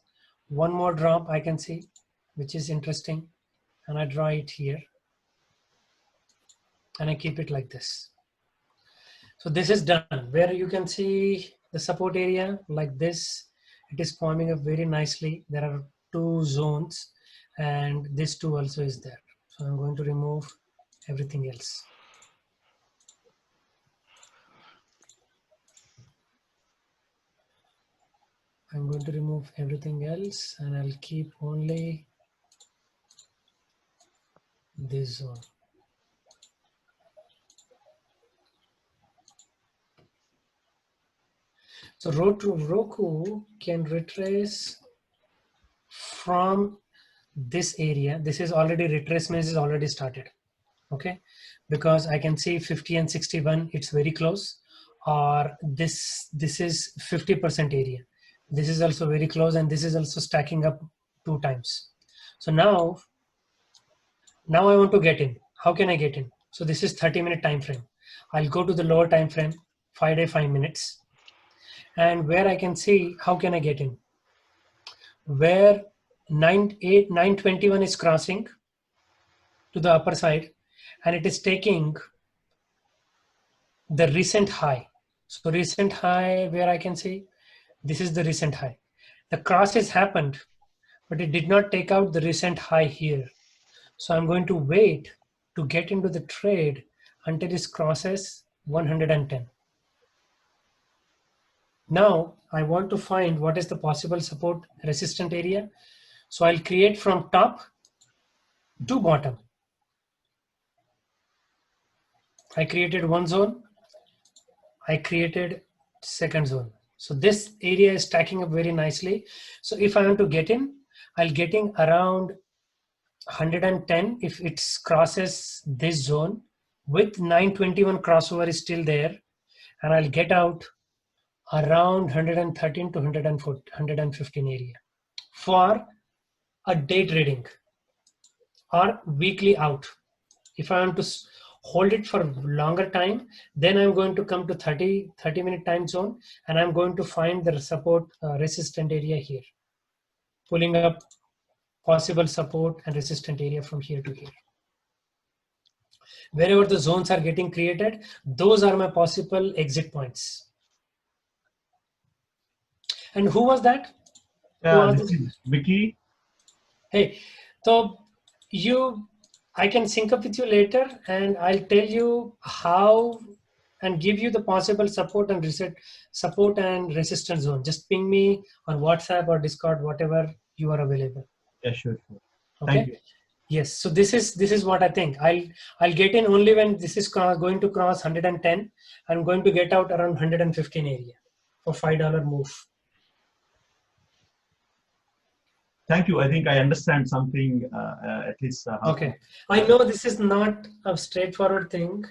one more drop I can see, which is interesting. And I draw it here. And I keep it like this. So this is done. Where you can see the support area like this. It is forming up very nicely. There are two zones and this two also is there. So I'm going to remove everything else. I'm going to remove everything else and I'll keep only this zone. So Roku can retrace from this area. This is already retracement is already started. Okay, because I can see 50 and 61, it's very close. Or this is 50% area. This is also very close and this is also stacking up 2 times. So now I want to get in. How can I get in? So this is 30-minute time frame. I'll go to the lower time frame, 5-day 5 minutes. And where I can see how can I get in? Where 921 is crossing to the upper side and it is taking the recent high. So recent high where I can see this is the recent high. The cross has happened, but it did not take out the recent high here. So I'm going to wait to get into the trade until this crosses 110. Now I want to find what is the possible support resistant area. So I'll create from top to bottom. I created one zone. I created second zone. So this area is stacking up very nicely. So if I want to get in, I'll get in around 110 if it crosses this zone with 921 crossover is still there. And I'll get out around 113 to 115 area for a day trading or weekly out. If I want to hold it for longer time, then I'm going to come to 30-minute time zone and I'm going to find the support resistant area here, pulling up possible support and resistant area from here to here. Wherever the zones are getting created, those are my possible exit points. And who was that? Yeah, this is Vicky. Hey, so I can sync up with you later and I'll tell you how and give you the possible support and resistance zone. Just ping me on WhatsApp or Discord, whatever you are available. Yeah, sure. Okay. Thank you. Yes. So this is what I think. I'll get in only when this is going to cross 110. I'm going to get out around 115 area for $5 move. Thank you. I think I understand something at least. Okay. I know this is not a straightforward thing.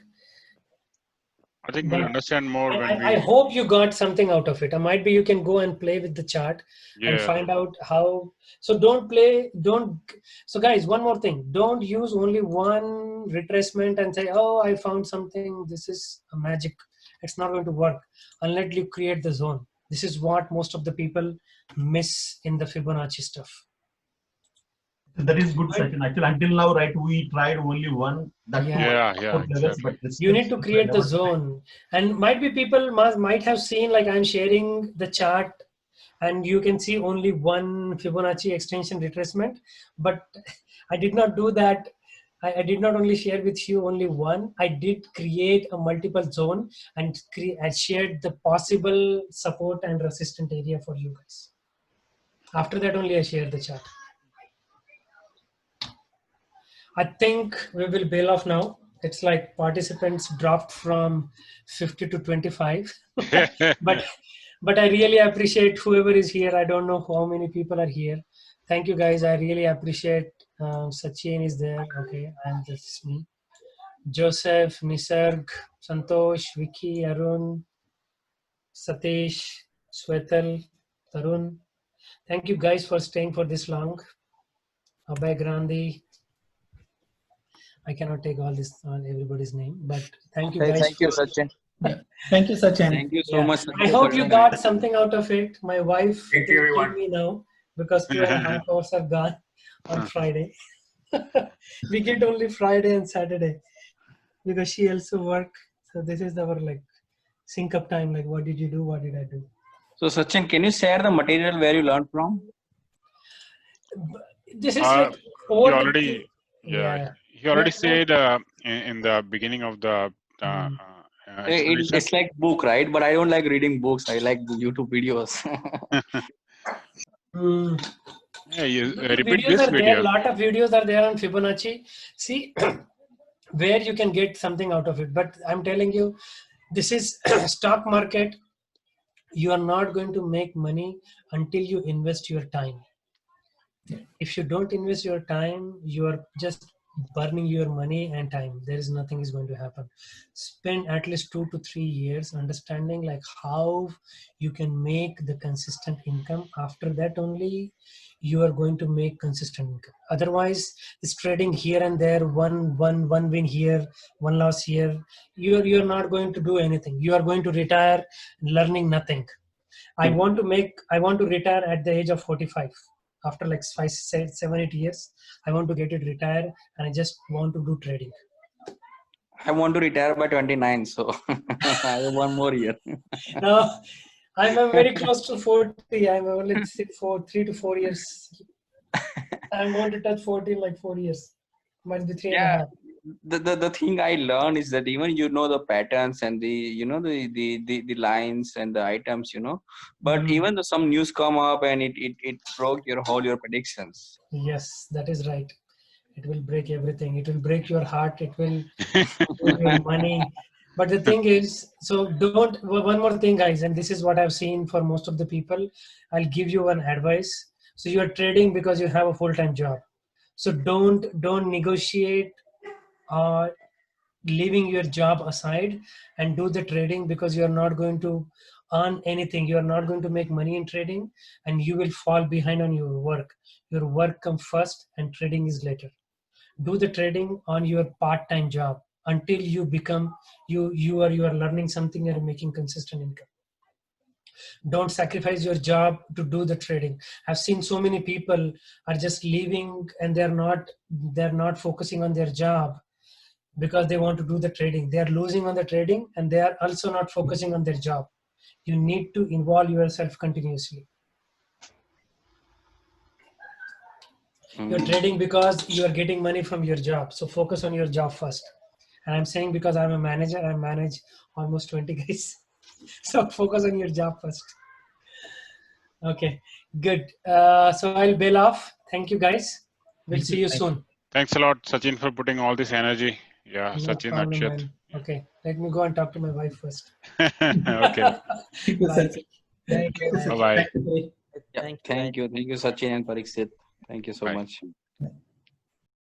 I think we'll understand more when we. I hope you got something out of it. Or might be you can go and play with the chart and find out how. So So guys, one more thing. Don't use only one retracement and say, oh, I found something. This is a magic. It's not going to work unless you create the zone. This is what most of the people miss in the Fibonacci stuff. That is good, Sachin. Actually, until now, right, we tried only one. Exactly. But you need to create the zone. And might be people might have seen, like I'm sharing the chart and you can see only one Fibonacci extension retracement, but I did not do that I did not only share with you only one. I did create a multiple zone and I shared the possible support and resistant area for you guys. After that only I shared the chart. I think we will bail off now. It's like participants dropped from 50 to 25. but I really appreciate whoever is here. I don't know how many people are here. Thank you guys. I really appreciate. Sachin is there. Okay, and this is me. Joseph, Nisarg, Santosh, Vicky, Arun, Satish, Swetal, Tarun. Thank you guys for staying for this long. Abhay Grandi. I cannot take all this on everybody's name, but thank you guys. Thank you, Sachin. Thank you, Sachin. Thank you so much. I hope you got something out of it. My wife Thank you, will kill everyone. me now because 2.5 hours are gone on Friday. We get only Friday and Saturday because she also work. So this is our like sync up time. Like, what did you do? What did I do? So Sachin, can you share the material where you learned from? This is like over already, he already said in the beginning of the explanation. It's like book, right? But I don't like reading books. I like YouTube videos. Yeah, you The repeat videos this are there. video. A lot of videos are there on Fibonacci. See where you can get something out of it. But I'm telling you, this is stock market. You are not going to make money until you invest your time. If you don't invest your time, you are just burning your money and time. There is nothing is going to happen. Spend at least 2 to 3 years understanding like how you can make the consistent income. After that only you are going to make consistent income. Otherwise, it's trading here and there, one win here, one loss here. You're not going to do anything. You are going to retire learning nothing. I want to retire at the age of 45. After like 5, 7, 8 years, I want to get it retired and I just want to do trading. I want to retire by 29, so I have one more year. Now, I'm very close to 40. I'm only 3 to 4 years. I want to touch 40 in like 4 years. Might be 3.5. The thing I learned is that even the patterns and the lines and the items, but even though some news come up and it broke your predictions. Yes, that is right. It will break everything. It will break your heart. It will break your money. But the thing is, so don't, one more thing guys, and this is what I've seen for most of the people. I'll give you one advice. So you are trading because you have a full-time job. So don't negotiate leaving your job aside and do the trading because you're not going to earn anything. You're not going to make money in trading and you will fall behind on your work. Your work comes first and trading is later. Do the trading on your part-time job until you become you are learning something and making consistent income. Don't sacrifice your job to do the trading. I've seen so many people are just leaving and they're not focusing on their job because they want to do the trading. They are losing on the trading and they are also not focusing on their job. You need to involve yourself continuously. You're trading because you are getting money from your job. So focus on your job first. And I'm saying because I'm a manager, I manage almost 20 guys. So focus on your job first. Okay, good. So I'll bail off. Thank you guys. We'll see you soon. Thanks a lot, Sachin, for putting all this energy. Yeah, No Sachin, problem, Akshit. man. Okay, let me go and talk to my wife first. Okay. Bye. Thank you. Bye-bye. Thank you. Thank you, Sachin and Pariksit. Thank you so much.